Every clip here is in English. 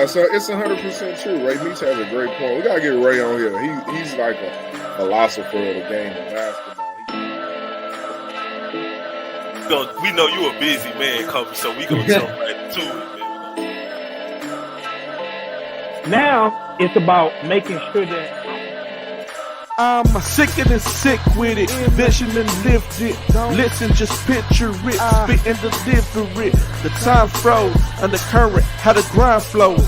it's 100% true. Ray Meach has a great point. We gotta get Ray on here. He's like a philosopher of the game of basketball. We know you a busy man, Kobe, so we gonna jump right to it, man. Now it's about making sure that I'm sick and sick with it. Vision and lift it. Listen, just picture it. Spit and deliver it. The time froze. Undercurrent, how the grind flows.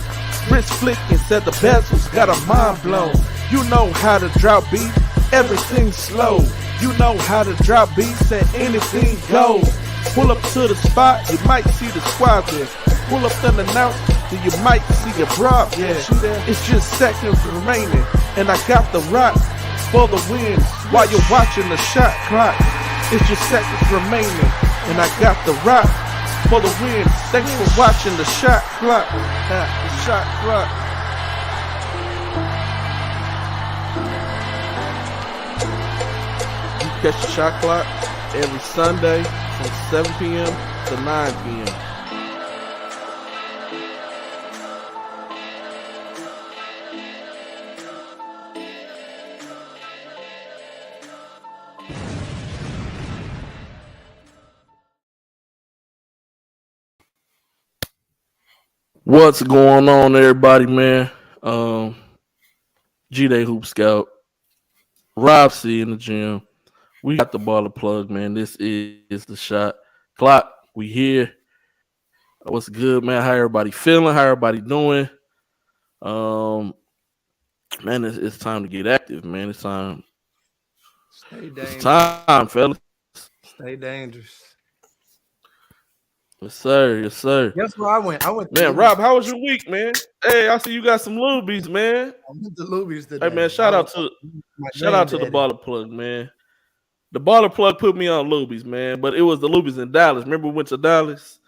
Wrist flicking, said the bezels. Got a mind blown. You know how to drop beat. Everything slow. You know how to drop beat. Said anything goes. Pull up to the spot. You might see the squad there. Pull up unannounced. Then you might see a broad. Yeah, it's just seconds remaining. And I got the rock for the win while you're watching the shot clock. It's just seconds remaining, and I got the rock for the win. Thanks for watching the shot clock. The shot clock. You catch the shot clock every Sunday from 7 p.m. to 9 p.m. What's going on, everybody, man? G-Day Hoop Scout, Rob C in the gym. We got the baller plug, man. This is the shot clock. We here. What's good, man? How everybody feeling? How everybody doing? Man, it's time to get active, man. It's time. Stay dangerous. It's time, fellas. Stay dangerous. Yes, sir. Yes, sir. Guess where I went? I went. Man, Rob, how was your week, man? Hey, I see you got some Lubies, man. I went to Luby's today. Hey, man, shout out to the baller plug, man. The baller plug put me on Lubies, man, but it was the Lubies in Dallas. Remember we went to Dallas?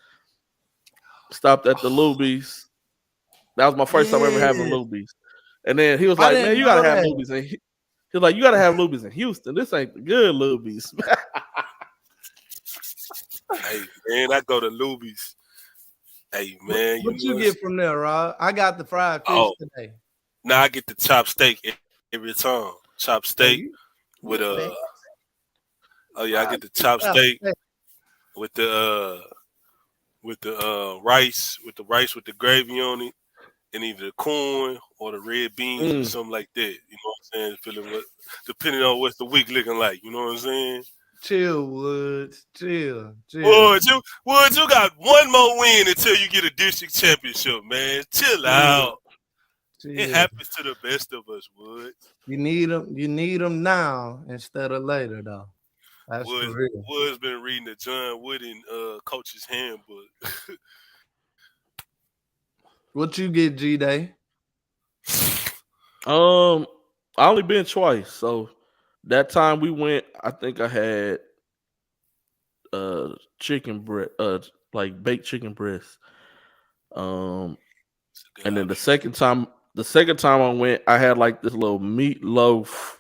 Stopped at the Lubies. That was my first time ever having Lubies. And then he was like, man, you got to have Lubies. He was like, you got to have Lubies in Houston. This ain't the good Lubies. Hey, man, I go to Luby's. Hey, man. What you get from there, Rob? I got the fried fish today. Now I get the chopped steak every time. Chopped steak with I get the chopped steak with the rice, with the gravy on it, and either the corn or the red beans or something like that. You know what I'm saying? Depending on what's the week looking like. You know what I'm saying? Chill, Woods. Chill. Woods, you got one more win until you get a district championship, man. Chill out. It happens to the best of us, Woods. You need them now instead of later, though. That's for real. Woods been reading the John Wooden coach's handbook. What you get, G-Day? I only been twice, so that time we went, I think I had chicken breast, like baked chicken breast. And then the second time I went, I had like this little meatloaf,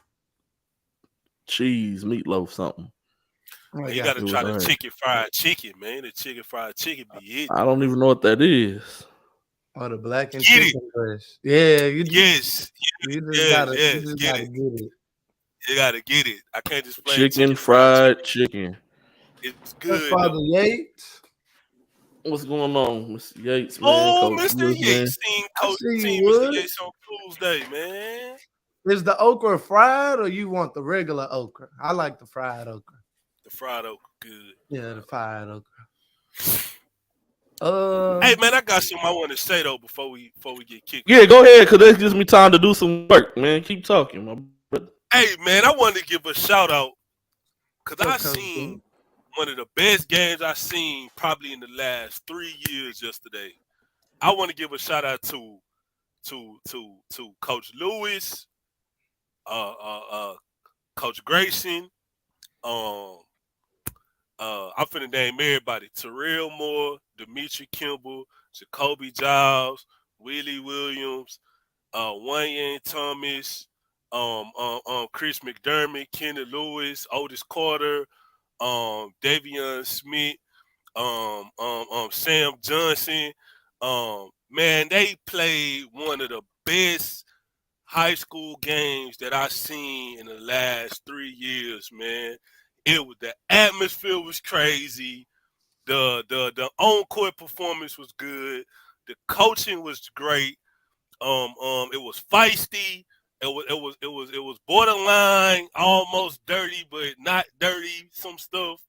cheese meatloaf something. Oh, you gotta try the chicken fried chicken, man. The chicken fried chicken be it. I don't even know what that is. Oh, the black and chicken breast. Yeah, you just gotta get it. You gotta get it. I can't explain. Chicken fried chicken. It's good. Father Yates. What's going on, Mr. Yates, man? Oh, Mr. Yates, seen Mr. Yates on Tuesday, man. Is the okra fried or you want the regular okra? I like the fried okra. The fried okra, good. Yeah, the fried okra. Hey man, I got something I want to say though before we get kicked. Yeah, go ahead, cause that gives me time to do some work, man. Keep talking, my brother. Hey man, I wanted to give a shout out because I seen one of the best games I've seen probably in the last 3 years yesterday. I want to give a shout out to Coach Lewis, Coach Grayson. I'm finna name everybody: Terrell Moore, Demetri Kimball, Jacoby Giles, Willie Williams, Wayne Thomas, Chris McDermott, Kenneth Lewis, Otis Carter, Davion Smith, Sam Johnson, man, they played one of the best high school games that I seen in the last 3 years, man. The atmosphere was crazy. The on court performance was good. The coaching was great. It was feisty. It was borderline, almost dirty, but not dirty. Some stuff.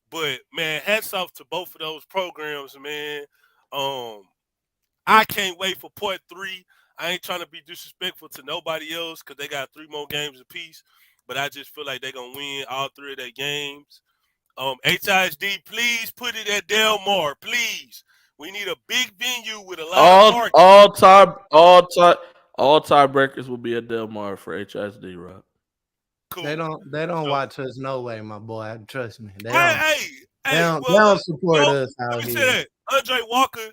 But man, hats off to both of those programs, man. Um, I can't wait for part 3. I ain't trying to be disrespectful to nobody else because they got 3 more games apiece. But I just feel like they're gonna win all 3 of their games. HISD, please put it at Del Mar, please. We need a big venue with a lot of parking. All tiebreakers will be at Del Mar for HISD, Rob. Cool. They don't watch us no way, my boy. Trust me. They Hey, don't support us out let me here. say that. Andre Walker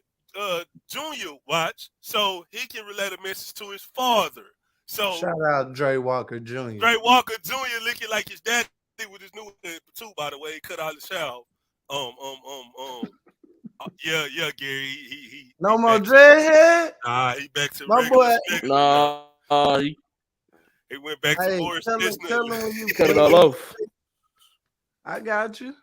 Jr. watch, so he can relay a message to his father. So shout out Dre Walker Jr. Dre Walker Jr. looking like his daddy with his new too, by the way. He cut out his shower. Yeah, Gary. He no more dreadhead. Nah, he back to my regular boy. Nah, he went back to Morris Chestnut. Tell him when you cut it all off. I got you.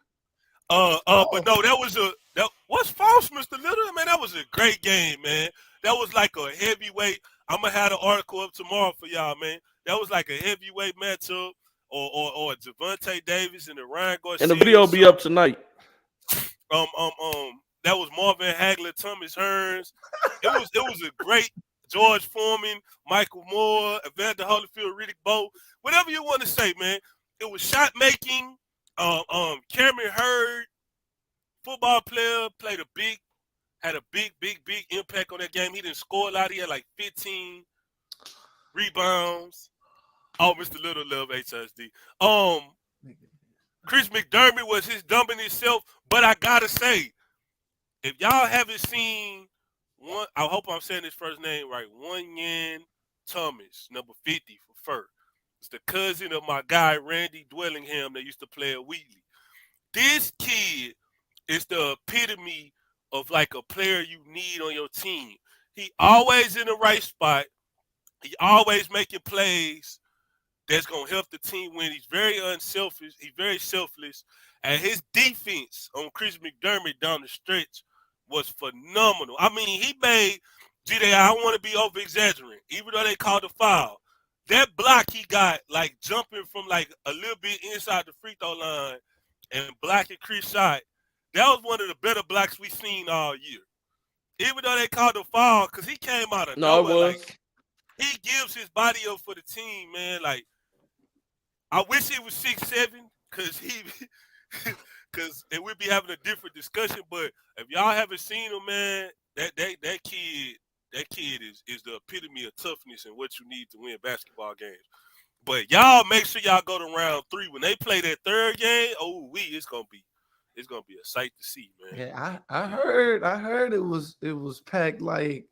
But no, what's false, Mr. Little? Man, that was a great game, man. That was like a heavyweight. I'm gonna have an article up tomorrow for y'all, man. That was like a heavyweight matchup, or Javante Davis and the Ryan Garcia. And the video will be up tonight. That was Marvin Hagler, Thomas Hearns. It was a great George Foreman, Michael Moore, Evander Holyfield, Riddick Bowe, whatever you want to say, man. It was shot making. Cameron Hurd, football player, had a big impact on that game. He didn't score a lot. He had like 15 rebounds. Oh, Mr. Little love HSD. Chris McDermott was his dumbing himself, but I gotta say, if y'all haven't seen one, I hope I'm saying his first name right. One Thomas, number 50 for Fur. It's the cousin of my guy Randy Dwellingham that used to play at Wheatley. This kid is the epitome of like a player you need on your team. He always in the right spot. He always making plays that's gonna help the team win. He's very unselfish. He's very selfless. And his defense on Chris McDermott down the stretch was phenomenal. I mean, he made I don't want to be over exaggerating, even though they called a foul. That block he got, like jumping from like a little bit inside the free throw line and blocking Chris shot, that was one of the better blocks we've seen all year. Even though they called a foul, because he came out of nowhere. Like, he gives his body up for the team, man. Like, I wish he was 6'7", because we'd be having a different discussion. But if y'all haven't seen him, man, that kid is the epitome of toughness and what you need to win basketball games. But y'all make sure y'all go to round 3 when they play that third game. It's gonna be a sight to see, man. Yeah, I heard it was packed like.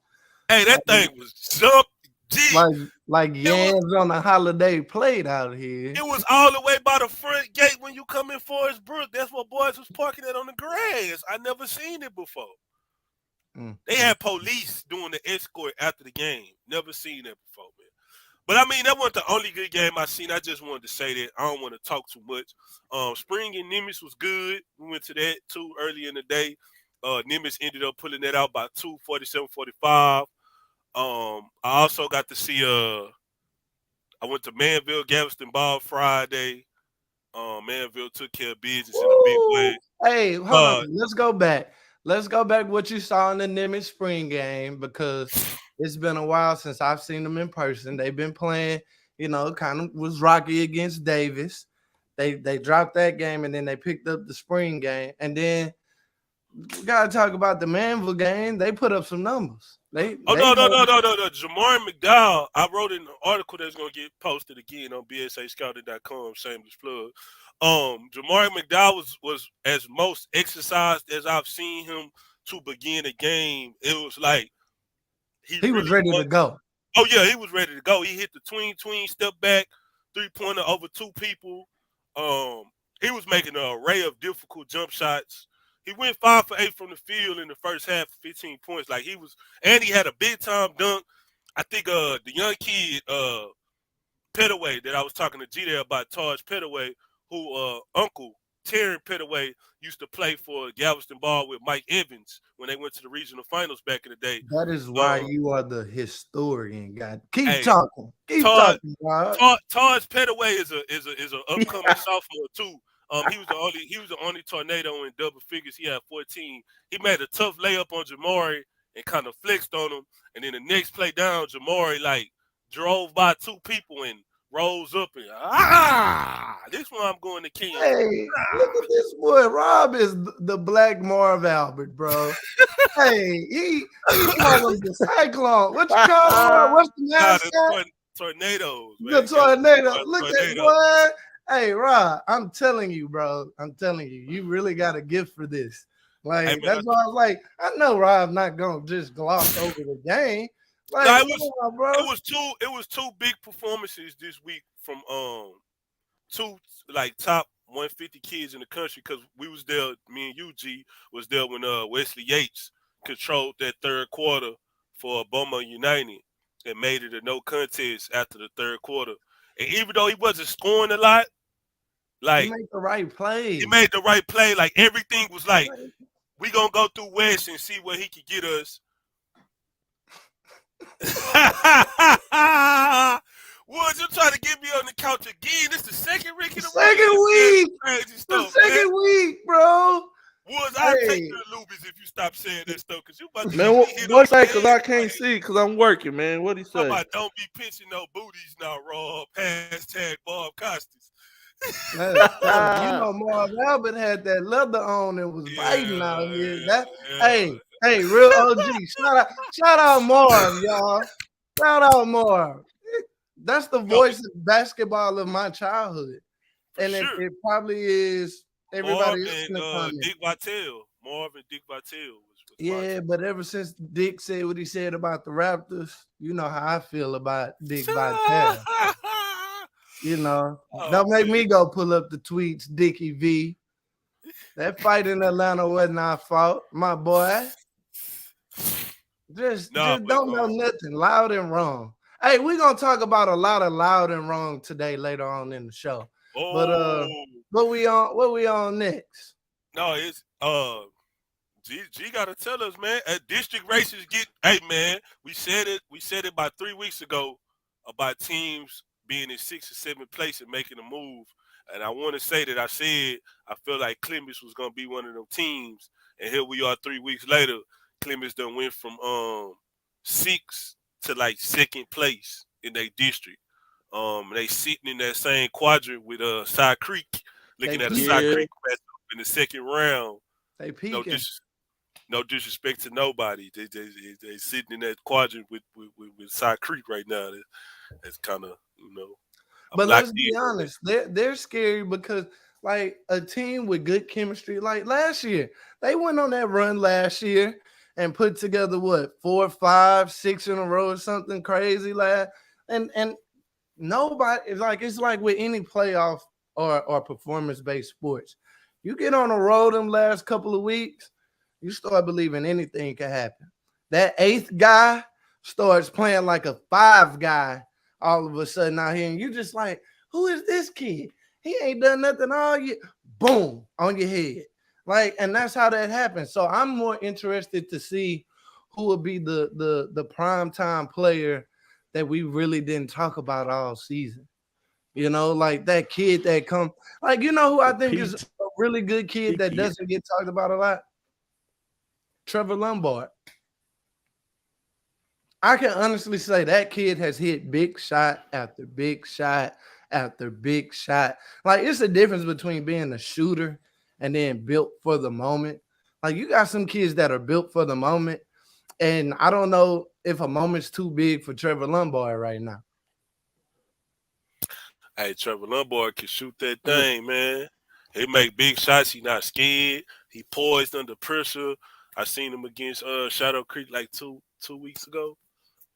Hey, that thing was jump deep. Like yams on a holiday plate out here. It was all the way by the front gate when you come in Forest Brook. That's what boys was parking it on the grass. I never seen it before. They had police doing the escort after the game. Never seen that before, man. But I mean, that wasn't the only good game I seen. I just wanted to say that. I don't want to talk too much. Spring and Nimitz was good. We went to that too early in the day. Nimitz ended up pulling that out by 2, 47-45. I also got to see I went to Manville, Galveston Ball Friday. Manville took care of business in a big way. Hey, hold on. Let's go back. Let's go back what you saw in the Nimitz spring game, because it's been a while since I've seen them in person. They've been playing, kind of was rocky against Davis. They dropped that game and then they picked up the spring game. And then we gotta talk about the Manville game. They put up some numbers. No. Jamar McDowell, I wrote in an article that's gonna get posted again on bsascouting.com, shameless plug. Jamar McDowell was as most exercised as I've seen him to begin a game. It was like he was ready to go. Oh yeah, he was ready to go. He hit the tween step back 3-pointer over 2 people. He was making an array of difficult jump shots. He went 5 for 8 from the field in the first half, 15 points. Like he was, and he had a big time dunk. I think the young kid Pettaway that I was talking to G there about, Taj Pettaway, who uncle Terry Pettaway used to play for Galveston Ball with Mike Evans when they went to the regional finals back in the day. That is why you are the historian, God. Keep Hey, talking. Keep Taj talking, God. Pettaway is a upcoming sophomore too. He was the only tornado in double figures. He had 14. He made a tough layup on Jamari and kind of flexed on him. And then the next play down, Jamari like drove by 2 people and rose up and this one I'm going to King. Hey, look at this boy. Rob is the Black Marv Albert, bro. Hey, he called him the Cyclone. What you call him? What's the mascot? Tornadoes. The man. tornado. Look at boy. Hey, Rob, I'm telling you, bro. I'm telling you, you really got a gift for this. Like, Hey, man, that's why I was like, I know Rob not gonna just gloss over the game. Like, no, it was two big performances this week from 2 like top 150 kids in the country, because we was there. Me and UG was there when Wesley Yates controlled that third quarter for Beaumont United and made it a no contest after the third quarter. And even though he wasn't scoring a lot, like he made the right play. He made the right play. Like everything was like, we gonna go through West and see where he could get us. Woods, you trying to get me on the couch again? This the second week in the second week. Crazy stuff, the second week, bro. Woods, I'll take you to Luby's if you stop saying that stuff, because you about to Man, what say? Because I can't see, because I'm working, man. What he say? Don't be pinching no booties now, Rob. Hashtag Bob Costas. You know, Marv Albert had that leather on and was biting out here. Hey, real OG. Shout out Marv, y'all. Shout out Marv. That's the voice of basketball of my childhood. And it probably is everybody else in the comments. Dick Vitale. Marv and Dick Vitale. Yeah, but ever since Dick said what he said about the Raptors, you know how I feel about Dick Vitale. You know, don't make me go pull up the tweets, Dickie V. That fight in Atlanta wasn't our fault, my boy. Just don't know nothing. Loud and wrong. Hey, we're gonna talk about a lot of loud and wrong today later on in the show. But what we on next? No, it's G gotta tell us, man. District races hey man, we said it about 3 weeks ago about teams being in 6th or 7th place and making a move. And I want to say that I said I feel like Clemens was gonna be one of them teams, and here we are 3 weeks later. Clemens done went from 6th to like 2nd place in their district. They sitting in that same quadrant with Side Creek, looking at a Side Creek matchup in the 2nd round. They peaking. No disrespect to nobody. They sitting in that quadrant with Side Creek right now. That's kind of, But let's be honest, they're scary because like a team with good chemistry, like last year, they went on that run last year and put together 4, 5, 6 in a row or something crazy, lad. And nobody, it's like with any playoff or performance-based sports, you get on the road them last couple of weeks, you start believing anything can happen. That 8th guy starts playing like a 5 guy all of a sudden out here, and you just like, who is this kid? He ain't done nothing all year. Boom, on your head. Like, and that's how that happens. So I'm more interested to see who will be the primetime player that we really didn't talk about all season. You know, like that kid that come, like, you know who I think is a really good kid that doesn't get talked about a lot? Trevor Lombard. I can honestly say that kid has hit big shot after big shot after big shot. Like, it's a difference between being a shooter and then built for the moment. Like, you got some kids that are built for the moment, and I don't know if a moment's too big for Trevor Lombard right now. Hey, Trevor Lombard can shoot that thing, man. He make big shots. He not scared. He poised under pressure. I seen him against Shadow Creek like two weeks ago.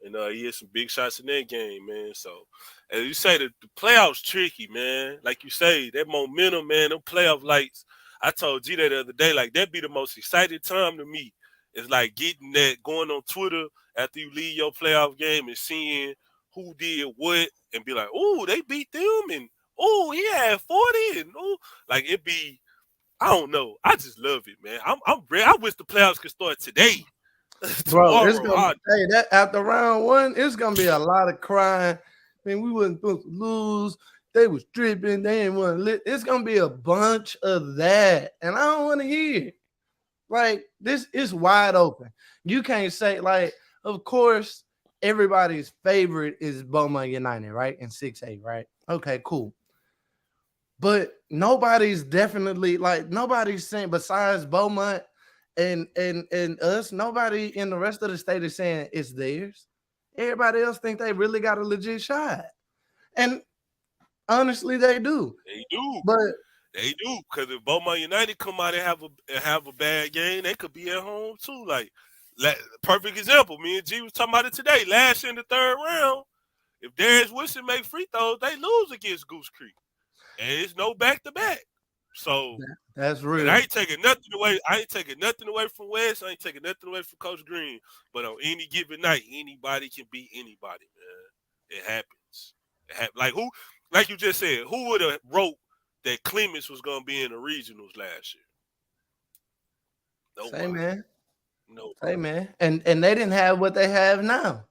And he had some big shots in that game, man. So, as you say, the playoffs tricky, man. Like you say, that momentum, man, them playoff lights. I told G that the other day, like that'd be the most exciting time to me. It's like getting that going on Twitter after you leave your playoff game and seeing who did what and be like, oh, they beat them and oh, he had 40 and oh, like it'd be. I don't know. I just love it, man. I'm ready. I wish the playoffs could start today. Bro, it's Tomorrow. gonna that after round one, it's gonna be a lot of crying. I mean, we wasn't supposed to lose. They was tripping. They didn't want to lit. It's gonna be a bunch of that, and I don't want to hear it. Like this is wide open. You can't say like, of course, everybody's favorite is Beaumont United, right? In 6A, right? Okay, cool. But nobody's definitely like nobody's saying besides Beaumont and us, nobody in the rest of the state is saying it's theirs. Everybody else think they really got a legit shot. And honestly, they do. They do. But they do. Because if Beaumont United come out and have a bad game, they could be at home too. Like perfect example. Me and G was talking about it today. Last year in the third round, if Darius Wilson make free throws, they lose against Goose Creek. And it's no back-to-back. So that's real. I ain't taking nothing away. I ain't taking nothing away from West. I ain't taking nothing away from Coach Green. But on any given night, anybody can beat anybody, man. It happens. Like who? Like you just said, who would have wrote that Clemens was going to be in the regionals last year? Nobody. Say, man. No. Hey, man. And they didn't have what they have now.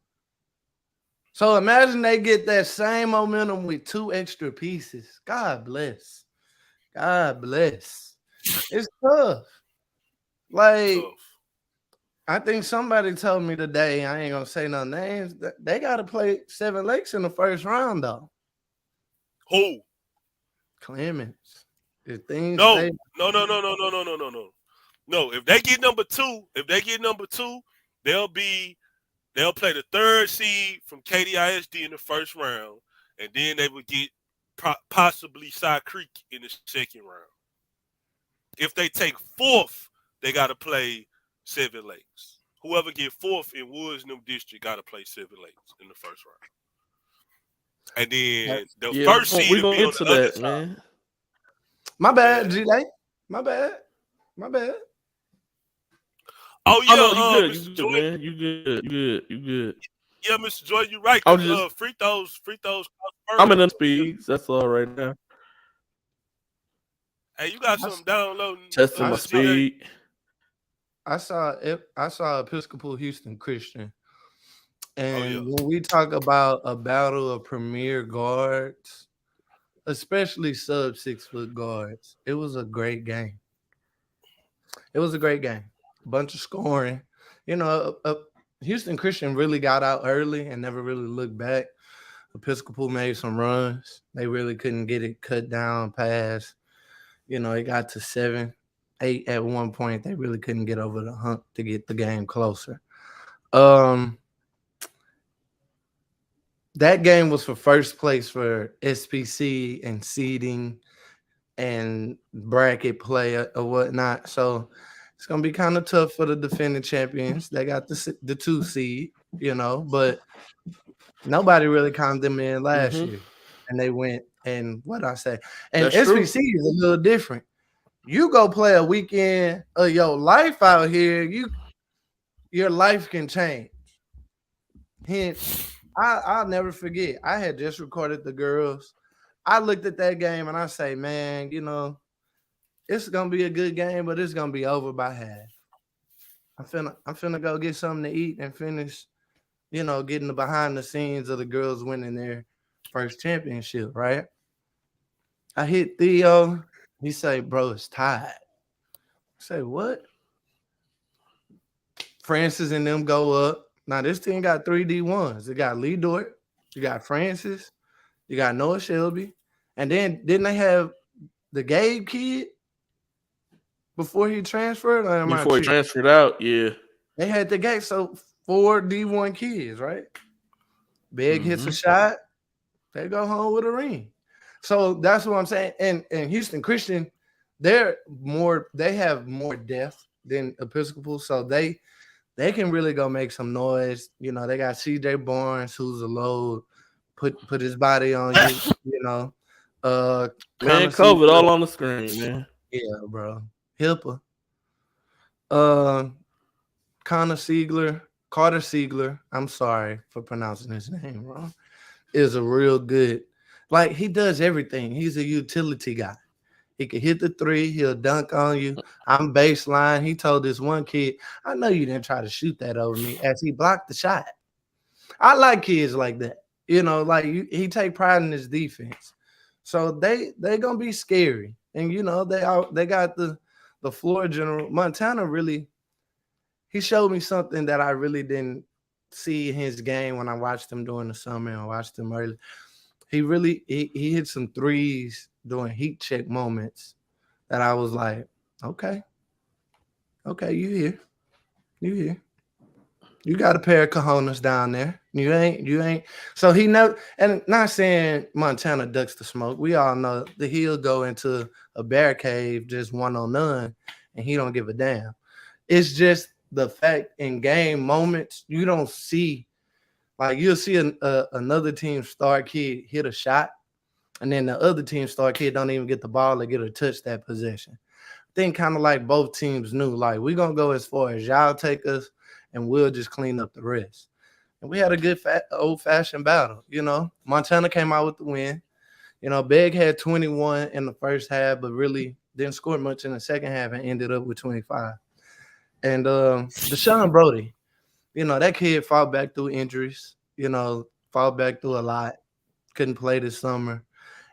So imagine they get that same momentum with 2 extra pieces. God bless. God bless. It's tough. Like, I think somebody told me today, I ain't going to say no names, they got to play 7 Lakes in the first round, though. Who? Clemens. No, if they get number 2, they'll play the 3rd seed from KDISD in the first round, and then they would get possibly Side Creek in the second round. If they take 4th, they got to play 7 Lakes. Whoever get 4th in Woods and them district got to play 7 Lakes in the first round. And then the first seed will be on the other side. Man. My bad, G-Lay. My bad. Oh yeah, no, you good, man. You good. Yeah, Mr. Joy, you right. Free throws. I'm in the speeds. That's all right now. Hey, you got something downloading? Testing my speed. I saw Episcopal Houston Christian, and when we talk about a battle of premier guards, especially sub 6 foot guards, it was a great game. Bunch of scoring. You know, Houston Christian really got out early and never really looked back. Episcopal made some runs. They really couldn't get it cut down past. You know, it got to 7, 8 at one point. They really couldn't get over the hump to get the game closer. That game was for first place for SPC and seeding and bracket play or whatnot. So it's going to be kind of tough for the defending champions. They got the 2 seed, you know, but nobody really counted them in last year. And they went and what I say. And that's SPC true. Is a little different. You go play a weekend of your life out here, your life can change. Hence, I'll never forget. I had just recorded the girls. I looked at that game and I say, man, you know, it's gonna be a good game, but it's gonna be over by half. I'm finna go get something to eat and finish, you know, getting the behind the scenes of the girls winning their first championship, right? I hit Theo. He say, bro, it's tied. I say, what? Francis and them go up. Now, this team got 3 D1s. It got Lee Dort. You got Francis. You got Noah Shelby. And then didn't they have the Gabe kid before he transferred? Before he transferred out, yeah. They had the Gabe. So 4 D1 kids, right? Big hits a shot. They go home with a ring. So that's what I'm saying. And Houston Christian, they have more depth than Episcopal. So they can really go make some noise. You know, they got CJ Barnes, who's a load, put his body on you, you know. Man, COVID all on the screen, man. Yeah, bro. HIPAA. Carter Siegler. I'm sorry for pronouncing his name wrong. Is a real good. Like he does everything. He's a utility guy. He can hit the three. He'll dunk on you. I'm baseline. He told this one kid, "I know you didn't try to shoot that over me," as he blocked the shot. I like kids like that. Like he take pride in his defense. So they gonna be scary. And they got the floor general. Montana really, he showed me something that I really didn't see in his game when I watched him during the summer and I watched him early. He hit some threes during heat check moments that I was like, okay, you here. You got a pair of cojones down there. You ain't. So he never, and not saying Montana ducks the smoke. We all know that he'll go into a bear cave just 1-on-none and he don't give a damn. It's just the fact in game moments, you don't see, like you'll see another team star kid hit a shot and then the other team star kid don't even get the ball or get to touch that possession. I think kind of like both teams knew, like we're going to go as far as y'all take us and we'll just clean up the rest. And we had a good old-fashioned battle, Montana came out with the win. Beg had 21 in the first half, but really didn't score much in the second half and ended up with 25. And Deshaun Brody, that kid fought back through injuries, fought back through a lot, couldn't play this summer.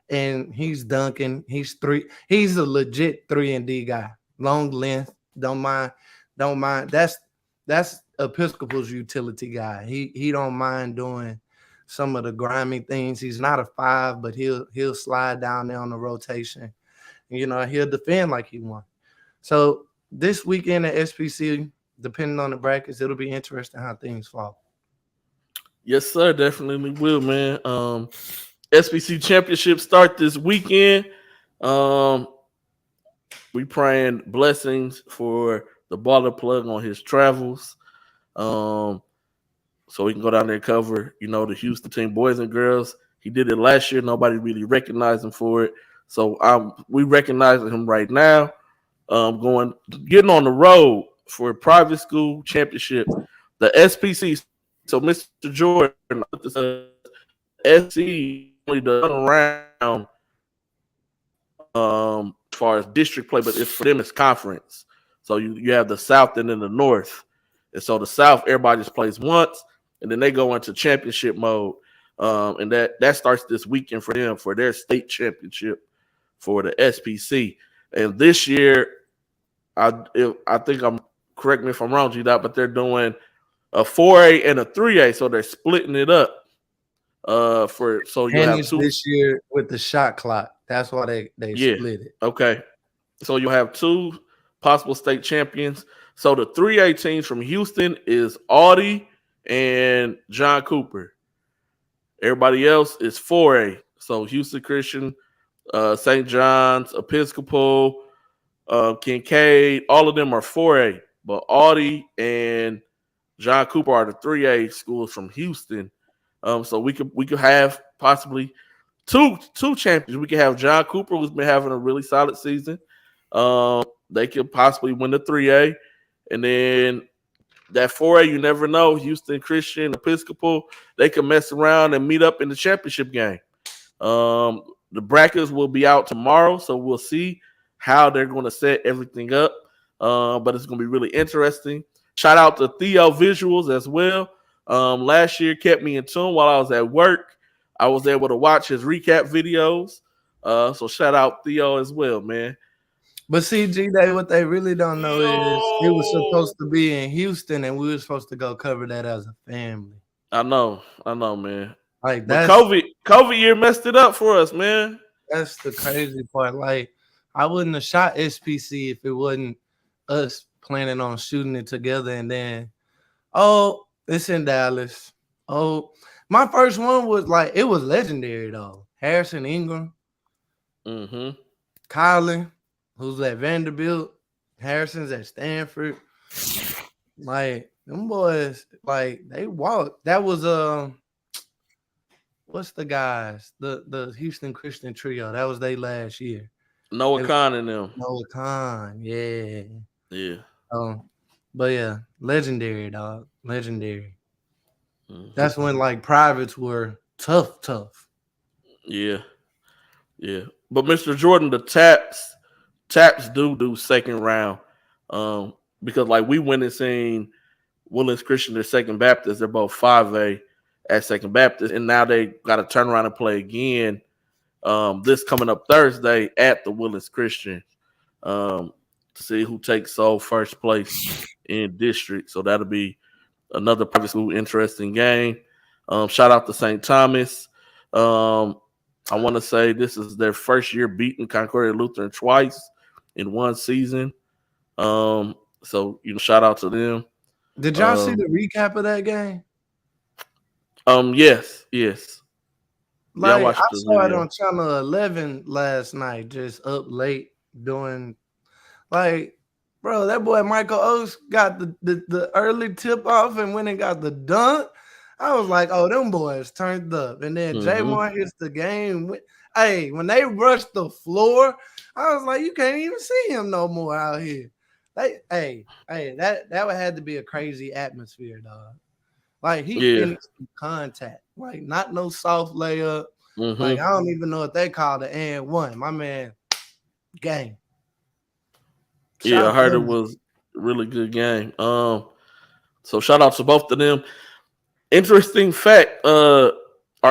And he's dunking. He's a legit 3-and-D guy. Long length, don't mind. That's Episcopal's utility guy. He don't mind doing some of the grimy things. He's not a 5, but he'll slide down there on the rotation. And, he'll defend like he won. So this weekend at SPC, depending on the brackets, it'll be interesting how things fall. Yes, sir. Definitely will, man. SPC championship start this weekend. We praying blessings for the baller plug on his travels. So he can go down there and cover, the Houston team, boys and girls. He did it last year. Nobody really recognized him for it. So we recognizing him right now. Getting on the road for a private school championship, the SPC. So Mr. Jordan, SC only does around as far as district play, but for them it's conference. So you have the South and then the North. And so the South, everybody just plays once, and then they go into championship mode. And that starts this weekend for them for their state championship for the SPC. And this year, I think correct me if I'm wrong, G-Dot, but they're doing a 4A and a 3A, so they're splitting it up. You have two this year with the shot clock. That's why they split it. Okay, so you have two possible state champions. So the 3A teams from Houston is Audie and John Cooper. Everybody else is 4A. So Houston Christian, St. John's, Episcopal, Kincaid, all of them are 4A. But Audie and John Cooper are the 3A schools from Houston. So we could have possibly two champions. We could have John Cooper, who's been having a really solid season. They could possibly win the 3A. And then that 4A, you never know. Houston Christian, Episcopal, they could mess around and meet up in the championship game. The brackets will be out tomorrow, so we'll see how they're going to set everything up. But it's going to be really interesting. Shout out to Theo Visuals as well. Last year kept me in tune while I was at work. I was able to watch his recap videos. So shout out Theo as well, man. But see, G-Day, what they really don't know is it was supposed to be in Houston, and we were supposed to go cover that as a family. I know, man. Like that COVID year messed it up for us, man. That's the crazy part. Like, I wouldn't have shot SPC if it wasn't us planning on shooting it together. And then, it's in Dallas. My first one was like, it was legendary though. Harrison Ingram, Colin, who's at Vanderbilt, Harrison's at Stanford. Like, them boys, like, they walked. That was what's the guys? The Houston Christian trio. That was they last year. Noah Khan and them. Noah Khan, yeah. Yeah. But yeah, legendary, dog. Legendary. Mhm. That's when like privates were tough. Yeah. Yeah. But Mr. Jordan, the taps do second round. Because like we went and seen Woodlands Christian and Second Baptist, they're both 5A at Second Baptist, and now they got to turn around and play again this coming up Thursday at the Woodlands Christian to see who takes sole first place in district. So that'll be another private school interesting game. Shout out to St. Thomas. I want to say this is their first year beating Concordia Lutheran twice in one season. So shout out to them. Did y'all see the recap of that game? Yes. Like I watched I the saw it video. on Channel 11 last night, just up late doing like, bro, that boy Michael Oates got the early tip off and went and got the dunk. I was like, oh, them boys turned up. And then Jamar hits the game. Hey, when they rushed the floor, I was like, you can't even see him no more out here. That would have to be a crazy atmosphere, dog. Like he finished in contact, like not no soft layup. Like I don't even know if they called it and one. My man, game. I heard it was a really good game. So shout out to both of them. Interesting fact, or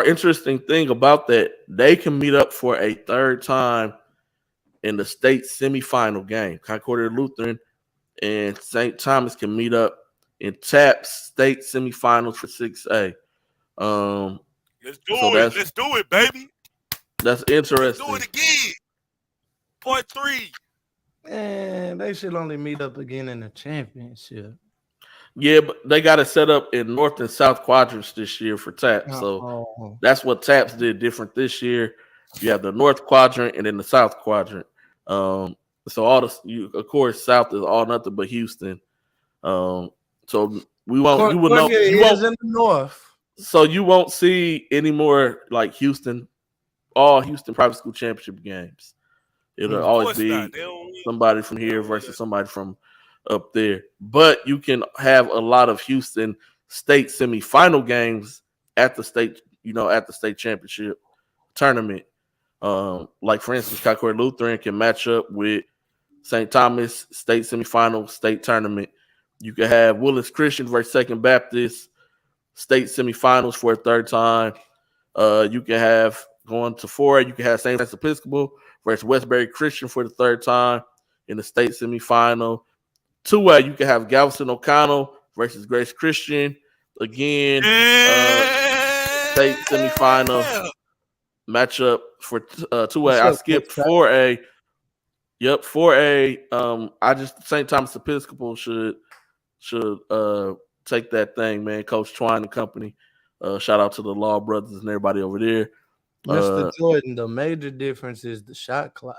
interesting thing about that, they can meet up for a third time in the state semifinal game. Concordia Lutheran and St. Thomas can meet up in TAP's state semifinals for 6A. Let's do it. Let's do it, baby. That's interesting. Let's do it again. Part 3. Man, they should only meet up again in the championship. Yeah, but they got it set up in North and South quadrants this year for TAPS. So that's what TAPS did different this year. You have the North quadrant and then the South quadrant. So of course, South is all nothing but Houston. So we won't. You will know. You won't in the North. So you won't see any more like all Houston private school championship games. It'll always be somebody from here versus somebody from up there. But you can have a lot of Houston state semifinal games at the state, at the state championship tournament. Like for instance, Concordia Lutheran can match up with St. Thomas state semifinal state tournament. You can have Woodlands Christian versus Second Baptist state semifinals for a third time. You can have going to 4A, you can have St. Francis Episcopal versus Westbury Christian for the third time in the state semifinal. 2A, you can have Galveston O'Connell versus Grace Christian again. State semifinal matchup for 2A. I skipped 4A. Yep, 4A. St. Thomas Episcopal should take that thing, man. Coach Twine and company. Shout out to the Law Brothers and everybody over there. Mr. Jordan, the major difference is the shot clock.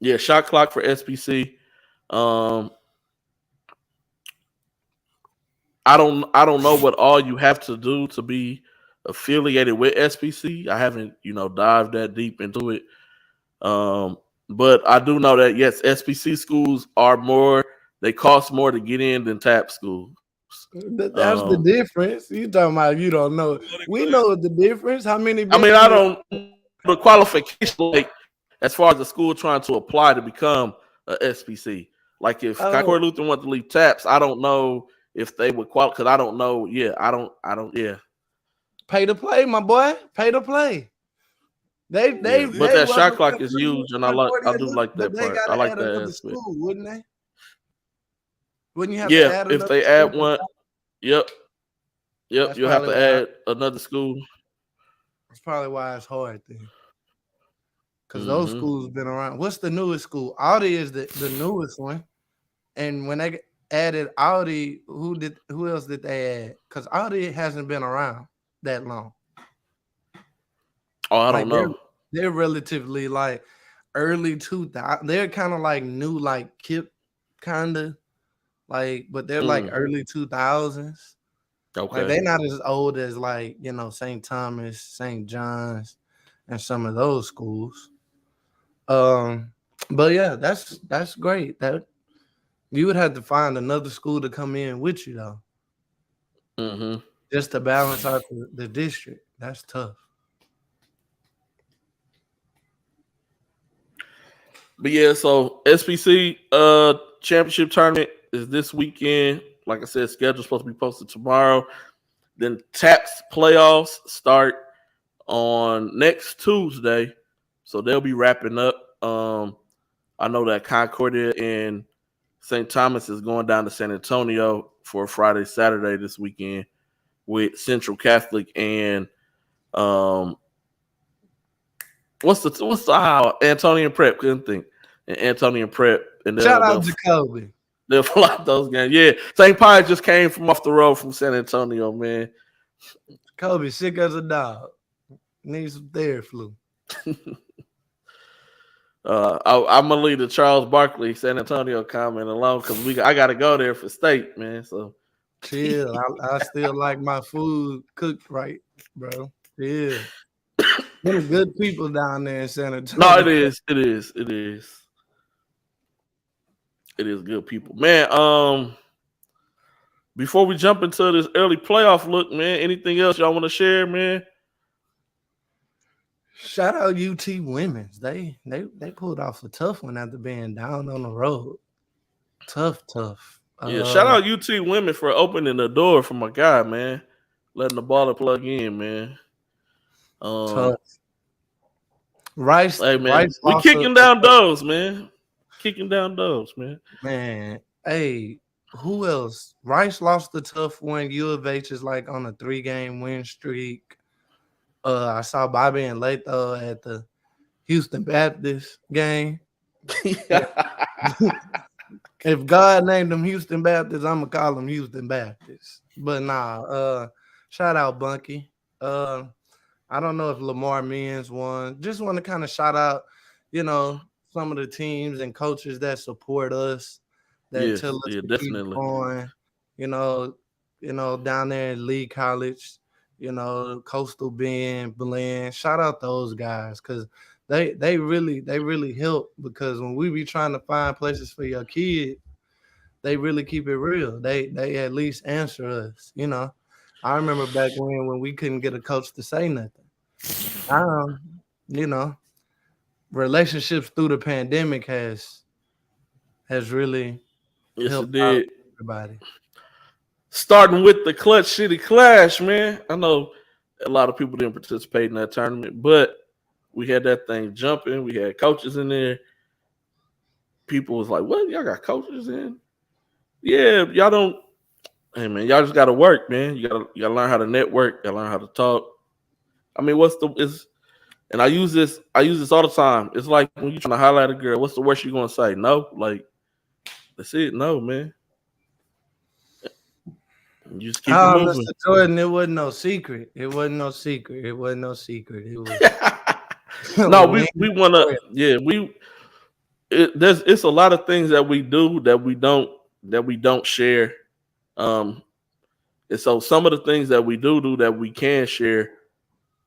Yeah, shot clock for SBC. I don't know what all you have to do to be affiliated with SBC. I haven't, dived that deep into it. But I do know that yes, SBC schools they cost more to get in than TAP schools. That's the difference. You talking about you don't know. We know the difference. How many? I don't the qualification like as far as the school trying to apply to become a SBC. Like if Concordia Lutheran want to leave TAPS, I don't know if they would qualify because I don't know. Yeah, I don't. Yeah. Pay to play, my boy. Pay to play. But that shot clock is huge, and I do like that part. I like that aspect. School, wouldn't they? Wouldn't you have to add if they add one? Yep. You'll have to add another school. That's probably why it's hard then. Because those schools have been around. What's the newest school? Audi is the newest one. And when they added Audi, who else did they add? Because Audi hasn't been around that long. Oh, I don't know. They're relatively like early 2000. They're kind of like new, like Kip, kind of. Like, but they're like early 2000s. Okay. Like they're not as old as like, St. Thomas, St. John's, and some of those schools. But yeah, that's great. That you would have to find another school to come in with you though, Mm-hmm. just to balance out the district. That's tough. But yeah, so SPC championship tournament is this weekend. Like I said, schedule's supposed to be posted tomorrow. Then TAPS playoffs start on next Tuesday, so they'll be wrapping up. I know that Concordia and St. Thomas is going down to San Antonio for Friday, Saturday this weekend with Central Catholic and what's the Antonian Prep, couldn't think. And Antonian Prep, and Shout out to Kobe. They'll flop those games. Yeah, St. Pius just came from off the road from San Antonio, man. Kobe sick as a dog. Needs some Theraflu. I'm gonna leave the Charles Barkley San Antonio comment alone because I gotta go there for state, man. So chill. I still like my food cooked right, bro. Yeah. There's good people down there in San Antonio. No, it is good people, man. Before we jump into this early playoff look, man, anything else y'all want to share, man? Shout out UT Women's. They pulled off a tough one after being down on the road. Tough. Yeah, shout out UT Women for opening the door for my guy, man. Letting the baller plug in, man. Tough. Rice, hey man, Rice we kicking down doors, man. Kicking down doors, man. Man, hey, who else? Rice lost the tough one. U of H is like on a 3-game win streak. I saw Bobby and Latho at the Houston Baptist game. If God named them Houston Baptist, I'm gonna call them Houston Baptist. But nah, shout out Bunky. I don't know if Lamar Means won. Just want to kind of shout out, some of the teams and coaches that support us, that tell us to definitely keep going. Down there in Lee College, Coastal Bend, Belen. Shout out those guys because they really help, because when we be trying to find places for your kid, they really keep it real. They at least answer us. I remember back when we couldn't get a coach to say nothing. Relationships through the pandemic has really helped out everybody. Starting with the Clutch City Clash, man. I know a lot of people didn't participate in that tournament, but we had that thing jumping. We had coaches in there. People was like, "What? Y'all got coaches in?" Yeah, y'all don't. Hey man, y'all just gotta work, man. You gotta learn how to network. You gotta learn how to talk. I mean, and I use this all the time. It's like when you're trying to highlight a girl, what's the worst you're gonna say? No, like that's it. No, man. You just keep it moving. Mr. Jordan, it wasn't no secret. It was no, we want to. Yeah, it's a lot of things that we do that we don't share. And so some of the things that we do that we can share,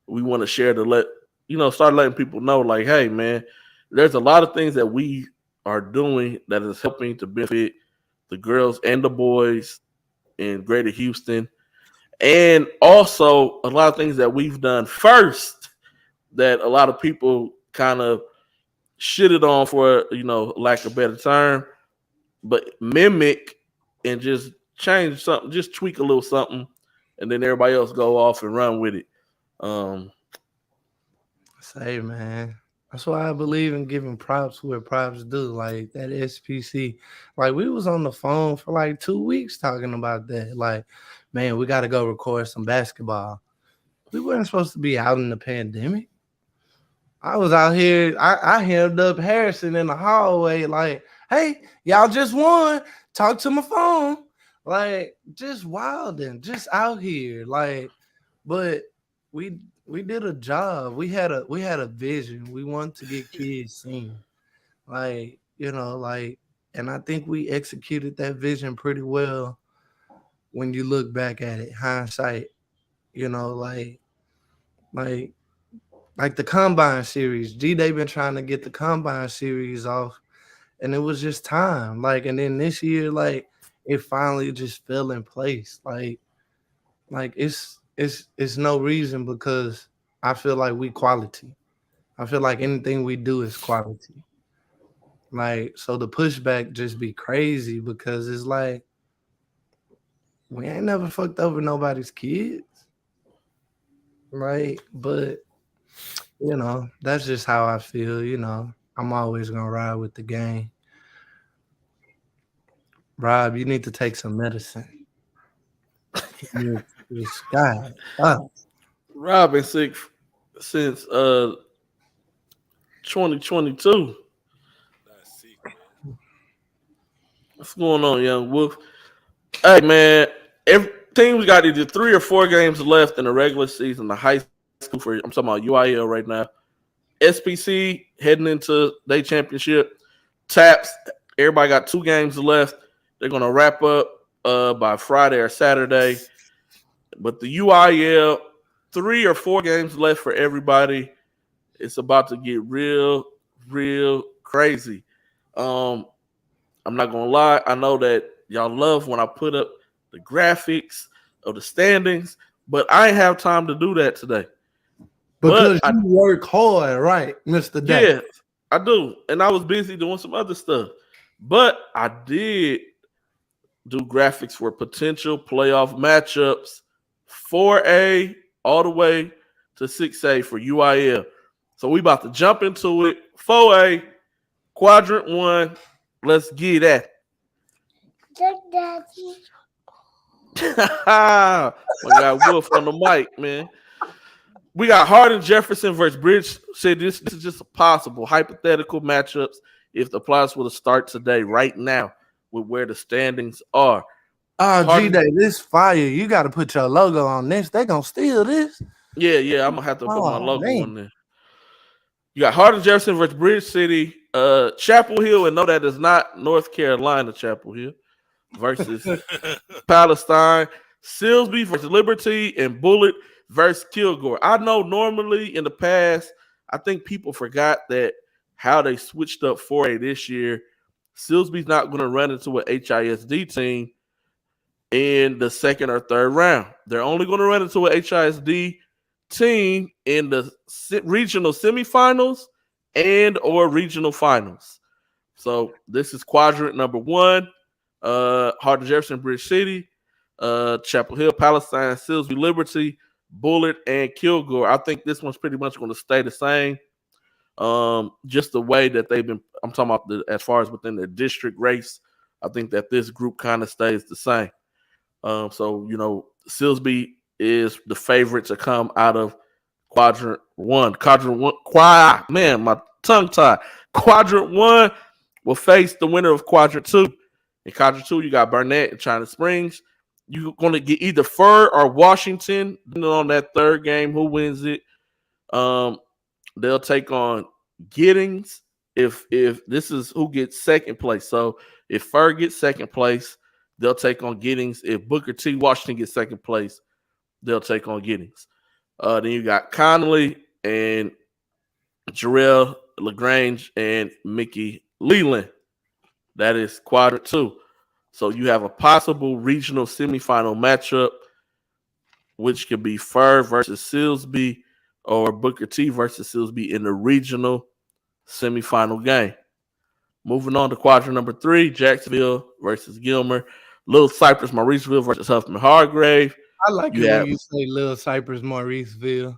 we want to share to start letting people know, like, hey man, there's a lot of things that we are doing that is helping to benefit the girls and the boys in Greater Houston, and also a lot of things that we've done first that a lot of people kind of shitted on, for lack of a better term, but mimic and just change something, just tweak a little something, and then everybody else go off and run with it. Say, man, that's why I believe in giving props where props due. Like that SPC, like we was on the phone for like 2 weeks talking about that. Like, man, we got to go record some basketball. We weren't supposed to be out in the pandemic. I was out here. I held up Harrison in the hallway, like, hey, y'all just won. Talk to my phone. Like, just wilding, just out here. Like, but we did a job. We had a vision. We wanted to get kids seen. Like, and I think we executed that vision pretty well when you look back at it, hindsight, like like the Combine series. They been trying to get the Combine series off, and it was just time. Like, and then this year, like it finally just fell in place. Like it's no reason because I feel like we quality. I feel like anything we do is quality. Like, so the pushback just be crazy because it's like we ain't never fucked over nobody's kids. Right. But that's just how I feel, I'm always gonna ride with the game. Rob, you need to take some medicine. This guy. Rob been sick since 2022. That's sick, man. What's going on, young Wolf? Hey man, every team's got either 3 or 4 games left in the regular season. The high school I'm talking about UIL right now. SPC heading into their championship. Taps, everybody got 2 games left. They're gonna wrap up by Friday or Saturday. But the UIL, 3 or 4 games left for everybody. It's about to get real, real crazy. I'm not gonna lie. I know that y'all love when I put up the graphics of the standings, but I ain't have time to do that today. Because you work hard, right, Mr. Day? Yeah, I do. And I was busy doing some other stuff. But I did do graphics for potential playoff matchups 4A all the way to 6A for UIL. So we about to jump into it. 4A, quadrant 1. Let's get at it. We got Wolf on the mic, man. We got Hardin Jefferson versus Bridge City. This is just a possible hypothetical matchups if the playoffs were to start today, right now, with where the standings are. Oh, G-Day, this fire. You got to put your logo on this. They going to steal this. Yeah, I'm going to have to put my logo on there. You got Hardin Jefferson versus Bridge City. Chapel Hill, and no, that is not North Carolina Chapel Hill, versus Palestine. Silsbee versus Liberty, and Bullitt versus Kilgore. I know normally in the past, I think people forgot that how they switched up 4A this year. Silsbee's not going to run into an HISD team in the second or third round. They're only going to run into an HISD team in the regional semifinals and or regional finals. So this is quadrant number 1. Hardin Jefferson, Bridge City, Chapel Hill, Palestine, Silsbee, Liberty, Bullitt, and Kilgore. I think this one's pretty much going to stay the same. Just the way that they've been, I'm talking about as far as within the district race, I think that this group kind of stays the same. So, Silsbee is the favorite to come out of quadrant 1. Man, my tongue tied. Quadrant 1 will face the winner of quadrant 2. In quadrant 2, you got Burnett and China Springs. You're going to get either Fur or Washington, depending on that third game, who wins it. They'll take on Giddings if this is who gets second place. So if Fur gets second place, they'll take on Giddings. If Booker T. Washington gets second place, they'll take on Giddings. Then you got Connolly and Jarrell LaGrange and Mickey Leland. That is quadrant 2. So you have a possible regional semifinal matchup, which could be Fur versus Silsbee or Booker T versus Silsbee in the regional semifinal game. Moving on to quadrant number 3, Jacksonville versus Gilmer. Little Cypress, Mauriceville versus Huffman Hargrave. I like it when you say Little Cypress, Mauriceville.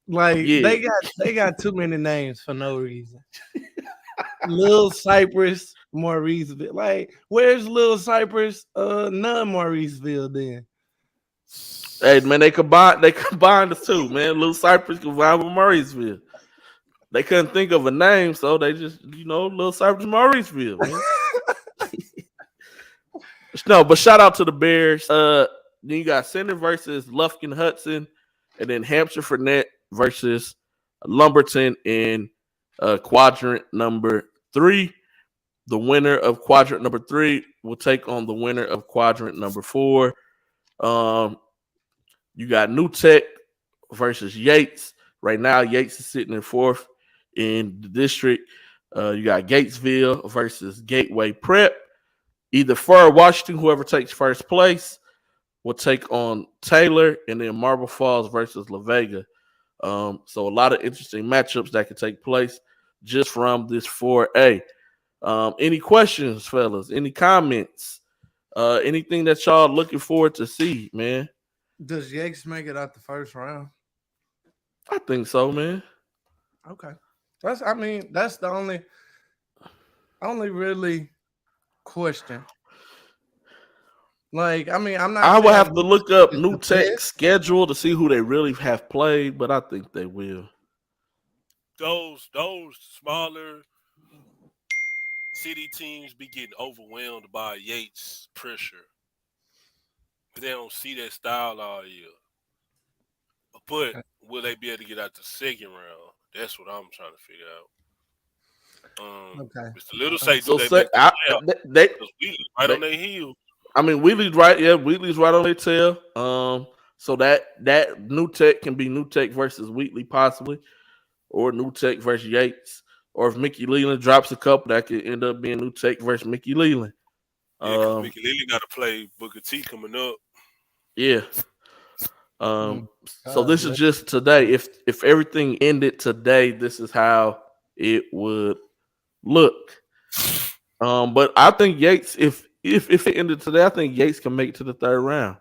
Like, yeah. they got too many names for no reason. Little Cypress, Mauriceville. Like, where's Little Cypress? Non-Mauriceville then. Hey man, they combined the two, man. Little Cypress combined with Mauriceville. They couldn't think of a name, so they just, Little Cypress, Mauriceville, man. No, but shout out to the Bears. Then you got Center versus Lufkin Hudson, and then Hampshire Fournette versus Lumberton in quadrant number 3. The winner of quadrant number 3 will take on the winner of quadrant number 4. You got New Tech versus Yates Right now, Yates is sitting in fourth in the district. You got Gatesville versus Gateway Prep. Either for Washington, whoever takes first place, will take on Taylor, and then Marble Falls versus La Vega. So a lot of interesting matchups that could take place just from this 4A. Any questions, fellas? Any comments? Anything that y'all looking forward to see, man? Does Yates make it out the first round? I think so, man. Okay. That's the only really question. Like, I'm not. I would have to look up New the Tech's best. schedule to see who they really have played, but I think they will. Those smaller city teams be getting overwhelmed by Yates' pressure. They don't see that style all year. But will they be able to get out the second round? That's what I'm trying to figure out. Okay. Mr. Little say, So do they make the playoffs? they Because we right on their heels. I mean, Wheatley's right. Yeah, Wheatley's right on their tail. So that New Tech can be New Tech versus Wheatley possibly, or New Tech versus Yates, or if Mickey Leland drops a couple, that could end up being New Tech versus Mickey Leland. Yeah, because Mickey Leland got to play Booker T coming up. Yeah. So this is just today. If everything ended today, this is how it would look. But I think Yates, if it ended today, I think Yates can make it to the third round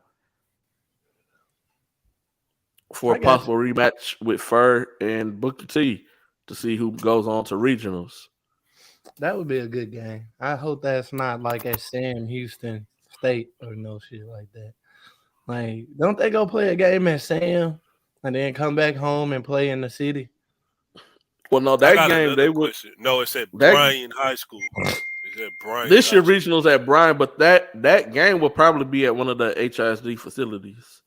for a possible rematch with Fur and Booker T to see who goes on to regionals. That would be a good game. I hope that's not like at Sam Houston State or no shit like that. Like, don't they go play a game at Sam and then come back home and play in the city? Well, no, that game they would. No, it's at Bryan High School. It's at Bryan. This year regionals at Bryan, but that game will probably be at one of the HISD facilities.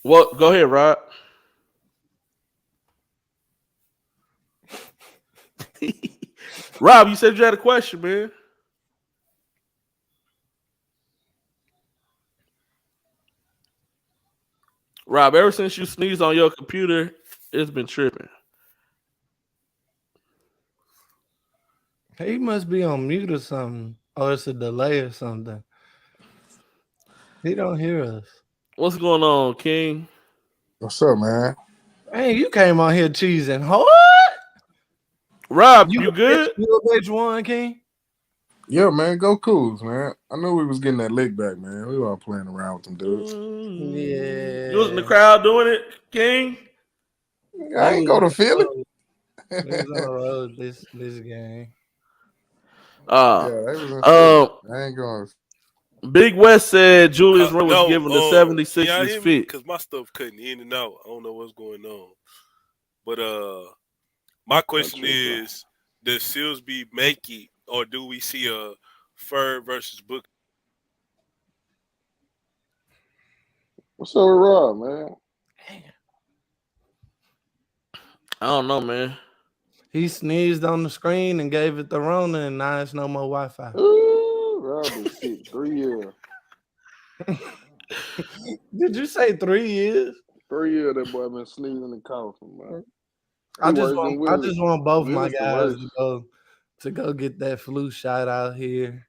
Well, go ahead, Rod. Rob, you said you had a question, man. Rob, ever since you sneezed on your computer, it's been tripping. He must be on mute or something, or it's a delay or something. He don't hear us. What's going on, King? What's up, man? Hey, you came on here cheesing hard. Rob, you good? You a bitch one, King? Yeah, man, go Cougs, man. I knew we was getting that lick back, man. We were playing around with them dudes. Yeah. You was in the crowd doing it, King? I ain't go to Philly. He was on the road this game. Yeah, they was in Philly. I ain't going. Big West said Julius Randle was given the 76ers fit. Because my stuff cutting in and out. I don't know what's going on. But my question is, does Silsby make it, or do we see a Fur versus Book? What's up with Rob, man? I don't know, man. He sneezed on the screen and gave it the Rona, and now it's no more Wi-Fi. Ooh, Rob been sick 3 years. Did you say 3 years? 3 years that boy been sneezing and coughing, man. I just want both my guys to go get that flu shot out here.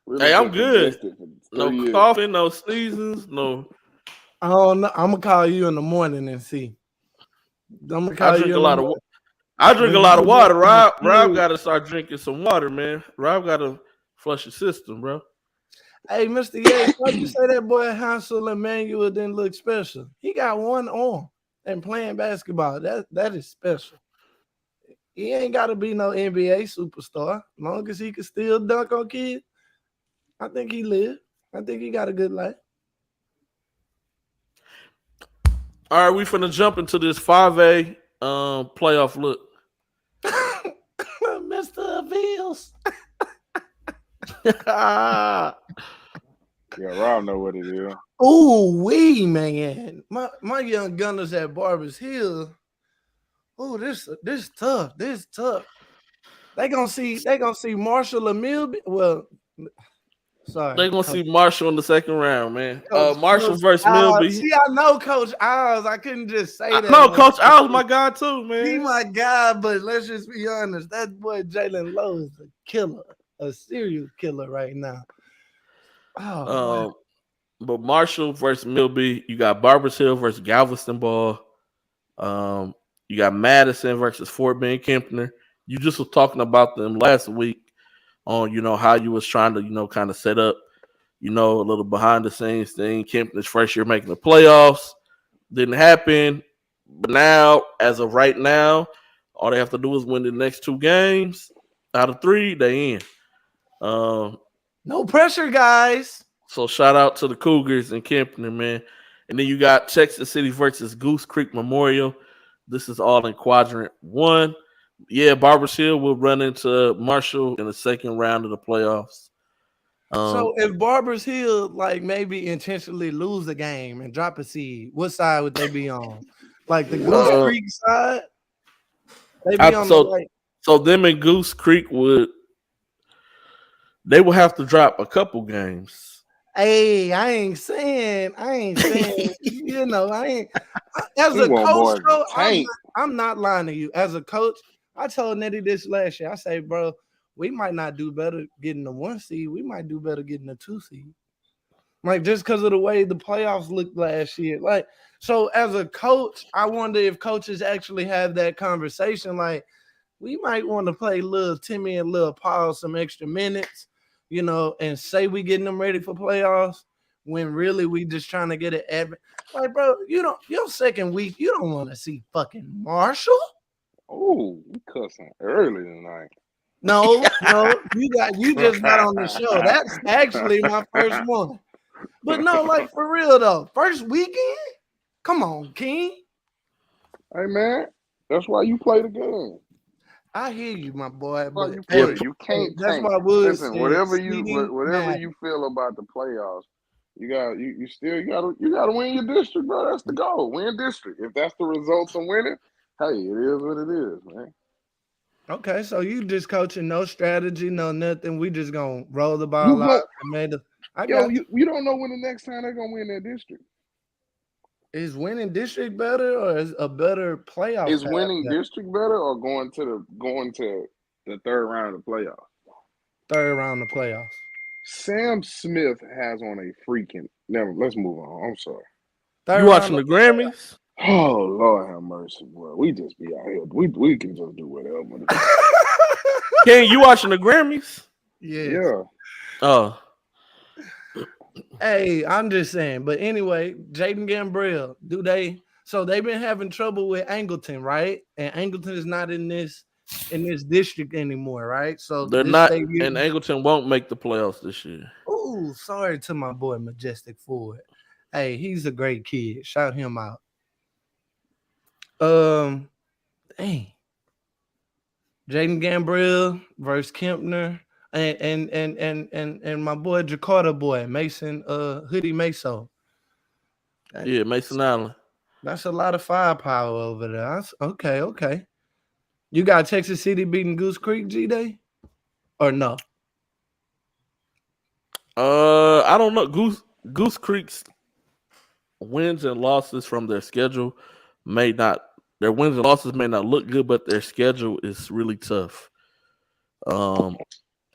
Really hey, I'm good. No coughing, no sneezes, no. I don't know. I'm gonna call you in the morning and see. I drink a lot of water. Rob got to start drinking some water, man. Rob got to flush his system, bro. Hey, Mr. Yates, why'd you say that boy Hansel Emmanuel didn't look special? He got one arm and playing basketball. That is special. He ain't got to be no NBA superstar. As long as he can still dunk on kids, I think he live. I think he got a good life. All right, we finna jump into this 5A playoff look. Mr. Bills. Yeah, Rob know what it is. Ooh, man. My young gunners at Barbers Hill. Oh, this tough. This tough. They gonna see Marshall and Milby. Well, Sorry. They're gonna see Marshall in the second round, man. Coach, Marshall versus Oz. Milby. See, I know Coach Oz. I couldn't just say that. No, Coach Oz, my guy too, He man. my guy, but let's just be honest. That boy Jalen Lowe is a killer, a serial killer right now. Oh, wow. But Marshall versus Milby. You got Barbers Hill versus Galveston Ball. You got Madison versus Fort Bend Kempner. You just was talking about them last week on, how you was trying to, kind of set up, a little behind the scenes thing. Kempner's first year making the playoffs. Didn't happen. But now, as of right now, all they have to do is win the next 2 games. Out of 3, they in. No pressure, guys. So shout out to the Cougars and Kempner, man. And then you got Texas City versus Goose Creek Memorial. This is all in quadrant 1. Yeah, Barbers Hill will run into Marshall in the second round of the playoffs. So if Barbers Hill maybe intentionally lose the game and drop a seed, what side would they be on? Like the Goose Creek side? They be on the right. So them and Goose Creek will have to drop a couple games. Hey, I ain't saying, I ain't. As a coach, though, I'm not lying to you. As a coach, I told Nettie this last year. I say, bro, we might not do better getting the 1 seed. We might do better getting the 2 seed. Just because of the way the playoffs looked last year. So as a coach, I wonder if coaches actually have that conversation. We might want to play little Timmy and little Paul some extra minutes, and say we getting them ready for playoffs when really we just trying to get it. Bro, your second week, you don't want to see fucking Marshall. Oh, we cussing early tonight. No, you just got on the show. That's actually my first one. But no, for real though, first weekend? Come on, King. Hey man, that's why you play the game. I hear you, my boy. But you can't. That's why Woods. Listen, whatever you feel about the playoffs, you gotta win your district, bro. That's the goal. Win district. If that's the results of winning, hey, it is what it is, man. Okay, so you just coaching, no strategy, no nothing. We just gonna roll the ball out. You don't know when the next time they're gonna win that district. Is winning district better or is a better playoff? Is winning district better or going to the third round of the playoffs? Third round of the playoffs. Sam Smith has on a freaking. Let's move on. I'm sorry. You watching the Grammys? Oh Lord have mercy, bro. We just be out here. We can just do whatever. Ken, you watching the Grammys? Yeah. Oh. Hey, I'm just saying. But anyway, Jaden Gambrell, so they've been having trouble with Angleton, right? And Angleton is not in this district anymore, right? So they're not, and Angleton won't make the playoffs this year. Oh, sorry to my boy Majestic Ford. Hey, he's a great kid. Shout him out. Dang. Jaden Gambrell versus Kempner. And my boy Jakarta boy, Mason Hoodie Mason. Yeah, Mason Allen. That's a lot of firepower over there. Okay. You got Texas City beating Goose Creek, G-Day? Or no? I don't know. Goose Creek's wins and losses from their schedule their wins and losses may not look good, but their schedule is really tough.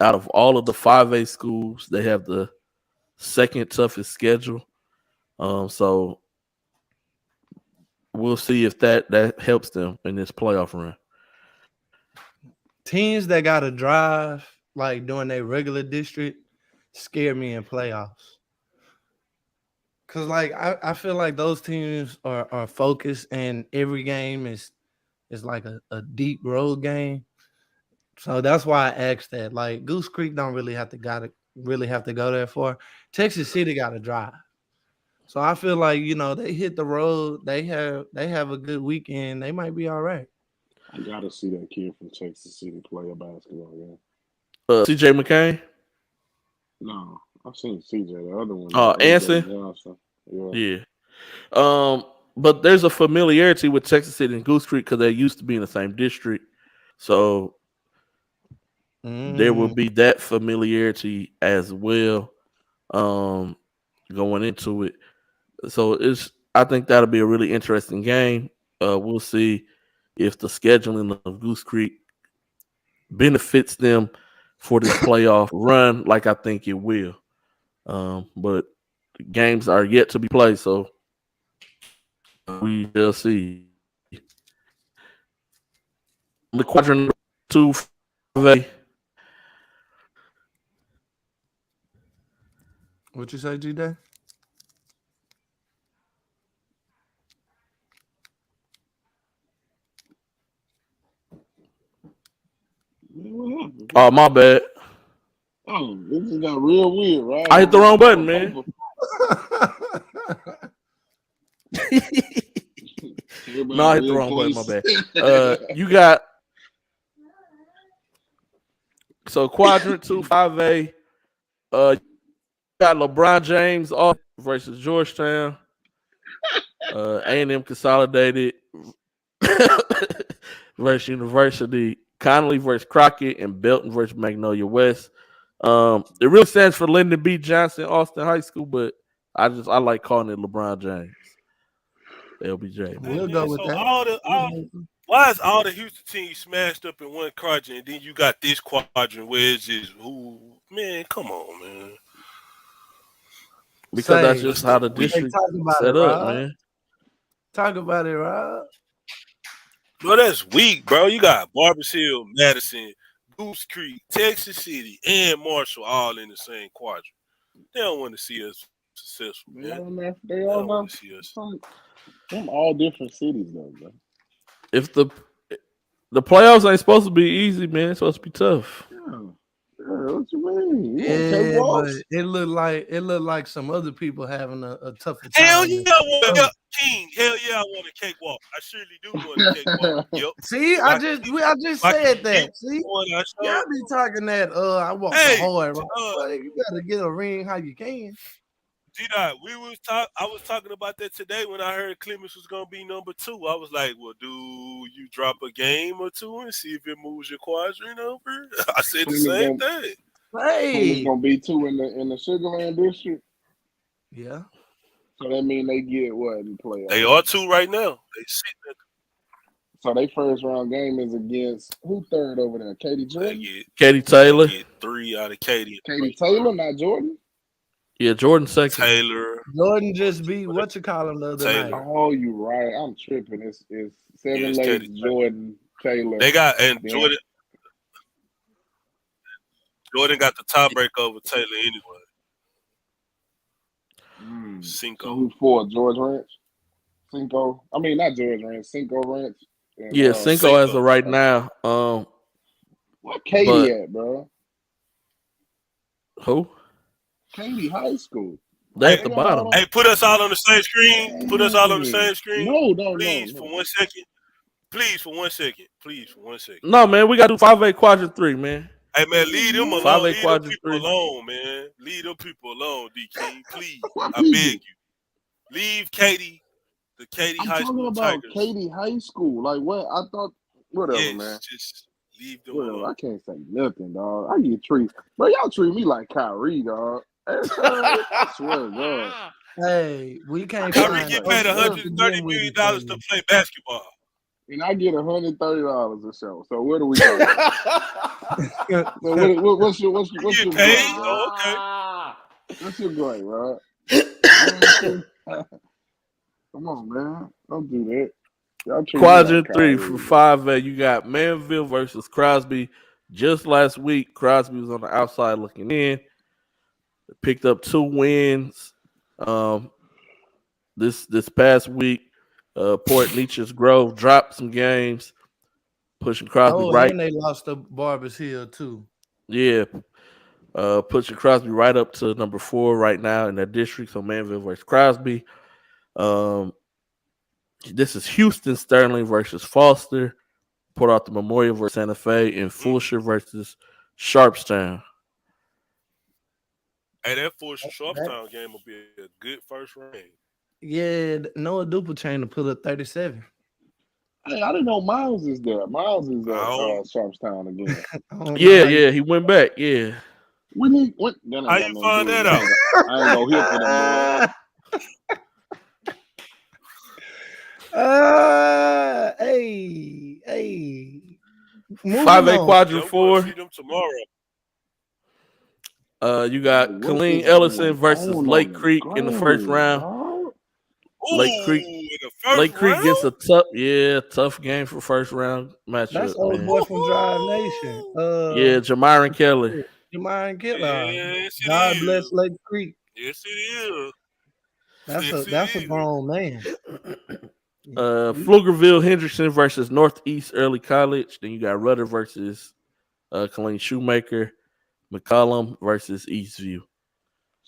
Out of all of the 5A schools, they have the second toughest schedule. So we'll see if that helps them in this playoff run. Teams that got to drive during their regular district scare me in playoffs. Because I feel like those teams are focused and every game is like a deep road game. So that's why I asked that. Goose Creek don't really have to go there for. Texas City got to drive. So I feel like they hit the road. They have a good weekend. They might be all right. I gotta see that kid from Texas City play a basketball game. CJ McCain? No, I've seen CJ. The other one. Anson? Yeah. But there's a familiarity with Texas City and Goose Creek because they used to be in the same district. So there will be that familiarity as well. going into it. So I think that'll be a really interesting game. We'll see if the scheduling of Goose Creek benefits them for this playoff run, like I think it will. But games are yet to be played, so we shall see. The quadrant 2 5A. What you say, G-Day? Oh, my bad. Oh, this just got real weird, right? I hit the wrong button, man. No, I hit the wrong button. My bad. You got quadrant 2 5A. You got LeBron James off versus Georgetown. A&M Consolidated versus University. Connolly versus Crockett, and Belton versus Magnolia West. It really stands for Lyndon B. Johnson Austin High School, but I like calling it LeBron James. LBJ. We'll go with so that. Why is all the Houston teams smashed up in one quadrant, and then you got this quadrant where it's just man, come on, man. Because that's just how the district set up, man. Talk about it, Rob. Bro, that's weak, bro. You got Barbers Hill, Madison, Goose Creek, Texas City, and Marshall all in the same quadrant. They don't want to see us successful, man. They all want to see us. Them all different cities, though, bro. If the playoffs ain't supposed to be easy, man, it's supposed to be tough. Yeah, what you mean? Yeah, but it looked like some other people having a tougher time. Hell yeah, King. Hell yeah, I want a cakewalk. I surely do want a cakewalk. Yep. See, I just said that. See, y'all be talking that. I walk hard. You gotta get a ring how you can. I was talking about that today when I heard Clemens was gonna be number 2. I was like, well, do you drop a game or two and see if it moves your quadrant over? I said the same thing. Hey, it's gonna be 2 in the Sugarland district. Yeah. So that means they get what in playoffs? They are 2 right now. They sitting at So their first round game is against who third over there? Katie Jordan? Katie Taylor. Get 3 out of Katie. Katie Taylor, not Jordan? Yeah, Jordan second. Taylor. Jordan just beat what you call him the other night. Oh, you right. I'm tripping. It's 7 ladies, Jordan, Taylor. They got Jordan. Jordan got the tiebreaker over Taylor anyway. Cinco. So who's 4? George Ranch? Cinco? I mean, not George Ranch. Cinco Ranch. And, yeah, Cinco as of right now. What Katie at, bro? Who? Katie High School. They at the bottom. Hey, put us all on the same screen. Put us all on the same screen. No. Please, for 1 second. Please, for 1 second. Please, for 1 second. No, man, we got to do 5A quadrant 3, man. Hey, man, leave them alone. 5A Leave them quadrant people 3. alone, man. Leave them people alone, D-King. Please. I beg you. Leave Katie, the Katie High School I'm talking about Tigers. Katie High School. Like, what? I thought, whatever, man. Just leave them alone. I can't say nothing, dog. I get treated. Bro, y'all treat me like Kyrie, dog. I swear to God. Hey, we can't. Kyrie get paid $130 million to play basketball. And I get $130 a show. So where do we go? So what's your Get paid? grade, Oh, okay. What's your grade, Rod? Come on, man. Don't do that. Y'all treat Quadrant me 3 like for 5A. You got Manville versus Crosby. Just last week, Crosby was on the outside looking in. Picked up 2 wins. This past week, Port Neches Grove dropped some games, pushing Crosby right. And they lost to Barbers Hill too. Yeah, pushing Crosby right up to number 4 right now in that district. So Manville versus Crosby. This is Houston Sterling versus Foster. Port Arthur Memorial versus Santa Fe, and Fulshire versus Sharpstown. Hey, that Fulshire Sharpstown game will be a good first round. Yeah, Noah Duplachain to pull up 37. Hey, I didn't know Miles is there. Miles is at Sharpstown again. Yeah, he went back. Yeah. When he went, that How ain't you got find nothing to do that with out? it. I ain't gonna hit for them boys. Hey. Moving 5A on. quadrant Yeah, I'm going to 4. see them tomorrow. You Like, got what Khalil is Ellison going versus on Lake the Creek in the first screen, round. dog? Lake Ooh, Creek. in the first Lake Creek gets round? a tough game for first round That's matchup, old man. boy from Drive Nation. Yeah, Jamyron Kelly. Jamyron Killer. Yes, it God is. bless Lake Creek. Yes, it is. That's Yes, a grown man. Pflugerville Hendrickson versus Northeast Early College. Then you got Rudder versus Colleen Shoemaker. McCollum versus Eastview.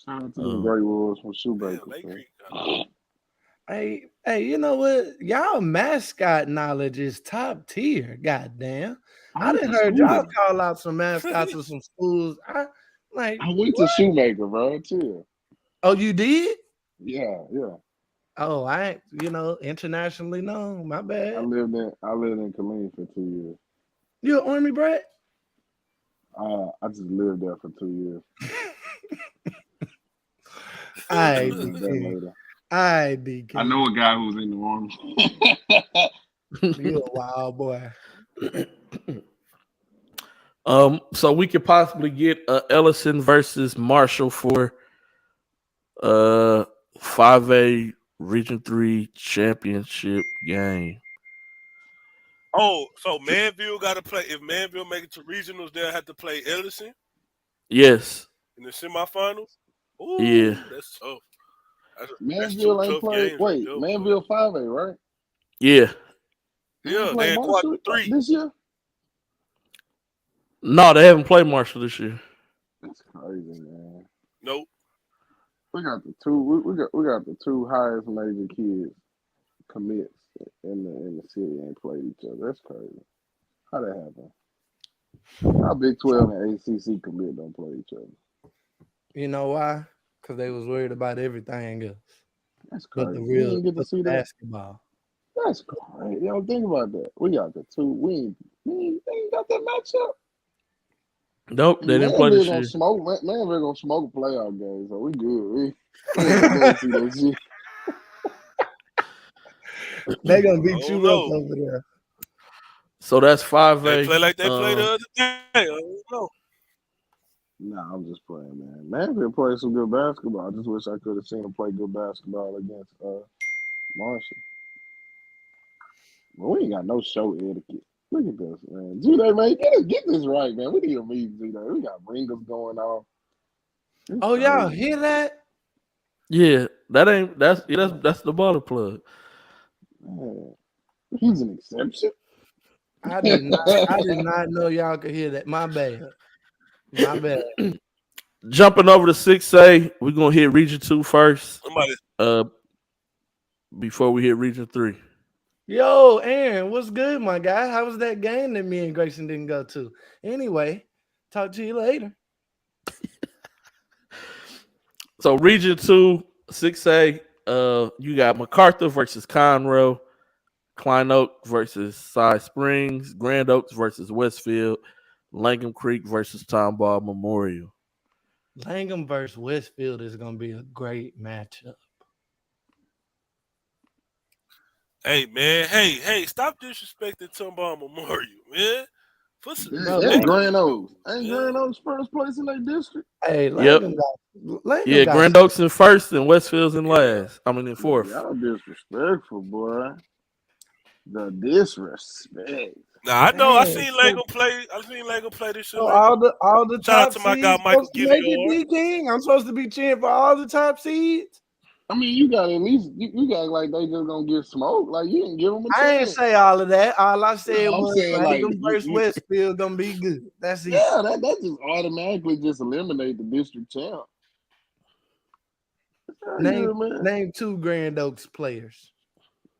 Shout out to them Great Wolves from Shoemaker. Man, Lake Man. Creek. Hey, you know what? Y'all mascot knowledge is top tier. Goddamn. I went didn't to heard y'all school. call out some mascots of some schools. I went to Shoemaker, bro. Too. Oh, you did? Yeah. Oh, I ain't, internationally known. My bad. I lived in Killeen for 2 years. You an Army brat? I just lived there for 2 years. I lived there later. DK. I know a guy who's in the Army. You a wild boy. So we could possibly get Ellison versus Marshall for 5A Region 3 championship game. Oh, so Manville got to play. If Manville make it to regionals, they'll have to play Ellison Yes. in the semifinals. Ooh, Yeah. that's tough. Manville ain't played. Wait, Manville 5A, right? Yeah. Yeah, they in quad 3 this year. No, they haven't played Marshall this year. That's crazy, man. Nope. We got the two. We got the two highest major kids commits in the city ain't played each other. That's crazy. How that happen? How Big 12 and ACC commit don't play each other? You know why? Because they was worried about everything else. That's crazy. But the We real didn't get to see basketball. that. That's crazy. Yo, think about that. We got the two. We ain't got that matchup. Nope, they didn't play this year. Manville gonna smoke a playoff game, so we good. We ain't gonna see that shit. They gonna beat you up over there. So that's 5A. They play like they played the other day. I don't know. Nah, I'm just playing, man. Manville plays some good basketball. I just wish I could have seen him play good basketball against Marshall. Well, we ain't got no show etiquette. Look at this, man. G-Day, man, get this right, man. We need a meeting, G-Day. We got ringers going on. Oh, y'all hear that? Yeah, that's the butter plug. Man, he's an exception. I did not know y'all could hear that. My bad. Jumping over to 6A, we're gonna hit Region 2 first. Before we hit Region 3. Yo, Aaron, what's good, my guy? How was that game that me and Grayson didn't go to? Anyway, talk to you later. So Region 2, 6A, you got MacArthur versus Conroe, Klein Oak versus Side Springs, Grand Oaks versus Westfield, Langham Creek versus Tomball Memorial. Langham versus Westfield is gonna be a great matchup. Hey, man. Hey, stop disrespecting Tomball Memorial, man. That's Grand Oaks. Ain't Grand Oaks first place in their district? Hey, Langham got Grand Oaks in first and Westfield's in last. I mean in fourth. Y'all disrespectful, boy. The disrespect. Nah, I know. I seen Langham play this year. All the Shout out top to my guy seeds Michael Givey King. I'm supposed to be cheering for all the top seeds. I mean, you got at least you got like they just gonna get smoked. Like you didn't give them a chance. I ain't say all of that. All I said was Langham versus Westfield gonna be good. That's it. Yeah, that just automatically just eliminate the district champ. Name two Grand Oaks players.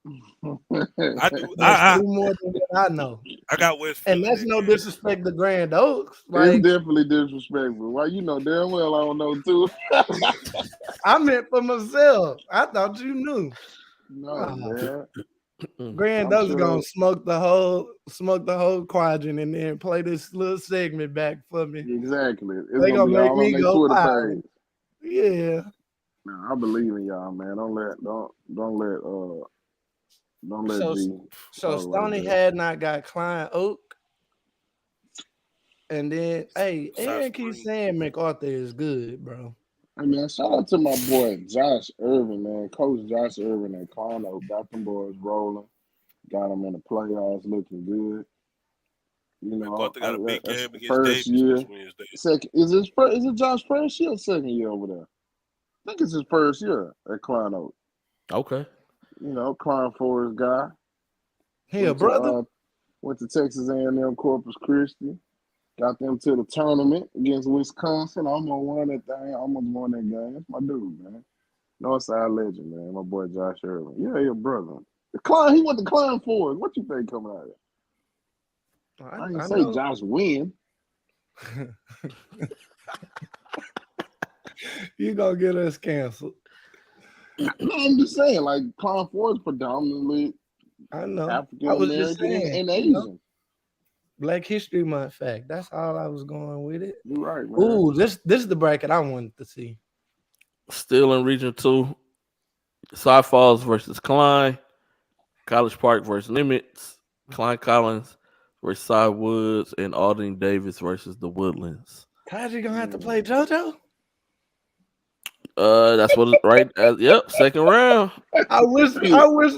I do. Two more than what I know. I got Westfield. And that's no disrespect to Grand Oaks. It's definitely disrespectful. Why you know damn well I don't know too. I meant for myself. I thought you knew. No, man. Grand I'm Duck's sure. gonna smoke the whole quadrant and then play this little segment back for me. Exactly. It's They gonna gonna be make all on me their go Twitter wild. page. Yeah. Nah, I believe in y'all, man. Don't let So G so talk like Stony that. had not got Klein Oak. And then hey, South Aaron keeps Spring. saying MacArthur is good, bro. Hey man, shout out to my boy Josh Irvin, man. Coach Josh Irvin at Clono got them boys rolling. Got them in the playoffs looking good. You know, McCarthy got a big that's game the against first Davis year. this Wednesday. Second is it Josh first year or second year over there? I think it's his first year at Clono. Okay. You know, Klein Forest guy. He a Went to brother? went to Texas A&M Corpus Christi. Got them to the tournament against Wisconsin. Almost won that thing. Almost won that game. That's my dude, man. Northside legend, man. My boy Josh Irvin. Yeah, your brother. He went to Klein Forest. What you think coming out of it? I didn't I say know. Josh win. You gonna get us canceled. No, I'm just saying, like Klein Forest predominantly I know. African I was just American saying, and you know, Asian. Black History Month fact. That's all I was going with it. You're right, man. Ooh, this is the bracket I wanted to see. Still in Region 2. Cy Falls versus Klein. College Park versus Limits. Klein Collins versus Cy Woods. And Aldine Davis versus the Woodlands. Kaji gonna have to play JoJo. That's what it's right. Yep, second round. I wish the Tyler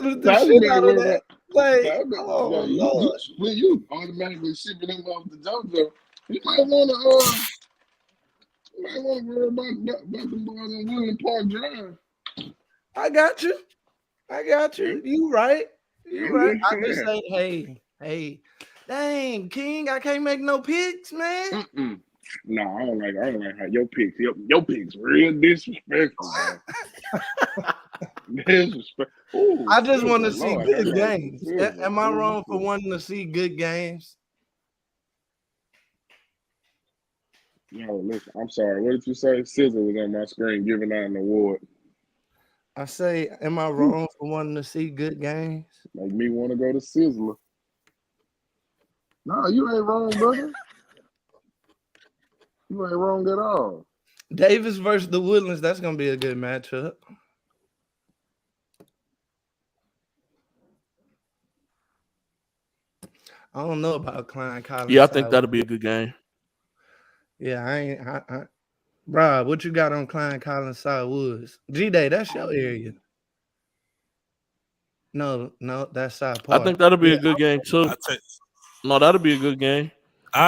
shit better out of worry that. about Like, Tyler. oh Yeah, Lord. you automatically shipping him off to JoJo. You might want to worry about them boys on William Park Drive. I got you. You right. You I'm right. just I just saying. say, hey, dang, King, I can't make no picks, man. Mm-mm. No, I don't like how your picks. Your picks real disrespectful, man. Disrespect. Ooh, I just want to Sizzle, see Lord, have good mercy. games. Sizzle. Am I wrong for Ooh. wanting to see good games? No, listen. I'm sorry. What did you say? Sizzle was on my screen giving out an award. I say, am I wrong for wanting to see good games? Make me want to go to Sizzler. No, you ain't wrong, brother. You ain't wrong at all. Davis versus the Woodlands, that's gonna be a good matchup. I don't know about Klein Collins. Yeah, I think that'll be a good game. Yeah, Rob, what you got on Klein Collins side Woods? G-Day, that's your area. No, that's side I part. think that'll be a good game too. I No, that'll be a good game.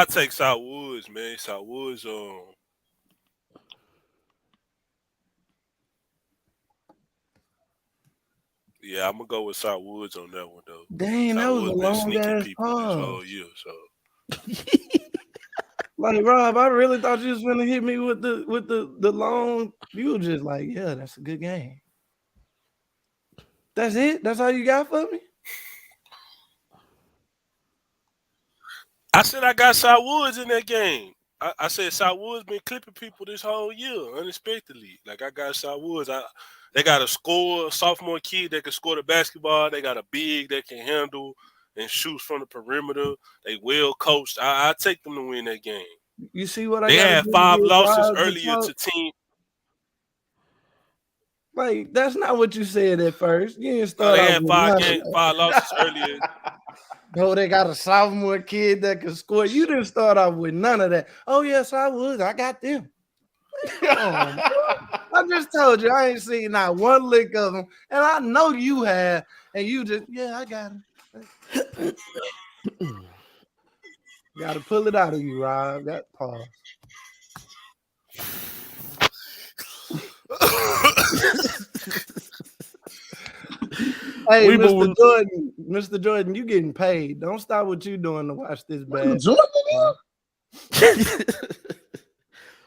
take South Woods, man. South Woods, yeah, I'm gonna go with South Woods on that one though. Dang, South that was a Woods been long sneaking ass people this whole pause. year, so Like Rob, I really thought you was gonna hit me with the long. You were just like, yeah, that's a good game. That's it. That's all you got for me. I said I got South Woods in that game. I said South Woods been clipping people this whole year unexpectedly. Like I got South Woods. They got a sophomore kid that can score the basketball. They got a big that can handle and shoot from the perimeter. They well coached. I take them to win that game. You see what I They got to had do to 5 get losses Rob to earlier talk? to team. Like that's not what you said at first. You didn't No, start they off had with none of 5 losses that. earlier. No, they got a sophomore kid that can score. You didn't start off with none of that. Oh yes, I would. I got them. Come on, I just told you I ain't seen not one lick of them, and I know you have, and you just I got him. Got to pull it out of you, Rob. That pause. Hey, Mr. Jordan, you getting paid. Don't stop what you doing to watch this bad.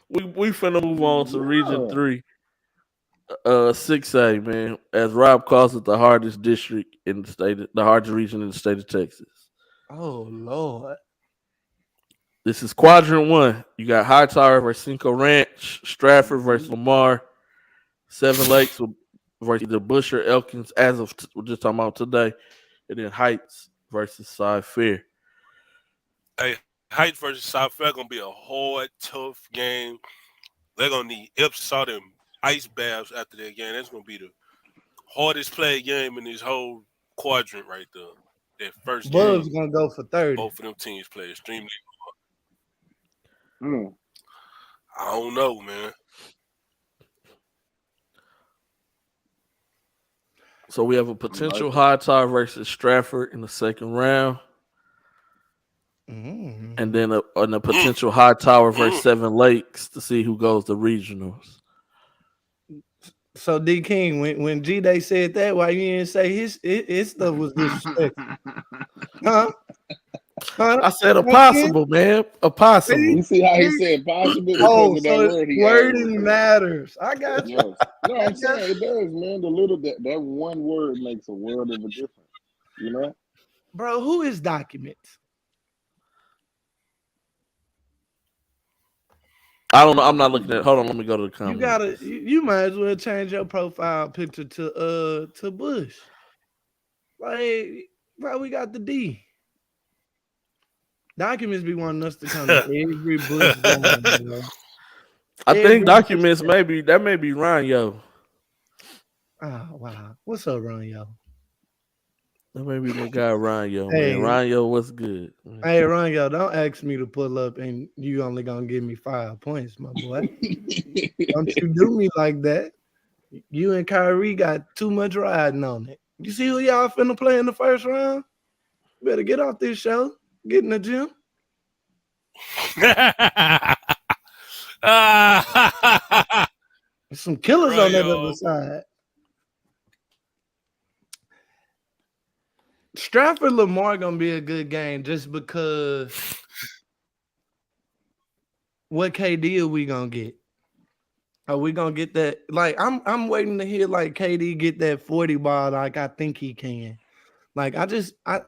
we finna move on to Region 3. 6A, man. As Rob calls it, the hardest district in the hardest region in the state of Texas. Oh Lord. This is Quadrant 1. You got Hightower versus Cinco Ranch, Stratford versus Lamar, Seven Lakes versus either Bush or Elkins, as of we're just talking about today, and then Heights versus Side Fair. Hey, Heights versus South Fair gonna be a hard, tough game. They're gonna need Ipsalt and ice baths after that game. That's gonna be the hardest play game in this whole quadrant right there. That first Bub's game. gonna go for 30. Both of them teams play extremely. Mm. I don't know, man. So we have a potential high tie versus Stratford in the second round. And then a potential high tower versus Seven Lakes to see who goes to regionals. So D King, when G Day said that, why you didn't say his stuff was disrespectful? Huh? I said a possible, man. A possible. You see how he said possible because of that word he wording matters. I got you. Yes. No, I'm saying it does, man. The little that one word makes a world of a difference. You know? Bro, who is Documents? I don't know. I'm not looking at. Hold on. Let me go to the comments. You might as well change your profile picture to Bush. Like, bro, we got the D. Documents be wanting us to come to every Bush game, bro. I think Documents may be Ryan Yo. Oh wow. What's up, Ryan Yo? That may be my guy Ryan Yo, man. Ryan Yo, what's good? Hey, Ryan Yo, don't ask me to pull up and you only gonna give me 5 points, my boy. Don't you do me like that. You and Kyrie got too much riding on it. You see who y'all finna play in the first round? Better get off this show. Get in the gym. There's some killers on that other side. Stratford Lamar gonna be a good game just because what KD are we gonna get? Are we gonna get that? Like I'm waiting to hear like KD get that 40 ball like I think he can. Like I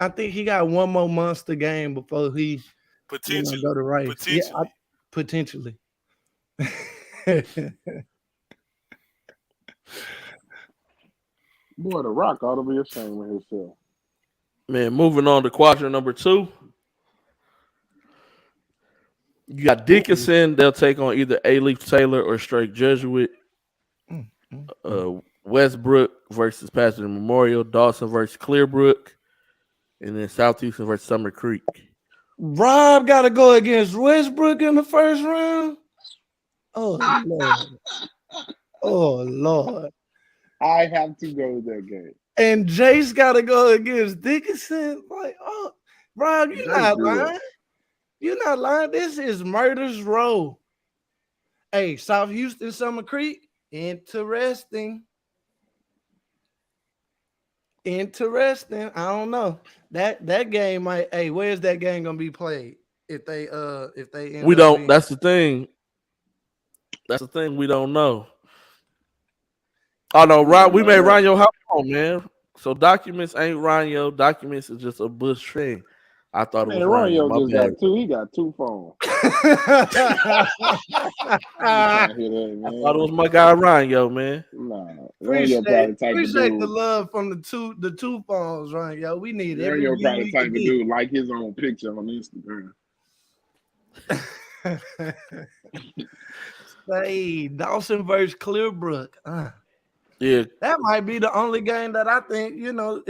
think he got one more monster game before he potentially go to race. Potentially. Yeah, potentially. Boy, The Rock ought to be ashamed of himself. Man, moving on to quadrant number 2. You got Dickinson. They'll take on either A-Leaf Taylor or Straight Jesuit. Westbrook versus Pasadena Memorial. Dawson versus Clearbrook. And then Southeastern versus Summer Creek. Rob got to go against Westbrook in the first round. Oh, Lord. Oh, Lord. I have to go to that game. And Jace got to go against Dickinson. Like, oh, Rob, you're not lying. You're not lying. This is Murder's Row. Hey, South Houston, Summer Creek. Interesting. I don't know. That game might. Hey, where's that game gonna be played? If they we don't. That's the thing. That's the thing. We don't know. Oh no, we made Ryan house on, man. So Documents ain't Ryan. Documents is just a Bush thing. I thought it was Ryan. Just got two. He got 2 phones. I thought it was my guy Ryan, man. Nah, appreciate the love from the two phones, Ryan. We need it. Ryan probably the type of dude like his own picture on Instagram. Say Dawson versus Clearbrook. Yeah, that might be the only game that I think is all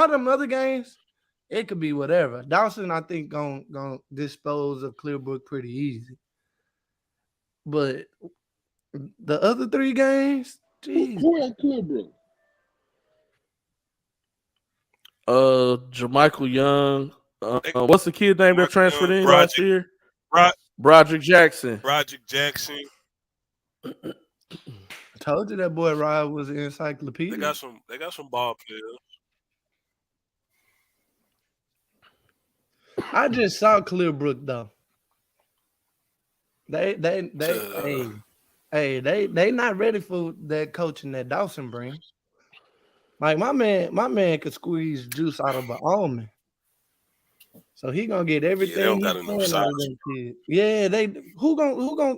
them other games. It could be whatever. Dawson, I think, gonna dispose of Clearbrook pretty easy. But the other 3 games, geez. Who at Clearbrook? Jermichael Young. What's the kid name that transferred in last year? Broderick Jackson. Broderick Jackson. I told you that boy Rob was an encyclopedia. They got some ball players. I just saw Clearbrook though. They not ready for that coaching that Dawson brings. Like my man could squeeze juice out of an almond. So he gonna get everything. Yeah, they don't got enough size. Yeah, who gonna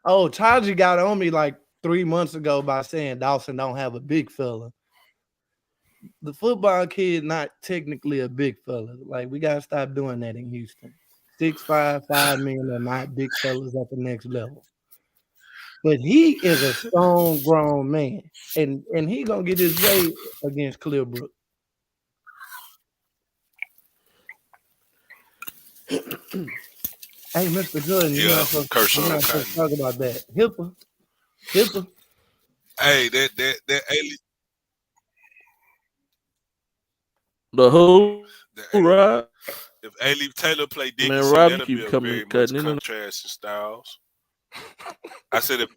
oh, Taji got on me like 3 months ago by saying Dawson don't have a big fella. the football kid not technically a big fella. Like we gotta stop doing that in Houston. 6'5", 5 men are not big fellas at the next level. But he is a strong grown man. And he gonna get his way against Clearbrook. Hey, Mr. Jordan, Yeah, Kershaw you're not Cotton. supposed to talk about that. Hipper. Hey, that A-Leaf, The who, the right? if A-Leaf Taylor play Man, Dickinson, Rob, that'll keep be a coming very much cutting in and contrast in styles. I said if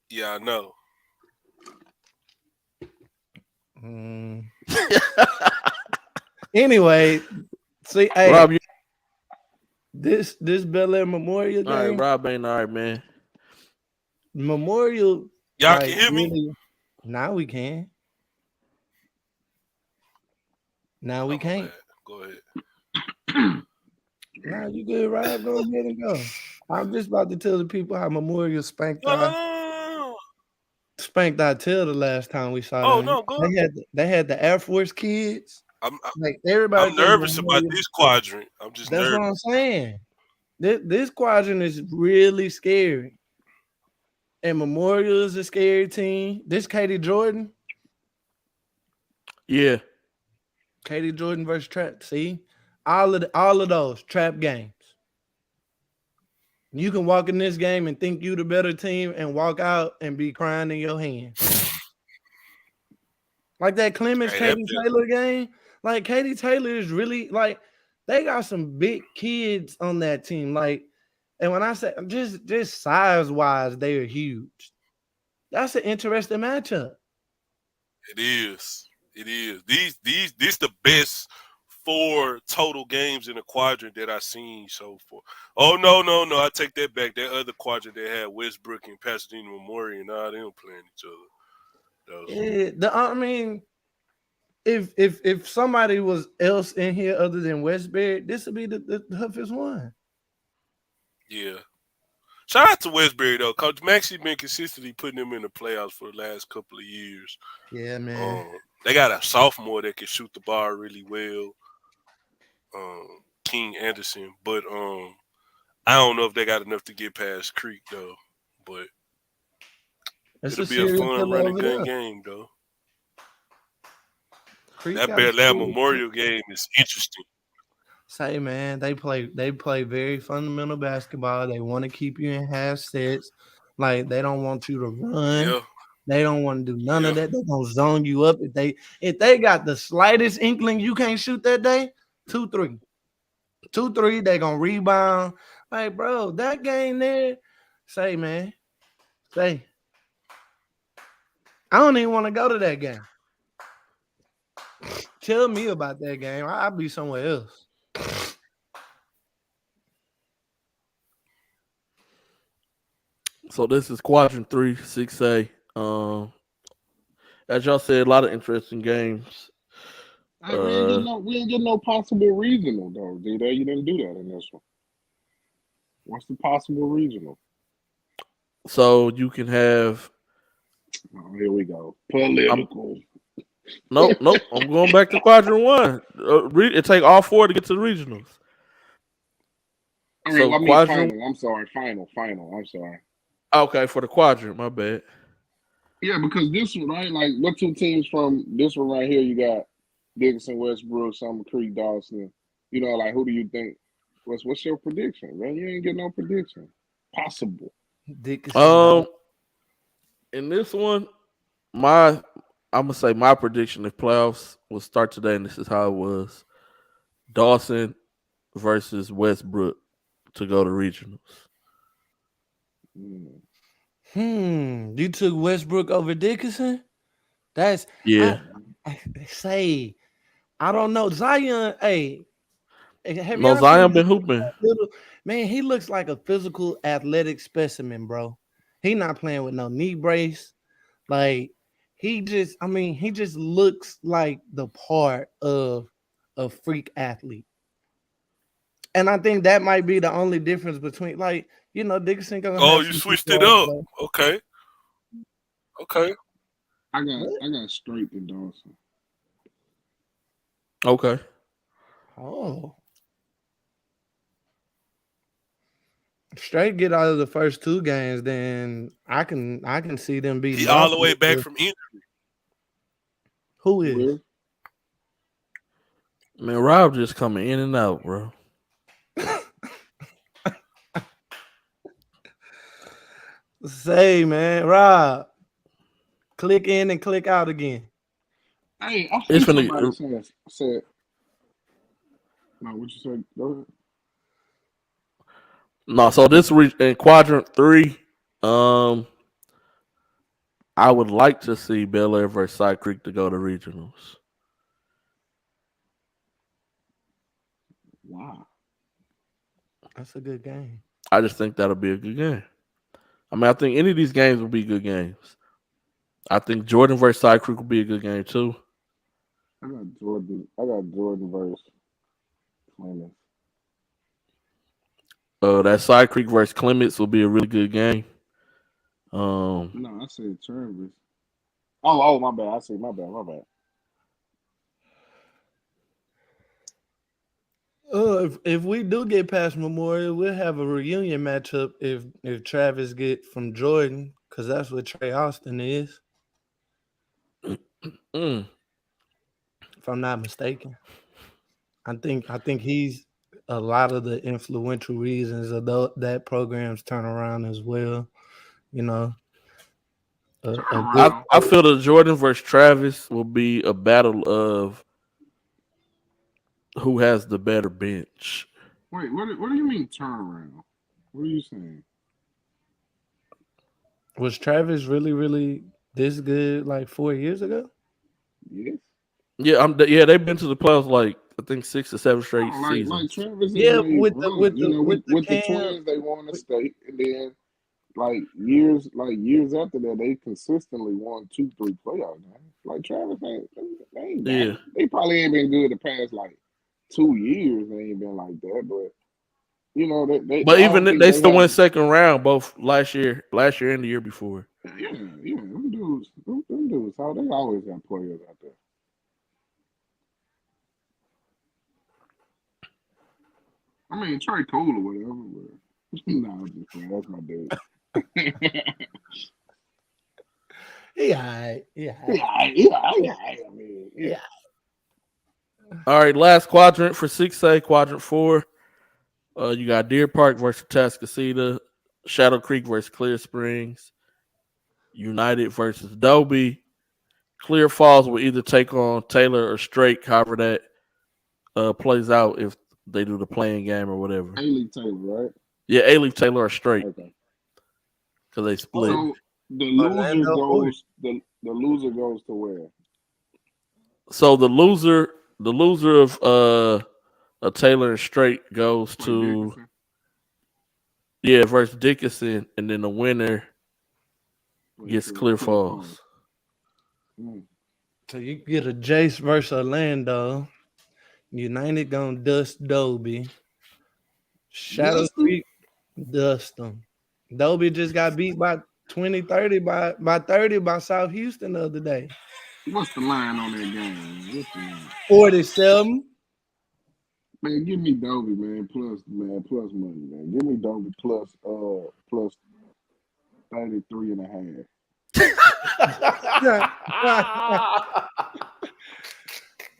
yeah, I know. Anyway, see, hey, Rob, you this Bel Air Memorial all right? game, Rob ain't all right, man. Memorial, Y'all like can hear me? really. Now we can. Now we Oh, my can't. bad. Go ahead. Nah, you good, Rob? Go ahead and go. I'm just about to tell the people how Memorial spanked No. our tail the last time we saw Oh them. no, go. They had the Air Force kids. I'm Like everybody I'm think nervous about Memorial. this quadrant. I'm just That's what I'm nervous. saying. This quadrant is really scary. And Memorial is a scary team. This Katie Jordan. Yeah, Katie Jordan versus Trap. See? All of those trap games. You can walk in this game and think you the better team and walk out and be crying in your hand. Like that Clemens Hey, Katie Taylor game. Like Katie Taylor is really like they got some big kids on that team. Like, and when I say just size wise, they are huge. That's an interesting matchup. It is. It is. This the best 4 total games in a quadrant that I've seen so far. Oh no. I take that back. That other quadrant they had Westbrook and Pasadena Memorial. Nah, they don't play each other. I mean, if somebody was else in here other than Westbury, this would be the toughest one. Yeah. Shout out to Westbury though. Coach Maxey been consistently putting them in the playoffs for the last couple of years. Yeah, man. They got a sophomore that can shoot the ball really well. King Anderson. But I don't know if they got enough to get past Creek though. But it'll be a fun running gun game though. That Bel Air Memorial game is interesting. Say, man, they play very fundamental basketball. They want to keep you in half sets. Like they don't want you to run. Yeah. They don't want to do none of that. They're gonna zone you up. If they got the slightest inkling you can't shoot that day, 2-3. 2-3, they gonna rebound. Like, bro, that game there. Say, man. Say. I don't even want to go to that game. Tell me about that game. I'll be somewhere else. So this is quadrant 3, 6A. As y'all said, a lot of interesting games. Hey, we ain't get no possible regional though, D-Day. You didn't do that in this one. What's the possible regional? So you can have. Oh, here we go. Political. Nope. I'm going back to quadrant 1. It take all 4 to get to the regionals. Final. I'm sorry. Final. I'm sorry. Okay, for the quadrant, my bad. Yeah, because this one, right? Like, what 2 teams from this one right here? You got Dickinson, Westbrook, Summer Creek, Dawson. You know, like, who do you think? What's your prediction, man? You ain't getting no prediction. Possible. Dickinson. In this one, I'm gonna say my prediction if playoffs will start today, and this is how it was: Dawson versus Westbrook to go to regionals. You took Westbrook over Dickinson? That's yeah. I don't know. Zion, hey. Zion been hooping. Man, he looks like a physical athletic specimen, bro. He not playing with no knee brace. Like he just looks like the part of a freak athlete. And I think that might be the only difference between, like, you know, Dickinson. Oh, you switched it up. Okay. I got straight to Dawson. Okay. Oh. Straight get out of the first two games, then I can see them beating He all the Dawson. way back from injury. Who is? Man, Rob just coming in and out, bro. Say, man, Rob, click in and click out again. Hey, I It's think finna. somebody said. No, what you said? Go ahead. No, so this in quadrant 3. I would like to see Bel Air versus Side Creek to go to regionals. Wow. That's a good game. I just think that'll be a good game. I mean, I think any of these games will be good games. I think Jordan versus Side Creek will be a good game too. I got Jordan versus Clemens. That Side Creek versus Clements will be a really good game. No, I said Travis. Oh, my bad. I said my bad. If we do get past Memorial, we'll have a reunion matchup if Travis get from Jordan, because that's what Trey Austin is, Mm. if I'm not mistaken. I think he's a lot of the influential reasons of that program's turnaround as well. You know, a good. I feel the Jordan versus Travis will be a battle of who has the better bench. Wait, what do you mean turnaround? What are you saying? Was Travis really this good like 4 years ago? Yes. Yeah, they've been to the playoffs like I think 6 or 7 straight Like seasons. Travis is Yeah, made with run. the with the Cam, Twins, they won the state, and then years after that, they consistently won 2-3 playoff games. Like Travis they ain't bad. Yeah. They probably ain't been good the past 2 years. They ain't been like that, but they But I even don't then, think they they still have. went second round both last year and the year before. Yeah, them dudes, how they always got players out there. I mean, Trey Cole or whatever, but no, I'm just playing. That's my dude. Yeah. I mean, yeah. All right, last quadrant for 6A, quadrant 4. You got Deer Park versus Tascasita, Shadow Creek versus Clear Springs, United versus Dobie. Clear Falls will either take on Taylor or Straight, however that plays out if they do the playing game or whatever. A-Leaf Taylor, right? Yeah, A-Leaf Taylor or Straight. Okay. Because they split. So the loser goes to where? So the loser of Taylor and Straight goes to Dickinson? versus Dickinson, and then the winner gets Clear Falls. So you get a Jace versus Orlando. United gonna dust Dobie. Shadow Creek dust them. Dobie just got beat by 20-30 by 30 by South Houston the other day. What's the line on that game? What's the line? 47. Man, give me Dobie, plus money, man. Give me Dobie plus 33 and a half.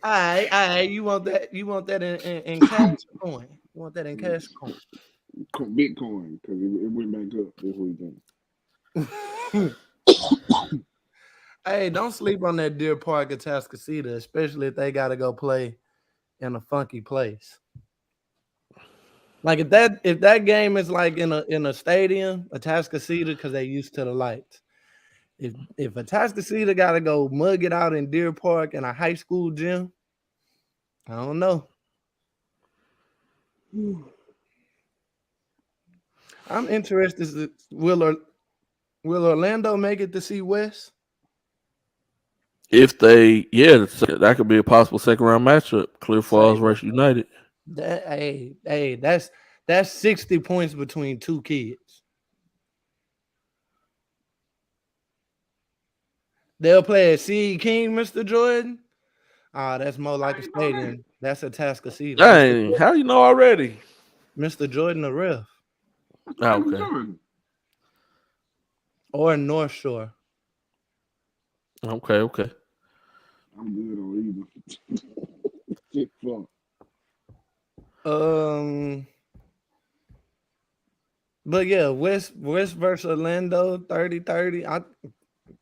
All right. You want that in cash coin? You want that in cash coin? Bitcoin, because it went back up this weekend. Hey, don't sleep on that Deer Park at Tascasita, especially if they got to go play in a funky place. Like if that game is like in a stadium, a Tascasita, because they used to the lights. If a Tascasita got to go mug it out in Deer Park in a high school gym, I don't know. I'm interested. Will Orlando make it to see West? If they, that could be a possible second round matchup. Clear Falls versus United. That's 60 points between two kids. They'll play at C. King, Mr. Jordan. That's more How like a you know that? stadium. That's a Tascasita. Dang, how you know already? Mr. Jordan, the ref, What's Ah, Michael okay, Jordan? or North Shore. okay. I'm good on either. Shit, fuck. Um, but yeah, West versus Orlando, 30-30.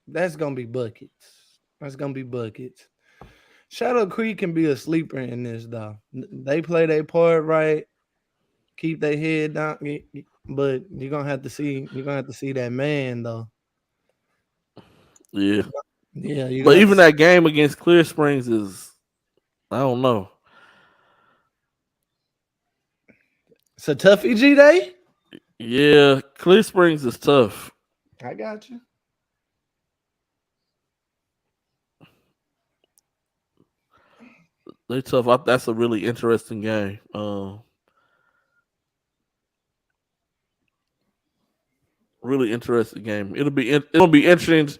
That's gonna be buckets. That's gonna be buckets. Shadow Creek can be a sleeper in this though. They play their part right, keep their head down, but you're gonna have to see that man though. Yeah, Yeah, you're but gonna have to even see. that game against Clear Springs is, I don't know. It's a toughie G Day. Yeah, Clear Springs is tough. I got you. They tough. That's a really interesting game. Really interesting game. It'll be interesting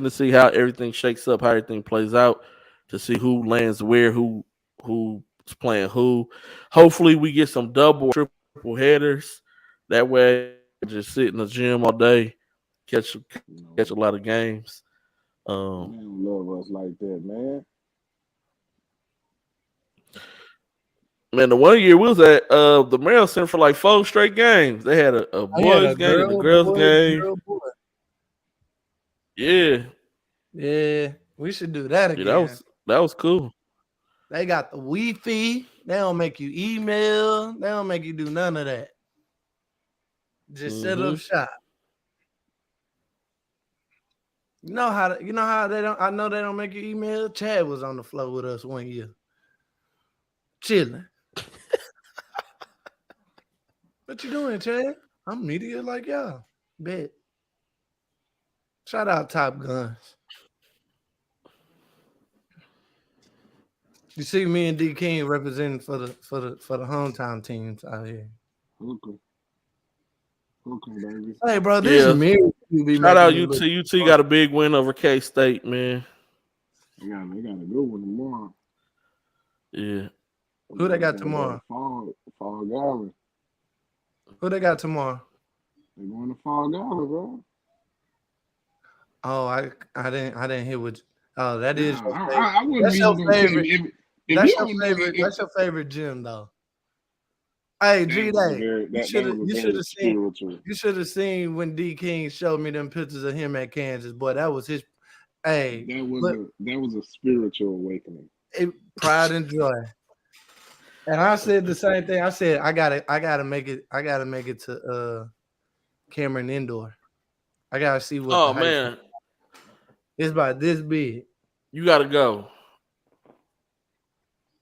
to see how everything shakes up, how everything plays out, to see who lands where, who's playing who. Hopefully, we get some double or triple headers. That way, I can just sit in the gym all day, catch You catch a know, lot of games. they Um, don't love us like that, man. Man, the one year we was at the Maryland Center for like 4 straight games. They had a I had boys a game and a girl, girls boy, game. girl, boy. Yeah, Yeah, we should do that yeah, again. that was cool. They got the Wi-Fi. They don't make you email. They don't make you do none of that. Just set Hmm. up shop. You know how they don't. I know they don't make you email. Chad was on the floor with us one year, chilling. What you doing, Chad? I'm media like y'all. Bet. Shout out Top Guns. You see me and D King representing for the hometown teams out here. Hooker, hooker, baby. Hey, bro, this Yeah, mirror you be shout making out me UT. look. UT got a big win over K State, man. They got a good one tomorrow. Yeah. Who they got They got tomorrow? a fall Galley. Who they got tomorrow? They going to fall Galley, bro. Oh, I didn't hear what. Oh, that is Yeah, your favorite. I wouldn't That's be your even gonna tell favorite. you if you That's your don't know favorite. if That's your favorite gym, though. Hey, G Day, that was a very spiritual. you should have seen when D King showed me them pictures of him at Kansas. Boy, that was his. Hey, look, That was a spiritual awakening. pride and joy. And I said the same thing. I said I gotta make it to Cameron Indoor. I gotta see what the Oh hype. man, It's about this big. you got to go,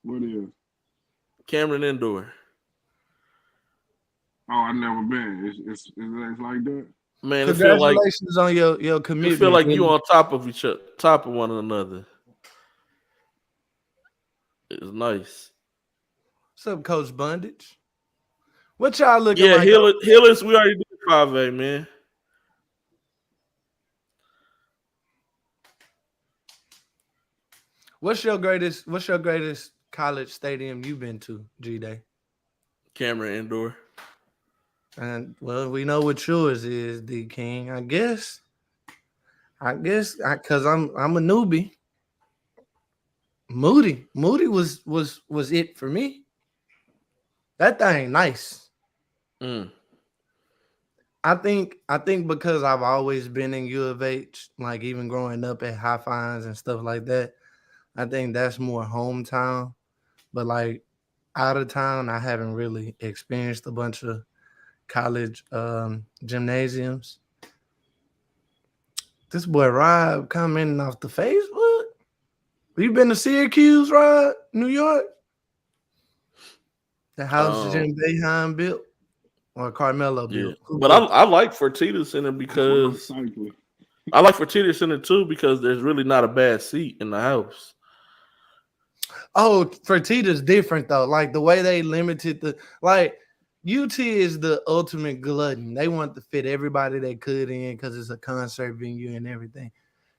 What is? Cameron Indoor. Oh, I never been. It's like that. Man, Congratulations on your it commitment. feel like you Billy. on top of each other, top of one another. It's nice. What's up, Coach Bondage? What y'all looking Yeah, like? Hillis, we already did 5A, man. What's your greatest college stadium you've been to, G Day? Cameron Indoor. And well, we know what yours is, D King. I guess, because I'm a newbie. Moody was it for me. That thing nice. Mm. I think because I've always been in U of H, like even growing up at High Fines and stuff like that. I think that's more hometown. But like out of town, I haven't really experienced a bunch of college gymnasiums. This boy Rob commenting off the Facebook. You been to Syracuse, Rod, New York? The house Jim Boeheim built or Carmelo Yeah, built? Who but built I like Fertitta Center because I like Fertitta Center too because there's really not a bad seat in the house. Oh, Fertitta's different though. Like the way they limited UT is the ultimate glutton. They want to fit everybody they could in because it's a concert venue and everything.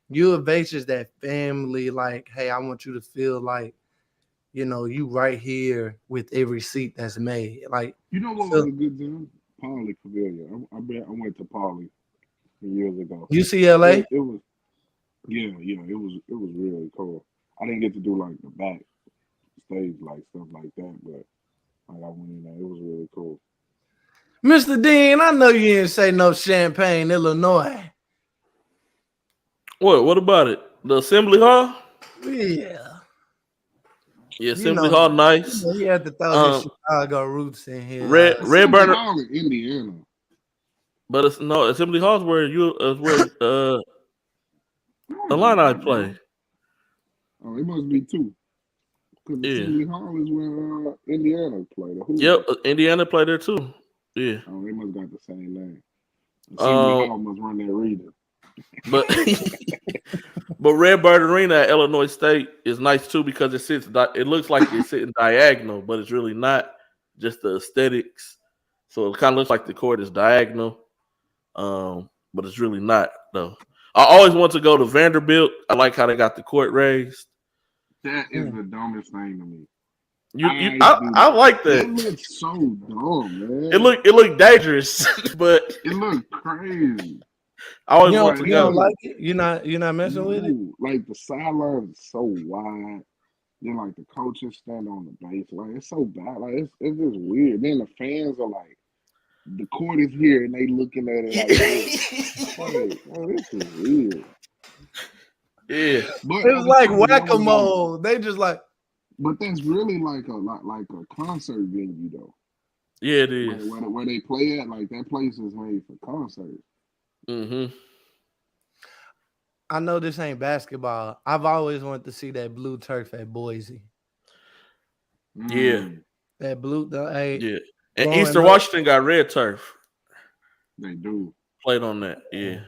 U of H is that family, like, hey, I want you to feel like, you right here with every seat that's made. Like, You know what was so a good gym? Pauley Pavilion. I went to Pauley years ago. UCLA. It was it was really cool. I didn't get to do like the back stage like stuff like that, but like I went in there. It was really cool. Mr. Dean, I know you didn't say no Champaign, Illinois. What about it? The Assembly Hall? Yeah. Yeah, Assembly Hall, nice. He had to throw his Chicago roots in here. Red Burner Hall in Indiana. But it's no Assembly Hall's where Illini play. Oh, it must be two. Because Assembly Hall is where Indiana played. Yep, Indiana played there too. Yeah. Oh, they must got the same name. Assembly Hall must run that reader. But but Redbird Arena at Illinois State is nice too because it looks like it's sitting diagonal, but it's really not. Just the aesthetics. So it kind of looks like the court is diagonal. But it's really not though. I always want to go to Vanderbilt. I like how they got the court raised. That is the dumbest thing to me. I like that. It looks so dumb, man. It looked dangerous, but it looked crazy. I always want to go. You don't like it? You're not messing with it? Like the sideline is so wide. Then like the coaches stand on the base. Like it's so bad. Like it's just weird. Then the fans are like, the court is here and they looking at it like, oh, this is weird. Yeah. But it's like whack-a-mole. They just like. But that's really like a concert venue though. Yeah, it is. Like where they play at, like that place is made for concerts. Mm-hmm. I know this ain't basketball. I've always wanted to see that blue turf at Boise. Yeah. That blue, yeah. And Eastern Washington got red turf. They do. Played on that, yeah.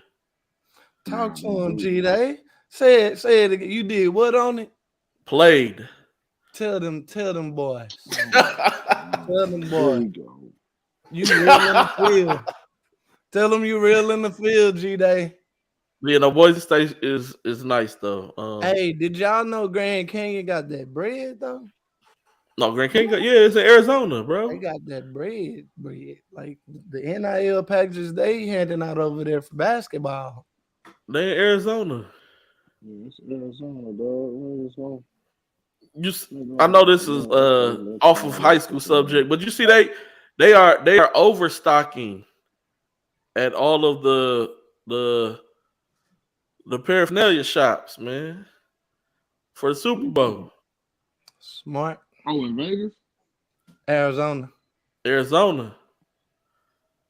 Talk to him, G-Day. Say it again. You did what on it? Played. Tell them boys. Tell them boys. You real in the field. Tell them you real in the field, G-Day. Yeah, no, Boise State is nice though. Hey, did y'all know Grand Canyon got that bread though? No, Grand Canyon, it's in Arizona, bro. They got that bread. Like the NIL packages they handing out over there for basketball. They in Arizona. Yeah, it's Arizona, dog. I know this is off of high school subject, but you see they are overstocking at all of the paraphernalia shops, man, for the Super Bowl. Smart. Oh, in Vegas? Arizona. I thought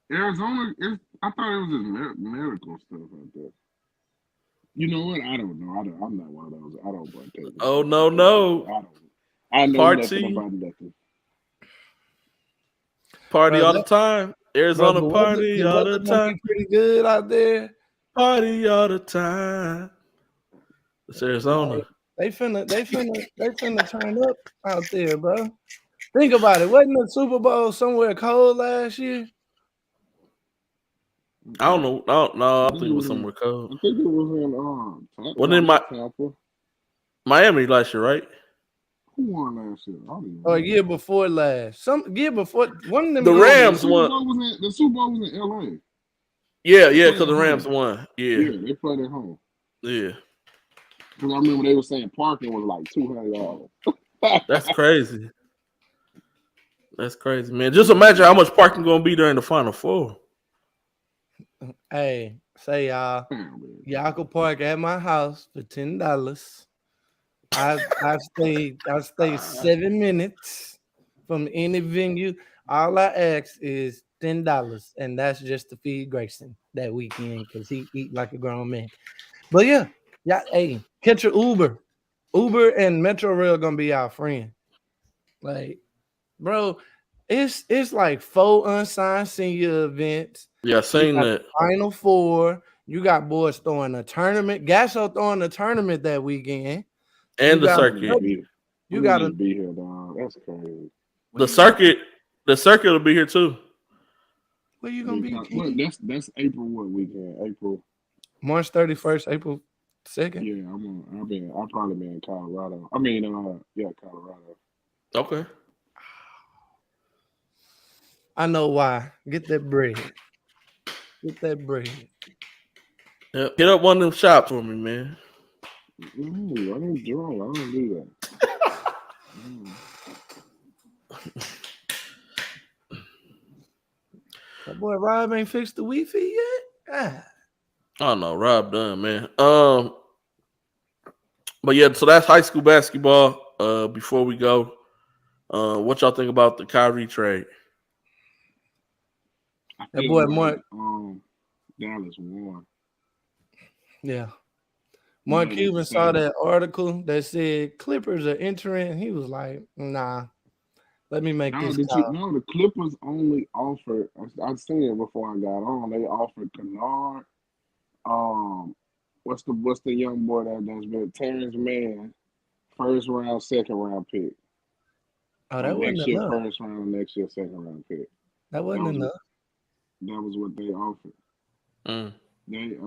it was just medical stuff out there. You know what? I don't know. I'm not one of those. I don't partake. Oh no! I know Party. nothing about nothing. Party all the time. Arizona party all the time. Pretty good out there. Party all the time. It's Arizona. They finna turn up out there, bro. Think about it. Wasn't the Super Bowl somewhere cold last year? I don't know. I think it was somewhere cold. I think it was in Wasn't in Tampa. Miami last year, right? Who won last year? Or year before last. Some year before one of them. The Rams won. The Super Bowl was in LA. Yeah, because the Rams won. Yeah, they played at home. Yeah. Because I remember they were saying parking was like $200. That's crazy. That's crazy, man. Just imagine how much parking gonna be during the Final Four. Hey, say y'all could park at my house for $10. I stay 7 minutes from any venue. All I ask is $10, and that's just to feed Grayson that weekend because he eat like a grown man. But yeah, hey, catch your Uber. Uber and Metro Rail gonna be our friend. Like, bro, it's like 4 unsigned senior events. Yeah, seen that. Final Four. You got boys throwing a tournament. Gasso throwing a tournament that weekend. And the circuit. You got to be here, dog. That's crazy. The circuit will be here too. Where you gonna be? That's April what weekend? April March 31st, April Second. Yeah, I'll probably be in Colorado. Colorado. Okay. I know why. Get that bread. Get that bread. Yeah, hit up one of them shops for me, man. No, I don't draw. I don't do that. That boy Rob ain't fixed the Wi-Fi yet. Ah. Oh no, Rob done, man. But yeah, so that's high school basketball. Before we go, what y'all think about the Kyrie trade? That boy Mark. Dallas won. Yeah. Mark Cuban saw that article that said Clippers are entering. He was like, nah, let me make this call. The Clippers only offered, I've seen it before I got on, they offered Kennard, what's the young boy that's been Terrence Mann, first round, second round pick. Oh, that wasn't next year, enough. first round, next year, second round pick. That wasn't enough. That was what they offered. They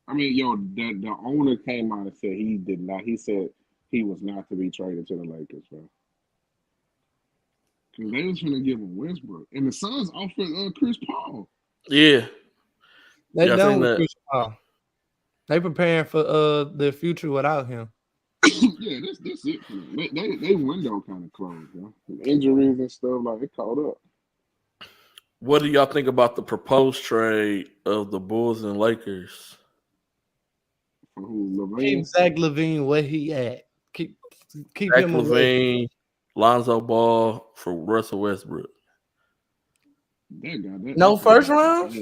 the owner came out and said he did not. He said he was not to be traded to the Lakers, bro. Because they was going to give him Westbrook. And the Suns offered Chris Paul. Yeah. They done with Chris Paul. They preparing for their future without him. Yeah, that's it for them. They window kind of closed, yo. Injuries and stuff, like, it caught up. What do y'all think about the proposed trade of the Bulls and Lakers? For who, LaVine? Keep Zach LaVine where he at. Keep Zach him LaVine, Lonzo Ball for Russell Westbrook. No first rounds?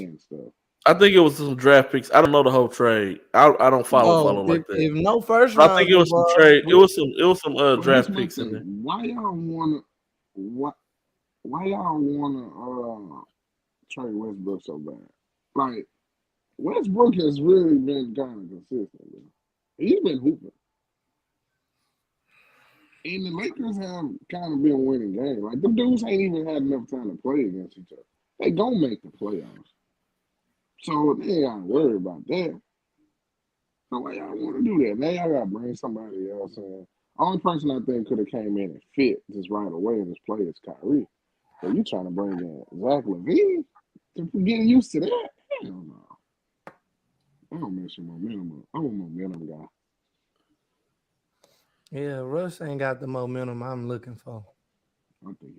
I think it was some draft picks. I don't know the whole trade. I don't follow like that. If no first round, I think it was some trade. It was some draft picks in there. Why y'all wanna trade Westbrook so bad? Like, Westbrook has really been kind of consistent, man. He's been hooping. And the Lakers have kind of been winning games. Like, them dudes ain't even had enough time to play against each other. They gonna make the playoffs. So they ain't gotta worry about that. So why y'all want to do that? Now y'all gotta bring somebody else in. Only person I think could have came in and fit just right away in this play is Kyrie. But you trying to bring in Zach LaVine to get used to that? Hell no. I don't mess your momentum up. I'm a momentum guy. Yeah, Russ ain't got the momentum I'm looking for. I think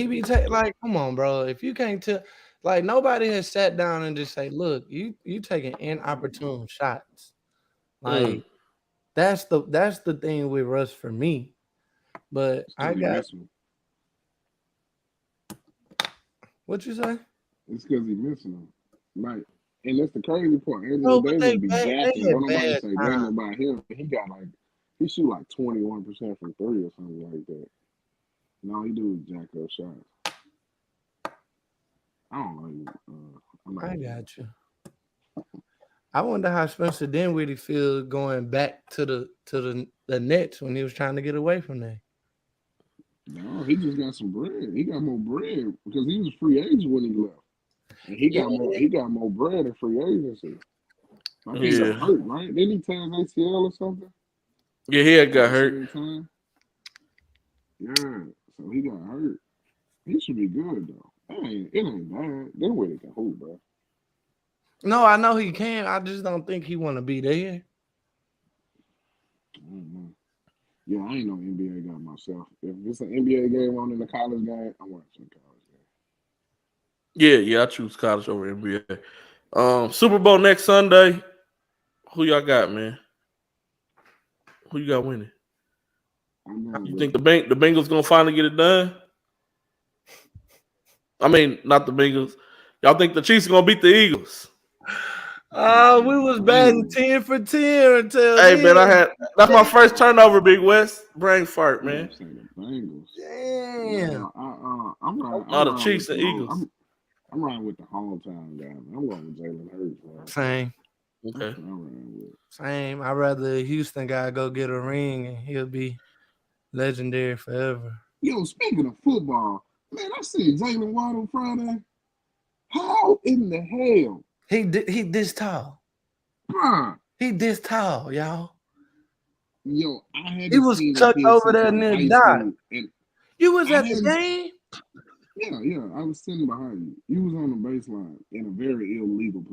he's doing. Come on, bro. If you can't tell, like, nobody has sat down and just say, look, you taking inopportune shots. Like, that's the thing with Russ for me. But I got what you say? It's because he's missing them. Right. And that's the crazy part. No, but they be jacking. Don't nobody say nothing about him. He shoot like 21% from three or something like that. No, he do jack up shots. I don't know. I got you. I wonder how Spencer Dinwiddie feels going back to the Nets when he was trying to get away from that. No, he just got some bread. He got more bread because he was a free agent when he left. And he got more bread in free agency. Like he got hurt, right? Didn't he tear his ACL or something? Yeah, he got hurt. Yeah, so he got hurt. He should be good though. It ain't bad. Dinwiddie can hoop, bro. No, I know he can. I just don't think he want to be there. I don't know. Yeah, I ain't no NBA guy myself. If it's an NBA game on in the college game, I'm watching the college game. Yeah, I choose college over NBA. Super Bowl next Sunday. Who y'all got, man? Who you got winning? You think the Bengals gonna finally get it done? I mean, not the Bengals. Y'all think the Chiefs are gonna beat the Eagles? We was batting 10 for 10 until. Hey man, that's my first turnover, Big West. Brain fart, man. Bengals. Damn. I'm riding. The Chiefs and Eagles. I'm riding with the hometown guy. I'm going with Jalen Hurts. Man. Same. Okay. Same. I'd rather a Houston guy go get a ring and he'll be legendary forever. Yo, speaking of football, man, I see Jalen Waddle Friday. How in the hell? He this tall. Bruh, He this tall, y'all. Yo, I He hadn't was seen a tucked kid over since there like near high Doc. school, and You was I at the hadn't. game? Yeah, I was sitting behind you. You was on the baseline in a very illegal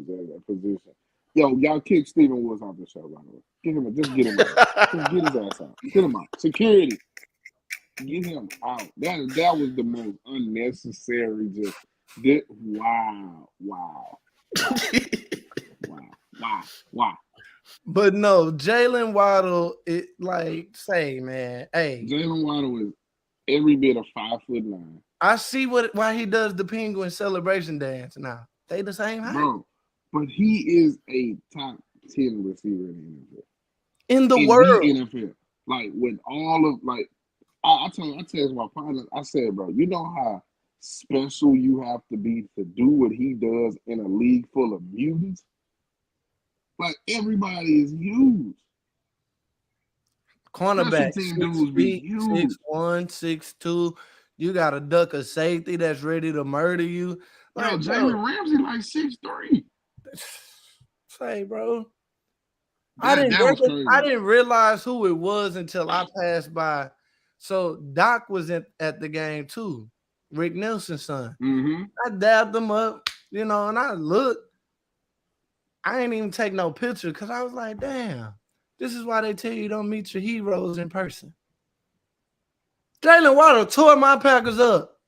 position. Yo, y'all kick Stephen Woods off the show, by the way. Just get him out. Just get his ass out. Get him out. Security. Get him out. That was the most unnecessary. Wow. But no, Jalen Waddle, it say, man, hey. Jalen Waddle is every bit of 5'9". I see why he does the Penguin celebration dance now. They the same height. Bro, but he is a top 10 receiver in the NFL. In the world. The NFL. Like, with all of, like, I tell my partner, I said, bro, you know how special you have to be to do what he does in a league full of mutants? Like, everybody is huge. Cornerback, 6 feet, 6'1", 6'2". You got a duck a safety that's ready to murder you. Like, Jalen Ramsey like 6'3". Say, bro. I didn't realize who it was until I passed by. So Doc was at the game too, Rick Nelson's son. Mm-hmm. I dabbed him up, and I looked. I ain't even take no picture because I was like, damn, this is why they tell you don't meet your heroes in person. Jalen Waddle tore my Packers up,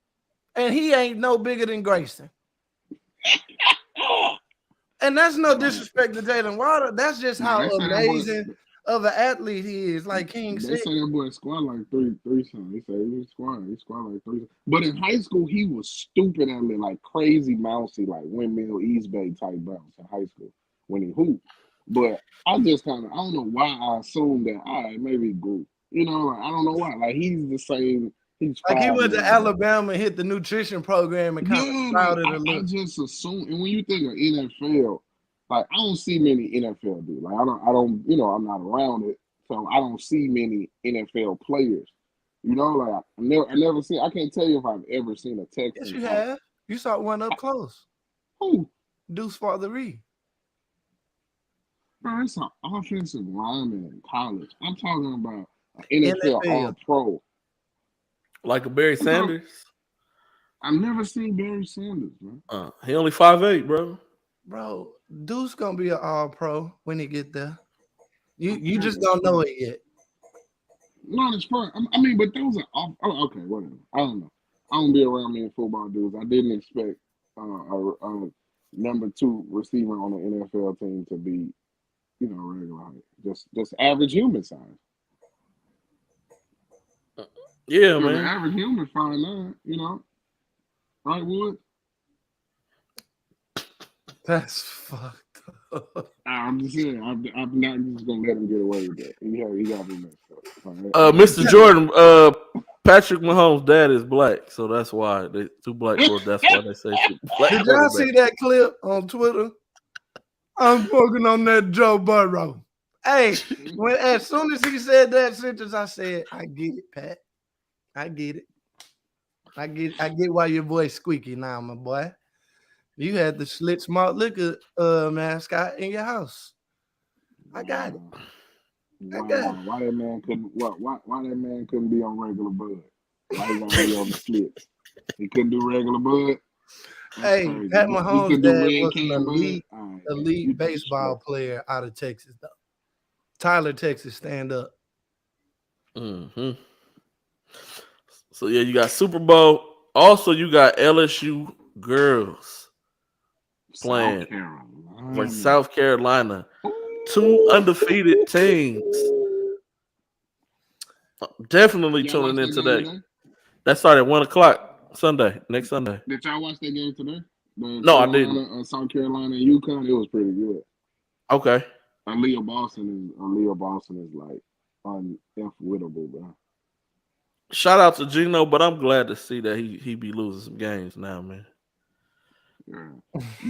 and he ain't no bigger than Grayson. And that's no disrespect to Jalen Waddle. That's just how amazing of an athlete he is. Like King said, they say that boy squat like three something. They say he squat like 3. But in high school, he was stupid and like crazy mousy, like windmill East Bay type bounce in high school when he hooped. But I just I don't know why I assumed that. All right, maybe he grew. I don't know why. Like he's the same. He's like he went to Alabama and hit the nutrition program and kind of I just assume. And when you think of NFL, like I don't see many NFL dudes. Like I don't. I'm not around it, so I don't see many NFL players. Like I never seen. I can't tell you if I've ever seen a Texan. Yes, you have. You saw one up close. Who? Deuce Father Reed. Bro, it's an offensive lineman in college. I'm talking about an NFL All-Pro. Like a Barry Sanders? I've never seen Barry Sanders, bro. He only 5'8", bro. Bro, Deuce gonna be an All-Pro when he get there. You just don't know it yet. No, it's fun. I mean, but those are off. Oh, okay, whatever. I don't know. I don't be around many football dudes. I didn't expect a number 2 receiver on the NFL team to be, regular height. Just average human size. Yeah, man. The average human 5'9", right, Wood? That's fucked up. I'm just saying. I'm not just gonna let him get away with that. He got to be messed up. Mr. Jordan, Patrick Mahomes' dad is black, so that's why they 2 black boys. That's why they say black. Did y'all see that clip on Twitter? I'm fucking on that Joe Burrow. Hey, as soon as he said that sentence, I said, I get it, Pat. I get it. I get why your voice squeaky now, my boy. You had the Schlitt Smart Liquor mascot in your house. I got it. Why that man couldn't be on regular bud? Why he gonna be on the Schlitz? He couldn't do regular bud. Hey, Pat Mahomes' dad was an elite baseball player out of Texas, though. Tyler, Texas, stand up. Mm-hmm. So, yeah, you got Super Bowl. Also, you got LSU girls playing for South Carolina. 2 undefeated teams. Definitely tuning in today. That started at 1 o'clock Sunday, next Sunday. Did y'all watch that game today? No, I didn't. South Carolina and UConn, it was pretty good. Okay. Aaliyah Boston is like unwittable, bro. Shout out to Gino, but I'm glad to see that he be losing some games now, man. Yeah.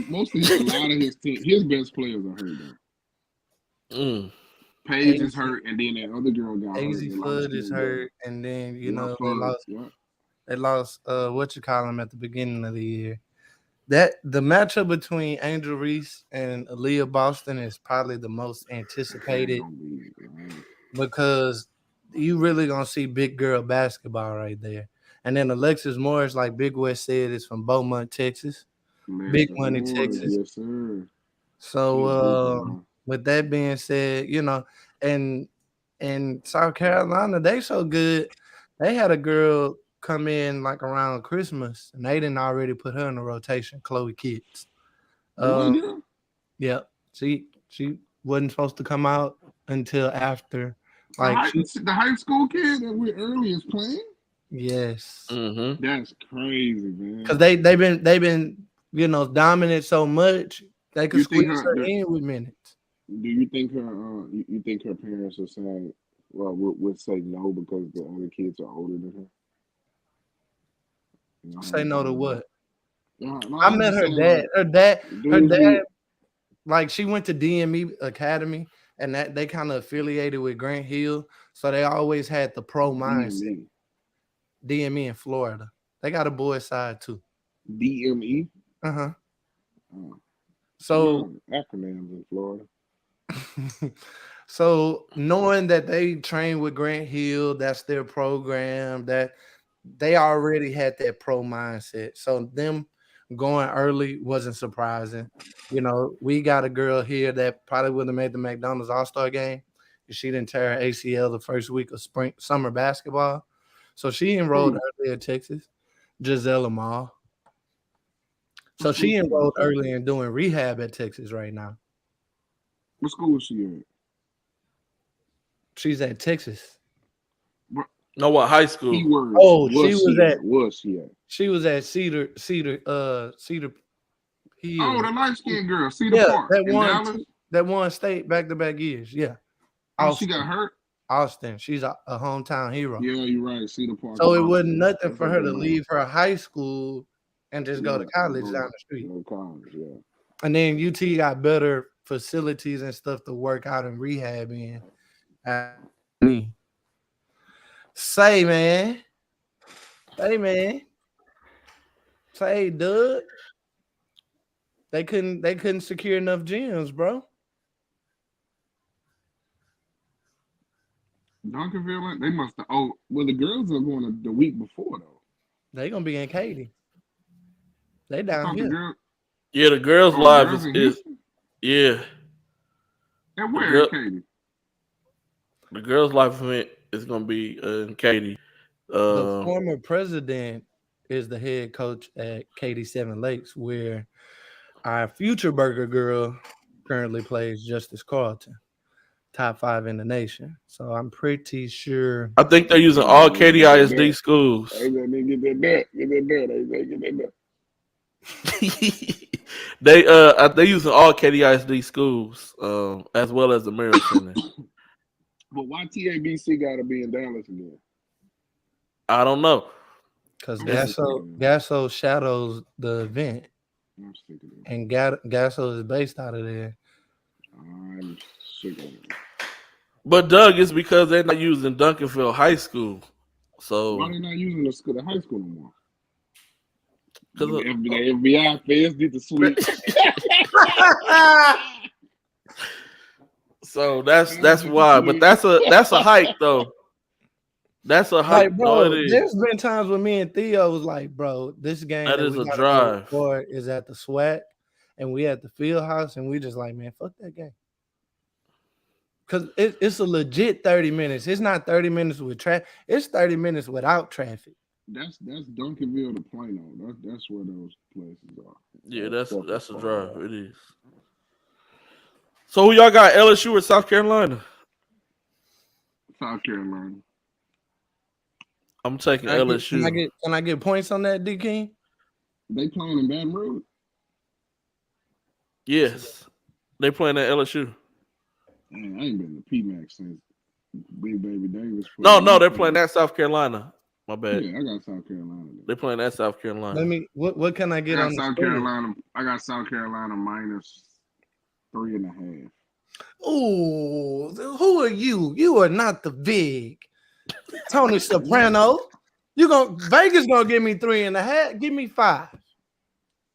Mostly a lot of his team, his best players are hurt though. Paige is hurt, and then that other girl got Easy Flood is hurt, and then they lost what you call him at the beginning of the year. that the matchup between Angel Reese and Aaliyah Boston is probably the most anticipated because you really gonna see big girl basketball right there. And then Alexis Morris, like Big West said, is from Beaumont, Texas. Big money, Texas. Yes, sir. So with that being said, and in South Carolina, they so good. They had a girl come in like around Christmas, and they didn't already put her in the rotation. Chloe Kitts. Yeah, she wasn't supposed to come out until after. Like the high school kid that we early is playing. Yes, that's crazy, man. Because they've been dominant so much they could squeeze her in with minutes. Do you think her you think her parents are saying, well, would say no because the other kids are older than her? Say no to what? No, I met her dad. Her dad, like she went to DME Academy, and that they kind of affiliated with Grant Hill, so they always had the pro mindset. DME in Florida, they got a boys side too. DME. So acronyms in Florida. So knowing that they train with Grant Hill, that's their program, that they already had that pro mindset. So them going early wasn't surprising. We got a girl here that probably would have made the McDonald's All-Star game if she didn't tear her ACL the first week of summer basketball. So she enrolled early at Texas, Giselle Amal. So she enrolled early and doing rehab at Texas right now. What school is she at? She's at Texas. No, what high school? She was at Cedar Hill. Oh, the light-skinned girl, Cedar Park. That won state back-to-back years. Yeah. She got hurt? Austin. She's a hometown hero. Yeah, you're right. Cedar Park. So it wasn't nothing for her to leave her high school and just go to college down the street. And then UT got better facilities and stuff to work out and rehab in. Say, man. Say, Doug. They couldn't secure enough gyms, bro. Duncanville, they must have. Oh, well, the girls are going the week before though. They gonna be in Katy. They down here. Yeah, the girls' live is yeah. And where in Katy? The girls' live event is gonna be in Katy. The former president is the head coach at Katy Seven Lakes, where our future burger girl currently plays Justice Carlton, top 5 in the nation. So I'm pretty sure. I think they're using all Katy ISD schools. Get that. They using all Katy ISD schools, as well as the Merrill Center. But why TABC got to be in Dallas again? I don't know. Because Gasso shadows the event, and Gasso is based out of there. I'm sick of it. But Doug, it's because they're not using Duncanville High School. So why they not using the high school no more? Because the FBI feds did the switch. So that's why. But that's a hike though. That's a hike, like, bro. There's been times when me and Theo was like, bro, this game that is a drive. Is at the SWAC, and we at the field house, and we just like, man, fuck that game. Because it's a legit 30 minutes. It's not 30 minutes with traffic. It's 30 minutes without traffic. That's Duncanville to Plano. That's where those places are. Yeah, that's a drive. It is. So who y'all got, LSU or South Carolina? South Carolina. I'm taking LSU. Can I get points on that, D King? They playing in Baton Rouge? Yes. They playing at LSU. Man, I ain't been to PMAC since Big Baby Davis. No, they're playing at South Carolina. My bad. Yeah, I got South Carolina. They're playing at South Carolina. What can I get on South Carolina? I got South Carolina -3.5. Oh, who are you? You are not the big Tony Soprano. Vegas gonna give me 3.5. Give me 5.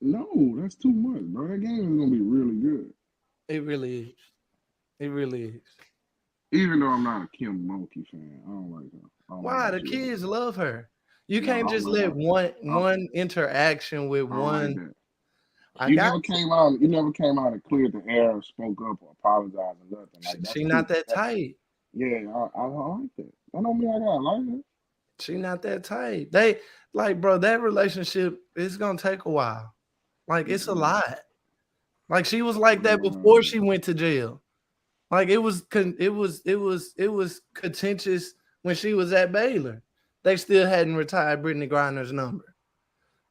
No, that's too much, bro. That game is gonna be really good. It really is. It really is. Even though I'm not a Kim Mulkey fan, I don't like her. I don't like Why? how The she looks. kids love her. You No, I can't don't just like let how. one interaction with I don't like one. that. I You got never came out. You never came out and cleared the air, or spoke up, or apologized or nothing. Like that's she too. not that tight. Yeah, I don't like that. That don't mean I gotta like it. She not that tight. They like, bro, that relationship is gonna take a while. Like, it's a lot. Like, she was like that before she went to jail. Like, it was contentious when she was at Baylor. They still hadn't retired Brittany Griner's number.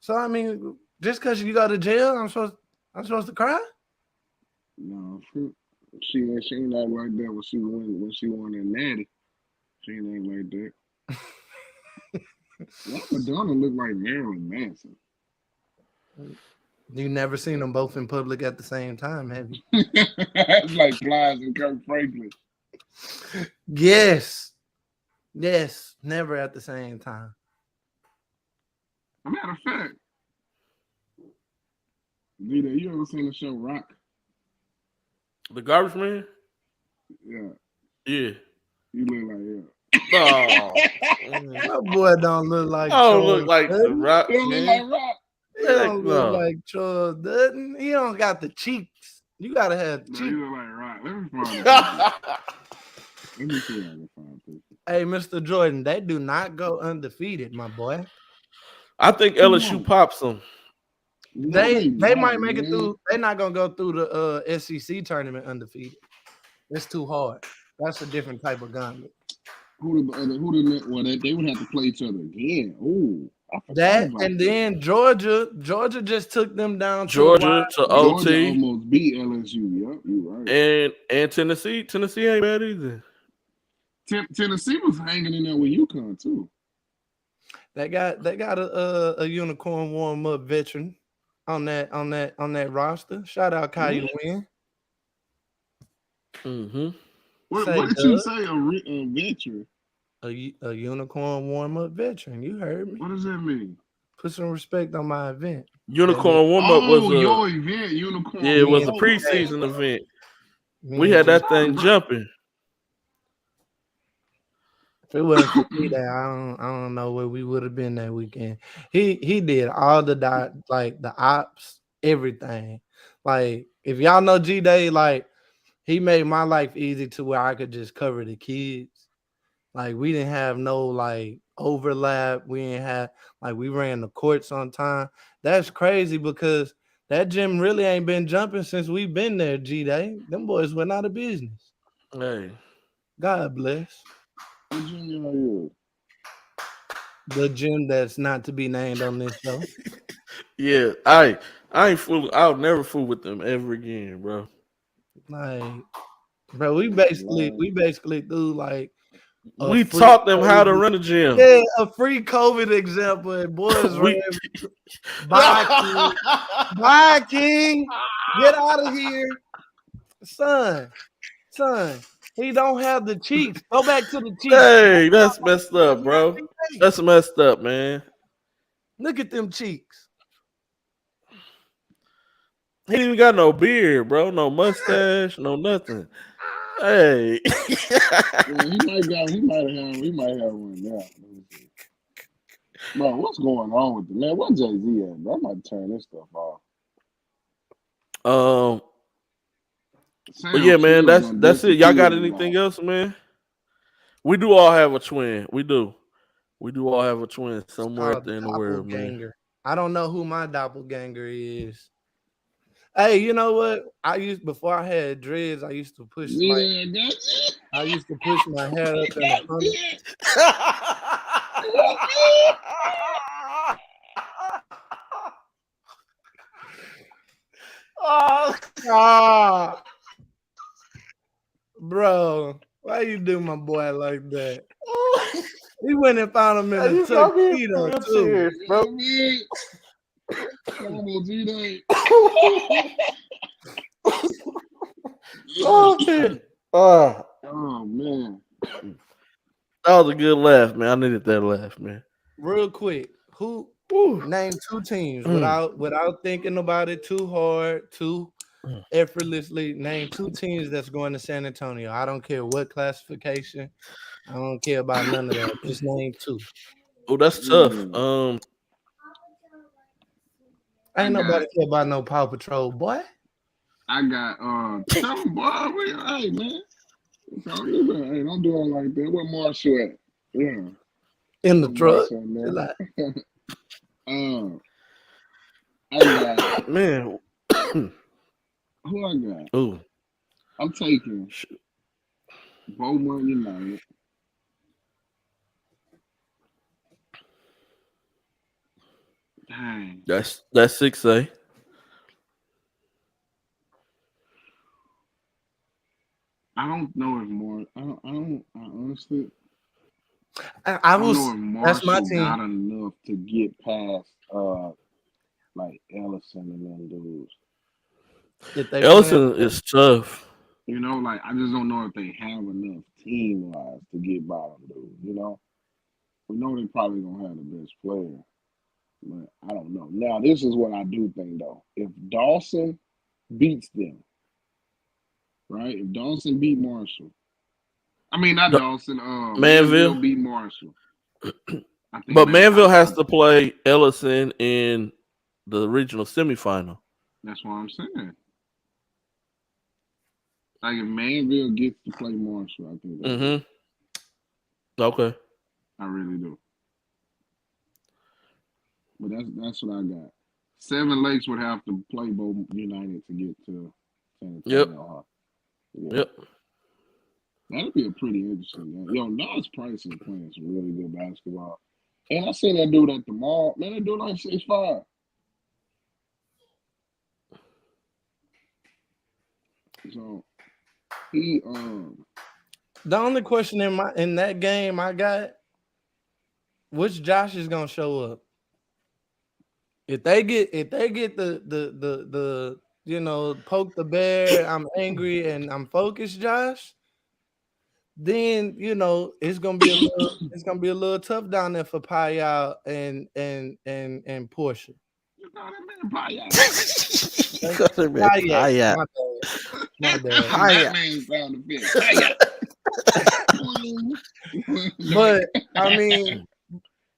So I mean, just because you go to jail, I'm supposed to cry? No, she ain't act like that when she won that natty. She ain't act like that. Madonna look like Marilyn Manson. You never seen them both in public at the same time, have you? It's like Plies and Kirk Franklin. Yes, never at the same time. As a matter of fact, Vita, you ever seen the show Rock? The Garbage Man? Yeah. Yeah. You look like Oh. My boy don't look like Oh, Charles look like the Dutton. Rock. You don't look like Rock. He don't look No. like Charles Dutton. He don't got the cheeks. You gotta have No, cheeks. you look like Rock. Let me find it. Let me see if I can find it. Hey, Mr. Jordan, they do not go undefeated, my boy. I think LSU pops them. They might make it through. They're not gonna go through the SEC tournament undefeated. It's too hard. That's a different type of gauntlet. Well, they would have to play each other again. Ooh, that and then Georgia just took them down. Georgia to OT. Georgia almost beat LSU. Yep, you're right. And Tennessee ain't bad either. Tennessee was hanging in there with UConn too. They got a unicorn warm up veteran on that roster. Shout out Kyle Wynn. Mm-hmm. What did you say? A veteran? A unicorn warm up veteran. You heard me. What does that mean? Put some respect on my event. Unicorn warm up was your event. Unicorn. Yeah, it was a preseason event. We had that thing jumping. If it wasn't for me, I don't know where we would have been that weekend. He did all the ops, everything. Like, if y'all know G-Day, like, he made my life easy to where I could just cover the kids. Like, we didn't have no like overlap. We didn't have we ran the courts on time. That's crazy because that gym really ain't been jumping since we've been there, G-Day. Them boys went out of business. Hey. God bless. What gym y'all use? The gym that's not to be named on this show. Yeah, I ain't fool. I'll never fool with them ever again, bro. Like, bro, we basically do like we taught them how to run a gym. Yeah, a free COVID example. And boys ran. Bye, King. Get out of here, son. He don't have the cheeks. Go back to the cheeks. Hey, that's messed up, bro. That's messed up, man. Look at them cheeks. He ain't even got no beard, bro. No mustache, no nothing. Hey. Yeah, he might have one now. Bro, what's going on with the man? What Jay-Z at? Bro, I might turn this stuff off. But yeah, man, that's it. Y'all got anything else, man? We do all have a twin. We do all have a twin somewhere out there in the world, man. I don't know who my doppelganger is. Hey, you know what? Before I had dreads, I used to push my hair up in the front. Oh, bro, why you do my boy like that? He went and found him in a tuxedo too, bro. Oh man, that was a good laugh, man. I needed that laugh, man. Real quick, who Name 2 teams without thinking about it too hard, too effortlessly. Name 2 teams that's going to San Antonio. I don't care what classification. I don't care about none of that. Just name 2. Oh, that's tough. Ain't nobody care about no Paw Patrol, boy. I got tell them, boy, hey man. So you hey, don't do it like that. Where Marshall at? Yeah. In the truck. I got man. Who I got? Ooh. I'm taking Beaumont United. Dang. That's 6A. I don't know if more. I honestly. I was. Don't know if That's my Marshall team. got enough to get past like Ellison and them dudes. Ellison is tough. You know, like I just don't know if they have enough team wise to get by them dudes. You know, we know they probably gonna have the best player, but I don't know. Now this is what I do think though. If Dawson beats them, right? If Dawson beat Marshall, I mean not Dawson. Manville beat Marshall. But Manville has to play Ellison in the regional semifinal. That's what I'm saying. Like if Manville gets to play Marshall, I think that's okay. I really do. But that's what I got. Seven Lakes would have to play both United to get to San Antonio. Yep. That'd be a pretty interesting game. Yo, Nas Price is playing some really good basketball. And I seen that dude at the mall. Man, that dude like 6'5". So he the only question in that game I got, which Josh is gonna show up? If they get the poke the bear, I'm angry and I'm focused, Josh, then it's gonna be a little tough down there for Payal and Portia. You know that man Payal. My bad. That man found the fit. But I mean,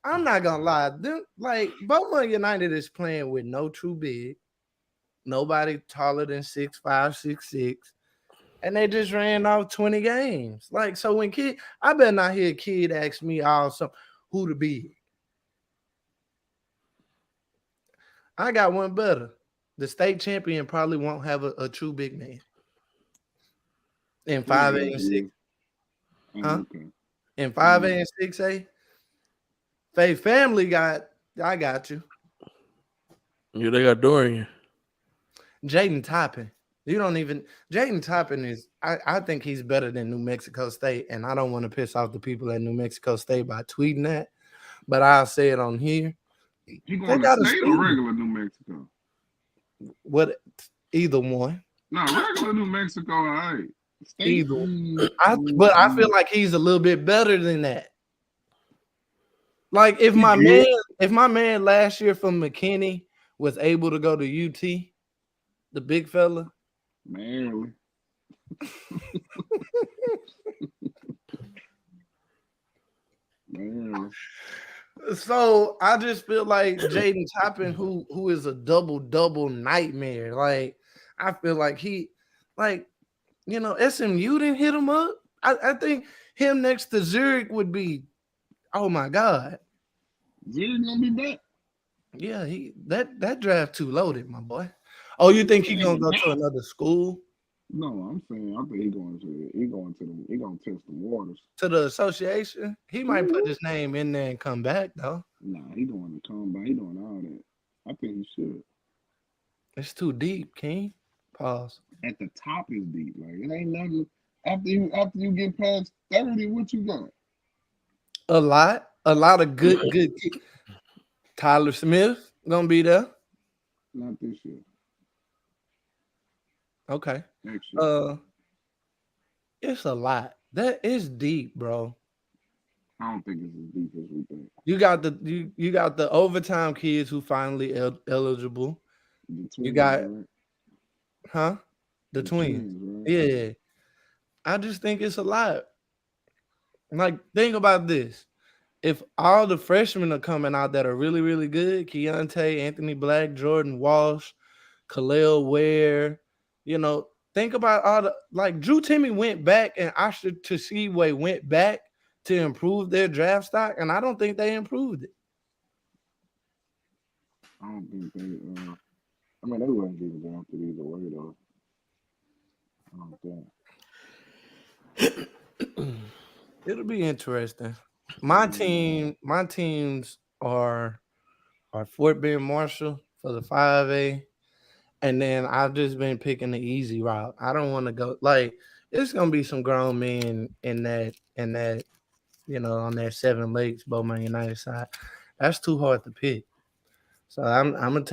I'm not gonna lie. Like Beaumont United is playing with no true big, nobody taller than 6'5", 6'6", and they just ran off 20 games. Like so, when I better not hear a kid ask me also who to be. I got one better. The state champion probably won't have a true big man. In 5A and 6. Huh? Okay. In 5A and 6A. Faith Family I got you. Yeah, they got Dorian. Jaden Toppin. Jaden Toppin is I think he's better than New Mexico State, and I don't want to piss off the people at New Mexico State by tweeting that, but I'll say it on here. He going to state or regular New Mexico? What? Either one. No, regular New Mexico, all right. State. But I feel like he's a little bit better than that. Like if my man last year from McKinney was able to go to UT, the big fella. Man. Man. So I just feel like Jaden Toppin, who is a double nightmare. Like I feel like SMU didn't hit him up. I think him next to Zurich would be, oh my God. Zurich gonna be back. Yeah, that draft too loaded, my boy. Oh, you think he gonna go to another school? No, I'm saying I think he gonna test the waters. To the association? He might put his name in there and come back though. Nah, he going to come back. He doing all that. I think he should. It's too deep, King. Pause. At the top is deep. Like it ain't nothing. After you get past 30, what you got? A lot of good. Tyler Smith gonna be there. Not this year. Okay. Next year. It's a lot. That is deep, bro. I don't think it's as deep as we think. You got the overtime kids who finally eligible. You got, right? The twins. Right? Yeah. I just think it's a lot. Like, think about this. If all the freshmen are coming out that are really, really good, Keontae, Anthony Black, Jordan Walsh, Khalil Ware, think about all the, like, Drew Timme went back and Asher Tshiebwe went back to improve their draft stock, and I don't think they improved it. I don't think they, I mean, they wouldn't get drafted either way, though. I don't think. It'll be interesting. My teams are Fort Bend Marshall for the 5A, and then I've just been picking the easy route. I don't want to go, like, it's gonna be some grown men in that on that Seven Lakes Bowman United side. That's too hard to pick. So I'm gonna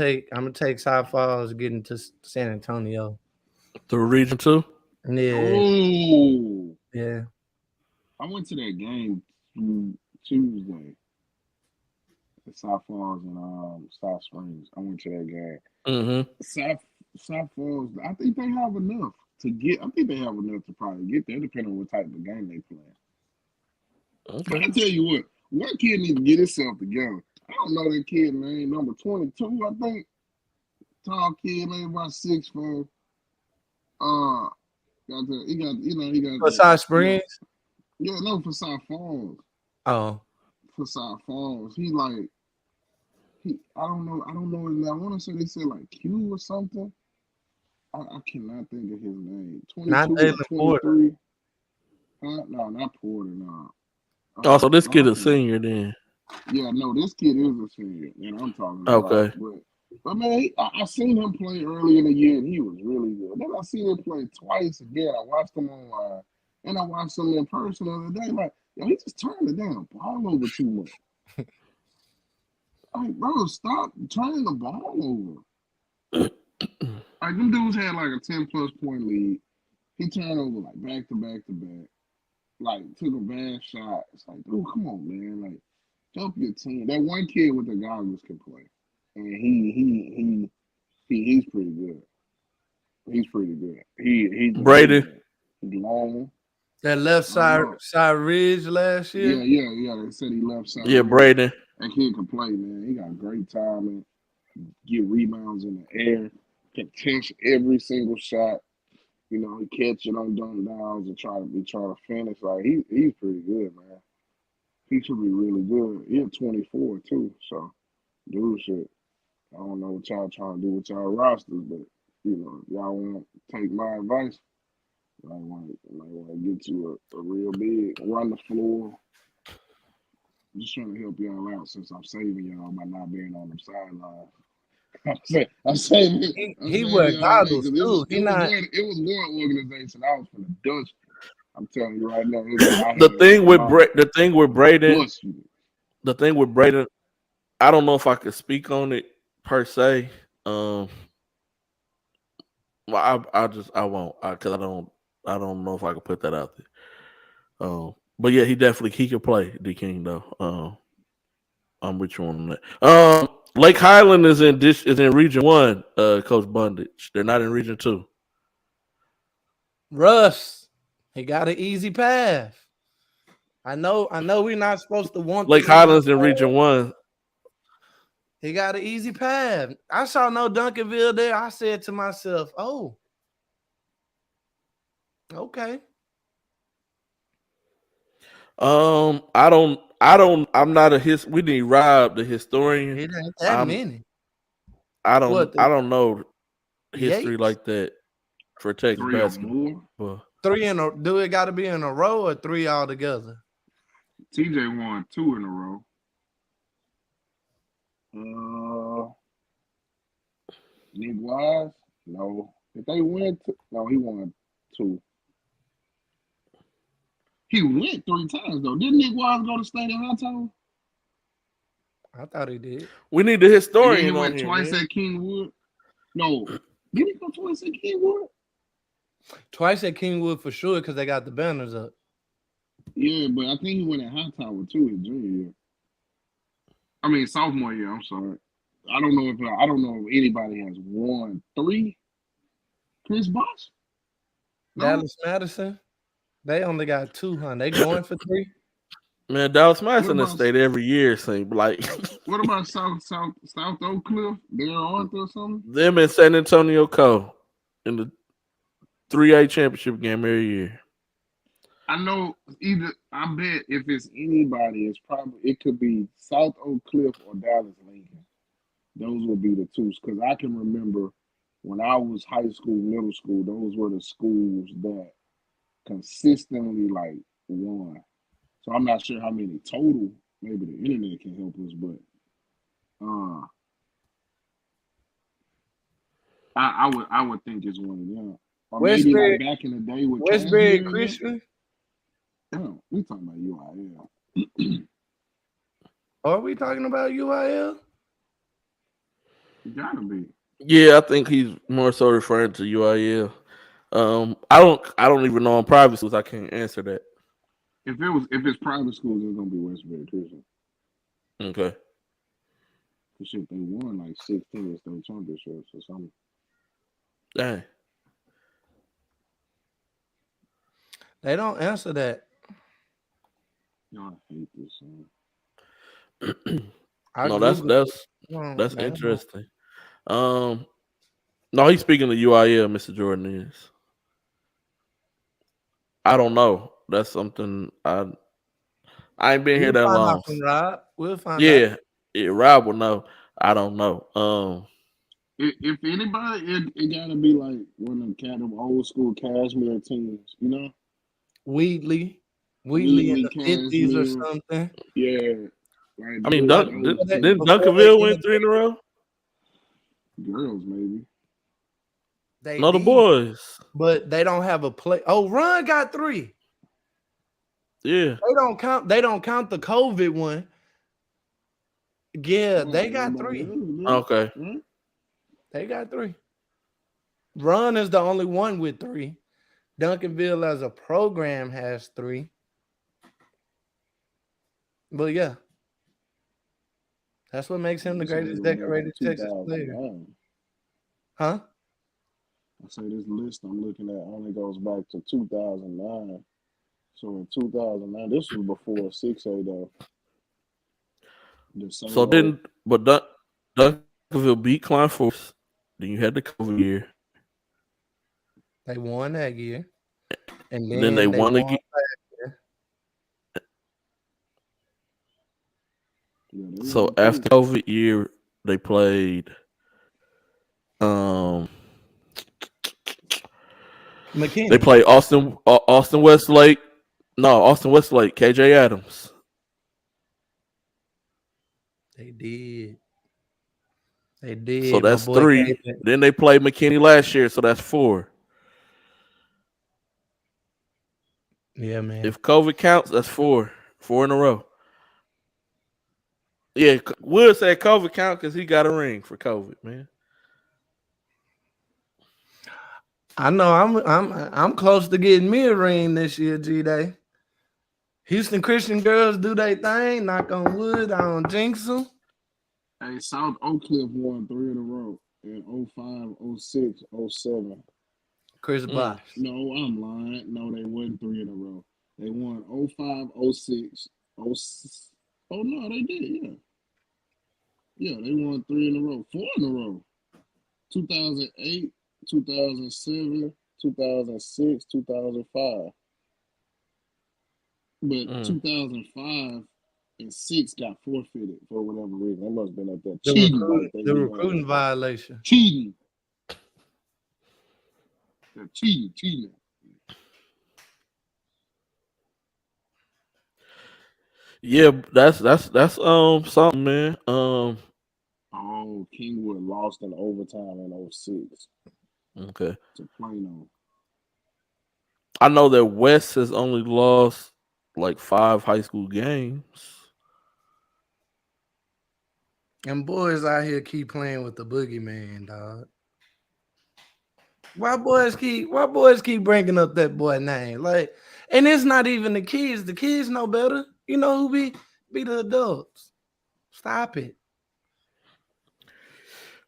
take South Falls getting to San Antonio. Through Region 2? Yeah. Oh. Yeah. I went to that game Tuesday at South Falls and South Springs. I went to that game. Mm-hmm. South Falls, I think they have enough to get. I think they have enough to probably get there, depending on what type of game they play. Okay. I tell you what, one kid needs to get himself together. I don't know that kid name, number 22, I think. Tall kid, maybe about 6'4". He got for South Springs. Yeah, no, for South Falls. Oh, for South Falls, I don't know. I want to say they said like Q or something. I cannot think of his name. 22 or 23. No, not Porter. No. Oh, so this kid is a senior then. Yeah, no, this kid is a senior, and I'm talking about. Okay. But man, I seen him play early in the year, and he was really good. Then I seen him play twice again. I watched him online, and I watched him in person the other day. Like, yo, he just turned the damn ball over too much. Like, bro, stop turning the ball over. Like, them dudes had like a 10-plus point lead. He turned over like back to back to back. Like, took a bad shot. It's like, dude, come on, man. Like, help your team. That one kid with the goggles can play. And he's pretty good. He's pretty good. He's Brady. Long. That left side ridge last year. Yeah. They said he left side. Yeah, Brady. That kid can play, man. He got great timing. Get rebounds in the air. Can catch every single shot. He catch it on dunk downs and try to finish. Like, he's pretty good, man. He should be really good. He's 24 too, so dude should. I don't know what y'all trying to do with y'all rosters, but y'all want to take my advice. I want to get you a real big, run the floor. I'm just trying to help y'all out since I'm saving y'all by not being on the sideline. I'm saving. He wear goggles too. It was one organization I was from the Dutch. I'm telling you right now. The thing with Braden, I don't know if I could speak on it per se. Well, I won't, because I don't know if I can put that out there. But yeah, he can play D King though. I'm with you on that. Lake Highland is in Region 1. Coach Bundage, they're not in Region 2. Russ, he got an easy path. I know we're not supposed to want Lake Highland's in Region 1. He got an easy path. I saw no Duncanville there. I said to myself, "Oh, okay." I'm not we need Rob, the historian. It ain't that many. I don't know history like that for Texas basketball. Do it got to be in a row or 3 altogether? TJ won 2 in a row. Nick Wise? No. If they win, he won 2. He went 3 times though. Didn't Nick Wise go to state at High? I thought he did. We need the historian. He went twice at Kingwood. No, did he go twice at Kingwood? Twice at Kingwood for sure because they got the banners up. Yeah, but I think he went at Hightower too his junior year. I mean sophomore year. I'm sorry. I don't know if anybody has won 3. Chris Bosh? No. Dallas Madison, they only got 2, huh? They going for 3. Man, Dallas What Madison has about stayed every year. Seem like what about South Oak Cliff? They're Arthur or something? them and San Antonio Co. in the 3A championship game every year. I know either. I bet if it's anybody, it could be South Oak Cliff or Dallas Lincoln. Those would be the two because I can remember when I was high school, middle school. Those were the schools that consistently like won. So I'm not sure how many total. Maybe the internet can help us, but I would think it's one of them, or maybe like Westbury, back in the day with Westbury Cashmere and them. Christian. No, we talking about UIL. Are we talking about UIL? Gotta be. Yeah, I think he's more so referring to UIL. I don't even know in private schools. I can't answer that. If it's private schools, it's gonna be Westbury Christian. Okay. Cause shit, they won like 16 state championships or something. Dang. They don't answer that. Y'all hate this song. No, that's Man. interesting. No, he's speaking to UIL. Mr. Jordan is. I don't know. That's something I ain't been here We'll that find long. out from Rob. We'll find out. Yeah, Rob will know. I don't know. If anybody, it gotta be like one of them old school Cashmere teams, you know? Wheatley in the 50s or Cashmere. something. Yeah. Like I mean, didn't Before they Duncanville win get 3 in a row? girls maybe. They No, the did, boys. but they don't have a play. Oh, Ron got 3. Yeah. They don't count the COVID one. Yeah, they got 3. Okay. They got 3. Ron is the only one with 3. Duncanville as a program has 3. But yeah. That's what makes him the greatest decorated Texas player. Huh? I say this list I'm looking at only goes back to 2009. So in 2009, this was before 6A though. So Duncanville beat Klein Force. Then you had the COVID year. They won that year. And then they won again. So after COVID year, they played McKinney. They played Austin Westlake. No, Austin Westlake, KJ Adams. They did. So that's 3. Then they played McKinney last year, so that's 4. Yeah, man. If COVID counts, that's 4. 4 in a row. Yeah, Wood said COVID count because he got a ring for COVID, man. I know I'm close to getting me a ring this year, G-Day. Houston Christian girls do their thing. Knock on wood. I don't jinx them. Hey, South Oak Cliff won 3 in a row in 05, 06, 07. Chris Bosh. No, I'm lying. No, they won 3 in a row. They won 05, 06, 06. Oh, no, they did, yeah. Yeah, they won 3 in a row. 4 in a row. 2008, 2007, 2006, 2005. But 2005 and 6 got forfeited for whatever reason. They must have been up there cheating. The recruiting violation. Cheating. They're cheating. Yeah, that's something, man. Oh, Kingwood lost in overtime in 06. Okay. To Plano. I know that West has only lost like 5 high school games. And boys out here keep playing with the boogeyman, dog. Why boys keep bringing up that boy name? Like, And it's not even the kids. The kids know better. You know who be the adults. Stop it.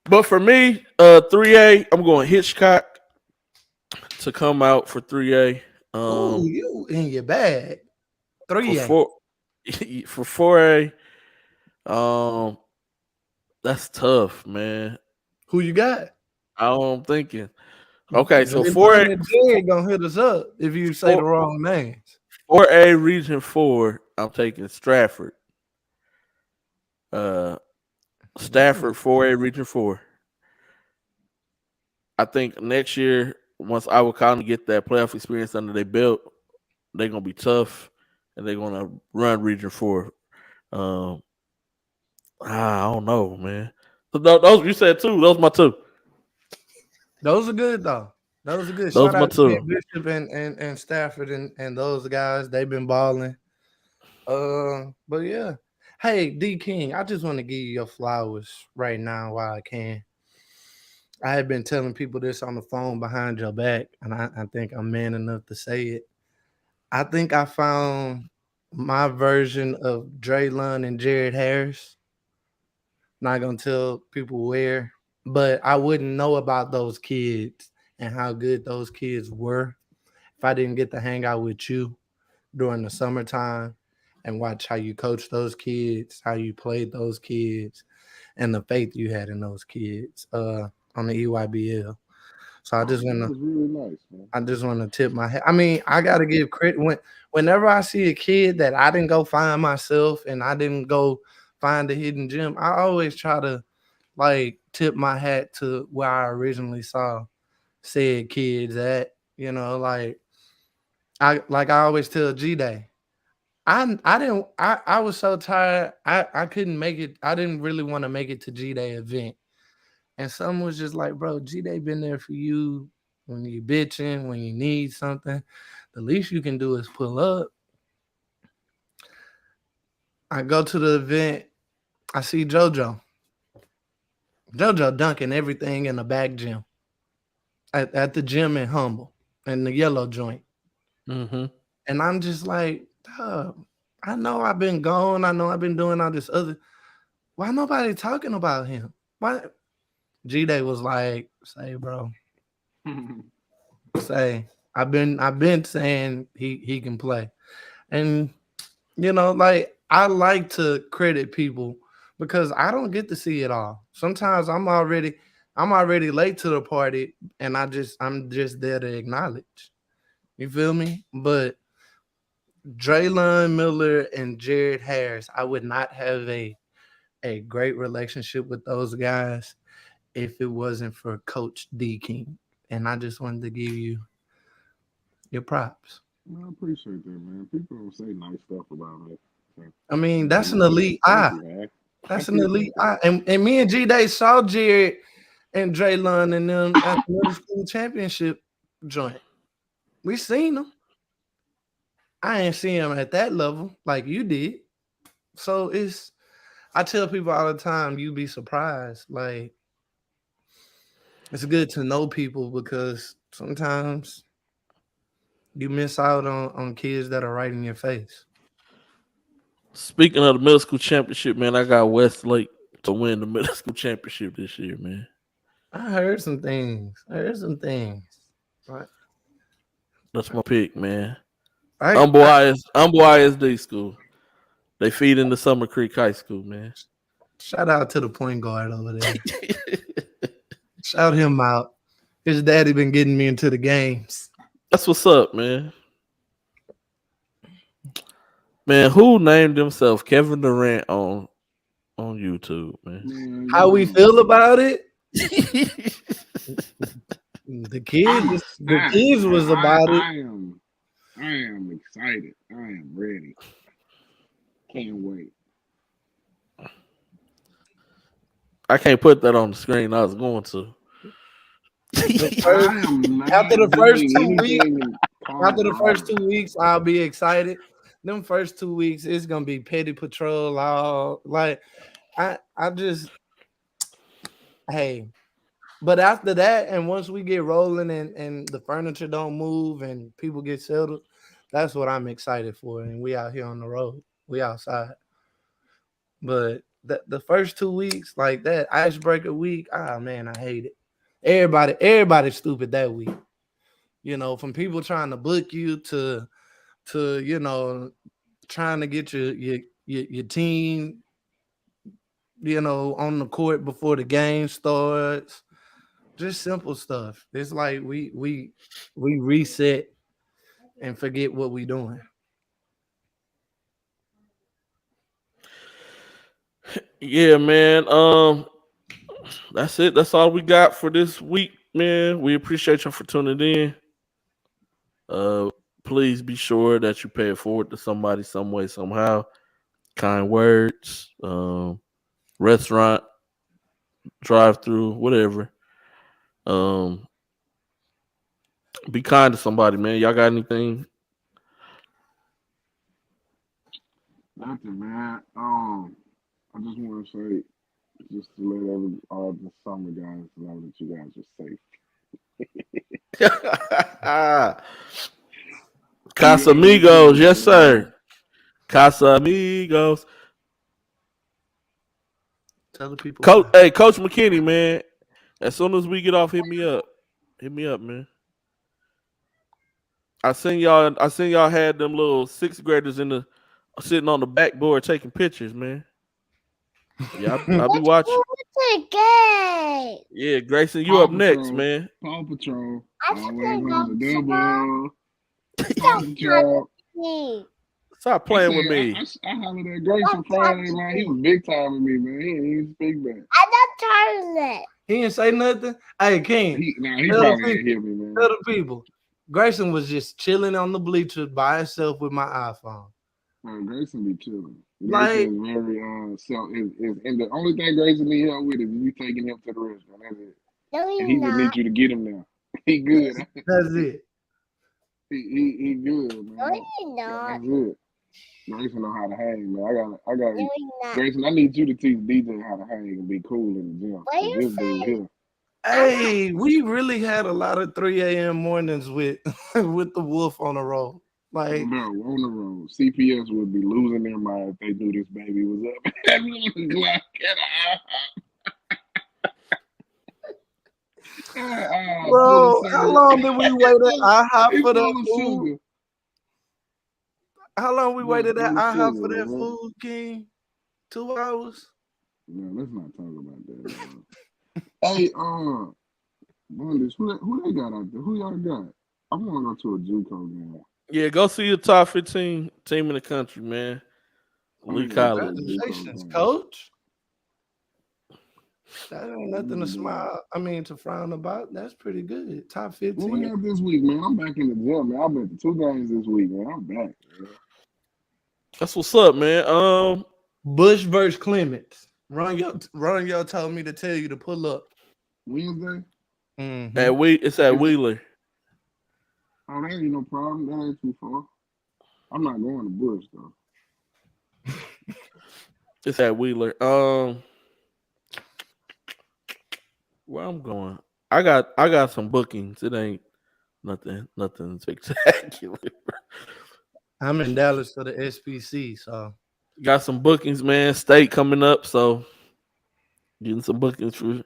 But for me, 3A, I'm going Hitchcock to come out for 3A. Oh, you in your bag. For 3A. four for 4A, um, that's tough, man. Who you got? I'm thinking. Okay, so Jalen and Jared gonna hit us up if you say the wrong names. 4A Region 4, I'm taking Stratford. Stafford 4A Region 4. I think next year, once Iowa County get that playoff experience under their belt, they're gonna be tough and they're gonna run Region 4. Um, I don't know, man. So those you said two. Those are my two. Those are good though. Those are good. Those Shout are my out to two. Ken Bishop and Stafford and those guys. They've been balling. But yeah. Hey, D King, I just want to give you your flowers right now while I can. I have been telling people this on the phone behind your back, and I think I'm man enough to say it. I think I found my version of Draylon and Jared Harris. Not gonna tell people where, but I wouldn't know about those kids and how good those kids were if I didn't get to hang out with you during the summertime and watch how you coached those kids, how you played those kids, and the faith you had in those kids on the EYBL. So I just want That to was really nice, man. I just want to tip my head. I mean, I gotta give credit whenever I see a kid that I didn't go find myself and I didn't go find a hidden gem. I always try to like tip my hat to where I originally saw said kids at. You know, I always tell G Day. I was so tired. I couldn't make it. I didn't really want to make it to G Day event. And someone was just like, bro, G Day been there for you when you bitching, when you need something. The least you can do is pull up. I go to the event. I see JoJo. JoJo dunking everything in the back gym at the gym in Humble in the yellow joint. Mm-hmm. And I'm just like, "Dawg, I know I've been gone. I know I've been doing all this other. Why nobody talking about him? Why? G Day was like, say, bro, say, I've been saying he can play. And you know, like I like to credit people because I don't get to see it all. Sometimes I'm already late to the party and I'm just there to acknowledge. You feel me? But Draylon Miller and Jared Harris, I would not have a great relationship with those guys if it wasn't for Coach D King. And I just wanted to give you your props. I appreciate that, man. People don't say nice stuff about me. So, I mean, thank that's an you. elite Thank eye. you, man. That's an elite eye. And me and G Day saw Jared and Draylon and them at the middle school championship joint. We seen them. I ain't seen them at that level like you did. So I tell people all the time, you be surprised. Like it's good to know people because sometimes you miss out on kids that are right in your face. Speaking of the middle school championship, man, I got Westlake to win the middle school championship this year, man. I heard some things. I heard some things. Right. That's my pick, man. I, Humble I ISD school. They feed into Summer Creek High School, man. shout out to the point guard over there. Shout him out. His daddy been getting me into the games. That's what's up, man. Man, who named himself Kevin Durant on YouTube, man? Man, How we feel about it? The kids was about it. I am excited. I am ready. Can't wait. I can't put that on the screen. I was going to. I am not After the first doing 2 weeks, anything in after the first Colorado. 2 weeks, I'll be excited. Them first 2 weeks, it's gonna be petty patrol. All like I just hey. But after that, and once we get rolling and the furniture don't move and people get settled, That's what I'm excited for. And we out here on the road. We outside. But the first 2 weeks, like that icebreaker week, man, I hate it. Everybody's stupid that week. You know, from people trying to book you to trying to get your team, on the court before the game starts. Just simple stuff. It's like we reset and forget what we doing. Yeah, man. That's it. That's all we got for this week, man. We appreciate you for tuning in. Please be sure that you pay it forward to somebody, some way, somehow. Kind words, restaurant, drive through, whatever. Be kind to somebody, man. Y'all got anything? Nothing, man. I just want to say, just to let all the summer guys know that you guys are safe. Casamigos, yes, sir. Casamigos. Tell the people. Coach McKinney, man. As soon as we get off, hit me up. Hit me up, man. I seen y'all had them little sixth graders sitting on the backboard taking pictures, man. Yeah, I'll be watching. Yeah, Grayson, you up next, man. Paw Patrol. Always on the double. Paw Patrol. Stop playing with me. I hollered at Grayson Friday, man. He was big time with me, man. He didn't even speak back. He didn't say nothing. Hey, King. He probably didn't hear me, man. Tell the people. Grayson was just chilling on the bleachers by himself with my iPhone. Man, Grayson be chilling. Like, Grayson is very and the only thing Grayson need help with is you taking him to the restaurant. That's it. And he just need you to get him now. He good. That's it. He good, man. That's it. Grayson know how to hang, man. I got Grayson, I need you to teach DJ how to hang and be cool in the gym. This dude here. Hey, we really had a lot of 3 a.m. mornings with the wolf on the road. Like, bro, on the road, CPS would be losing their mind if they knew this baby was up. Bro, how long did we wait at IHOP for that food? How long we waited at IHOP for that food, King? 2 hours? No, let's not talk about that, man. Hey, Bundes, who they got out there? Who y'all got? I want to go to a JUCO game. Yeah, go see your top 15 team in the country, man. Lee College. Congratulations, coach. That ain't nothing to smile. To frown about. That's pretty good. Top 15. What we got this week, man? I'm back in the gym, man. I've been to 2 games this week, man. I'm back, man. That's what's up, man. Bush versus Clements. Ron told me to tell you to pull up. Wednesday? Mm-hmm. It's at Wheeler. Oh, that ain't no problem. That ain't too far. I'm not going to Bush though. It's at Wheeler. Where I'm going, I got some bookings. It ain't nothing spectacular. I'm in Dallas for the SPC, so got some bookings, man. State coming up, so getting some bookings for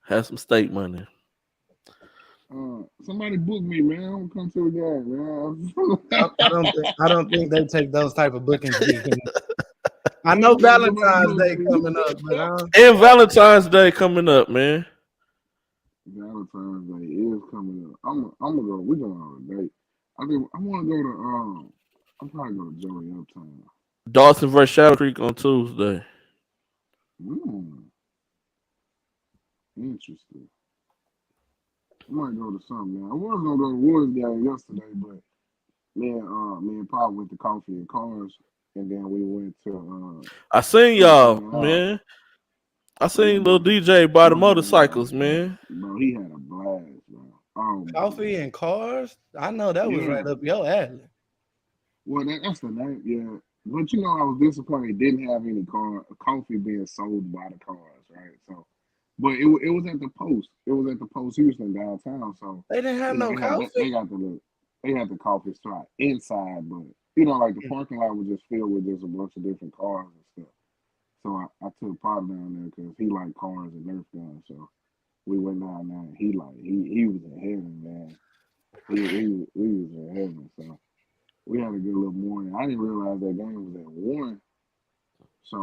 have some state money. Somebody book me, man. I'm gonna come to the game, man. I don't think they take those type of bookings. I know Valentine's Day coming up, but and Valentine's Day coming up, man. Valentine's Day is coming up. I'm gonna go. We're going on a date. I want to go to I'm probably going to Joey Uptown. Dawson versus Shadow Creek on Tuesday. Interesting. I might go to something, man. I was gonna go to Woods game yesterday, but me and Pop went to Coffee and Cars, and then we went to. I seen y'all, man. I seen little DJ by the motorcycles, man. Bro, he had a blast, bro. Coffee and Cars. I know that was right up your alley. Well, that's the name, yeah. But I was disappointed it didn't have any coffee being sold by the cars, right? So. But it was at the Post. It was at the Post Houston downtown. So they didn't have no coffee. They got the look. they had the coffee spot inside, but like the parking lot was just filled with just a bunch of different cars and stuff. So I took Pop down there because he liked cars and Nerf guns. So we went down there and he was in heaven, man. We was in heaven. So we had a good little morning. I didn't realize that game was at 1. So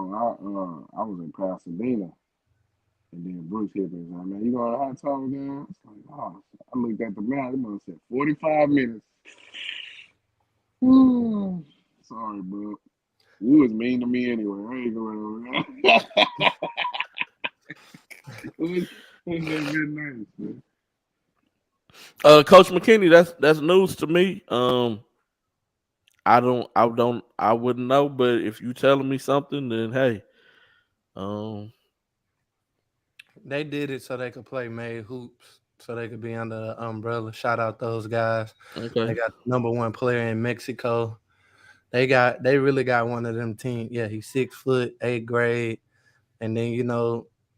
I was in Pasadena. And then Bruce hit me and said, man, you going to the hot tub again? It's like, oh, I looked at the map. It must have said 45 minutes. Sorry, bro. You was mean to me anyway. I ain't going over there. It was a good night, man. Coach McKinney, that's news to me. I wouldn't know, but if you telling me something, then hey, They did it so they could play made hoops, so they could be under the umbrella. Shout out those guys. okay. They got the #1 player in Mexico. They really got one of them teams. Yeah, he's 6 foot, 8th grade, and then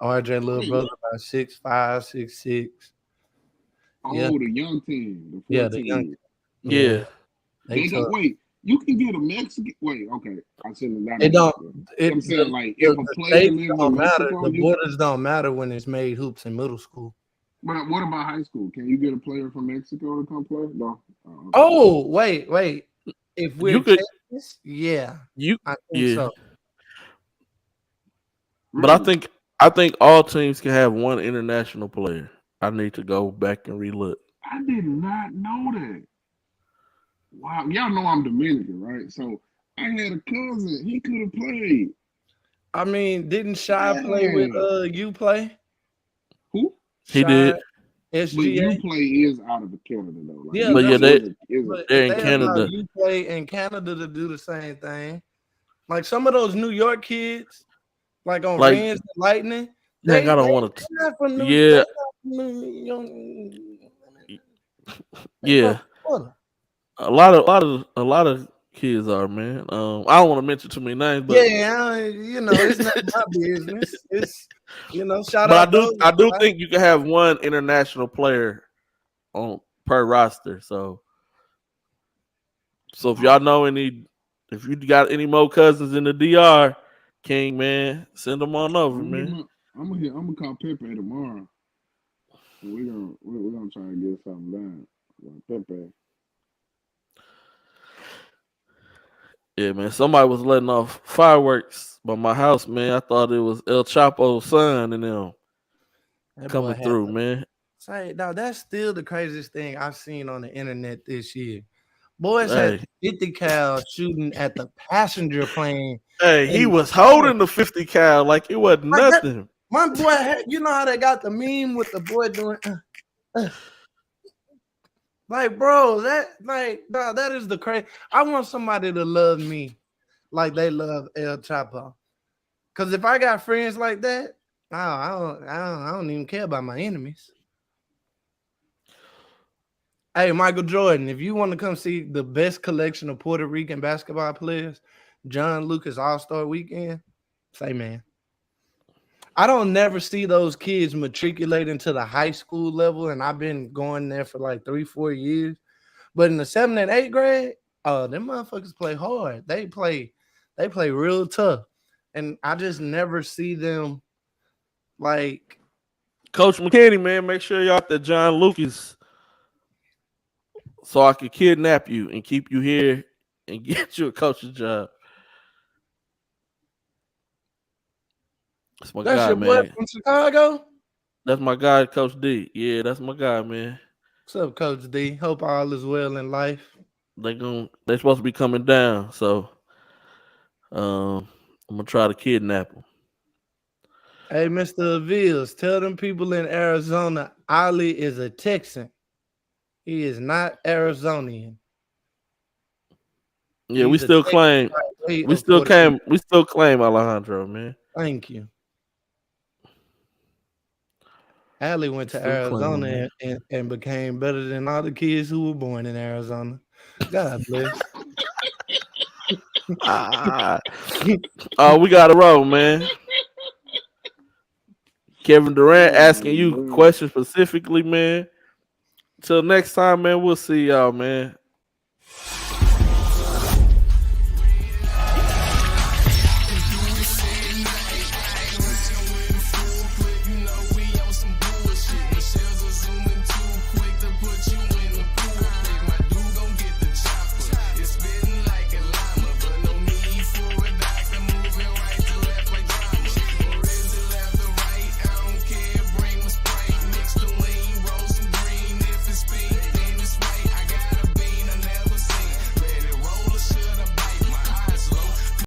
RJ little brother about 6'5", 6'6". Oh, Yeah. the young team, the 14. Yeah, the young. Yeah. They got, wait, you can get a Mexican. Wait, okay, I shouldn't have done It don't. I'm saying like if a player lives in Mexico, the borders don't matter when it's made hoops in middle school. But what about high school? Can you get a player from Mexico to come play? No. Okay. Oh, wait. If we're Texas, yeah, I think so. But I think all teams can have one international player. I need to go back and relook. I did not know that. Wow, y'all know I'm Dominican, right? So I had a cousin. He could have played. I mean, didn't Shy play with you play? Who? He did. SGA. But you play is out of Canada though. Like, yeah, but yeah, they're in they Canada. You play in Canada to do the same thing. Like some of those New York kids, like on Rams and Lightning, I don't want to. Not from New Yeah. Yeah. A lot of kids are, man. I don't want to mention too many names, but it's not my business. It's shout but out. I do think you can have one international player on per roster. So if y'all know if you got any more cousins in the DR, King, man, send them on over, man. I'm gonna call Pepe tomorrow. We're gonna try to get something done. Pepe. Yeah, man. Somebody was letting off fireworks by my house, man. I thought it was El Chapo's son and them coming through, man. Say, now that's still the craziest thing I've seen on the internet this year. Boys had 50 cal shooting at the passenger plane. Hey, he was holding the 50 cal like it wasn't nothing. My boy, you know how they got the meme with the boy doing like, bro, that is the crazy. I want somebody to love me like they love El Chapo. Cause if I got friends like that, I don't even care about my enemies. Hey, Michael Jordan, if you want to come see the best collection of Puerto Rican basketball players, John Lucas All-Star Weekend, say, man. I don't never see those kids matriculating to the high school level, and I've been going there for like 3-4 years. But in the 7th and 8th grade, them motherfuckers play hard. They play real tough. And I just never see them like Coach McKinney, man, make sure y'all at the John Lucas so I can kidnap you and keep you here and get you a coaching job. That's my guy, your man. boy from Chicago? That's my guy, Coach D. Yeah, that's my guy, man. What's up, Coach D? Hope all is well in life. They're supposed to be coming down, so I'm gonna try to kidnap them. Hey, Mr. Aviles, tell them people in Arizona Ali is a Texan. He is not Arizonian. Yeah, we still claim Alejandro, man. Thank you. Ali went to Arizona and became better than all the kids who were born in Arizona. God bless. We got to roll, man. Kevin Durant asking you questions specifically, man. Till next time, man, we'll see y'all, man.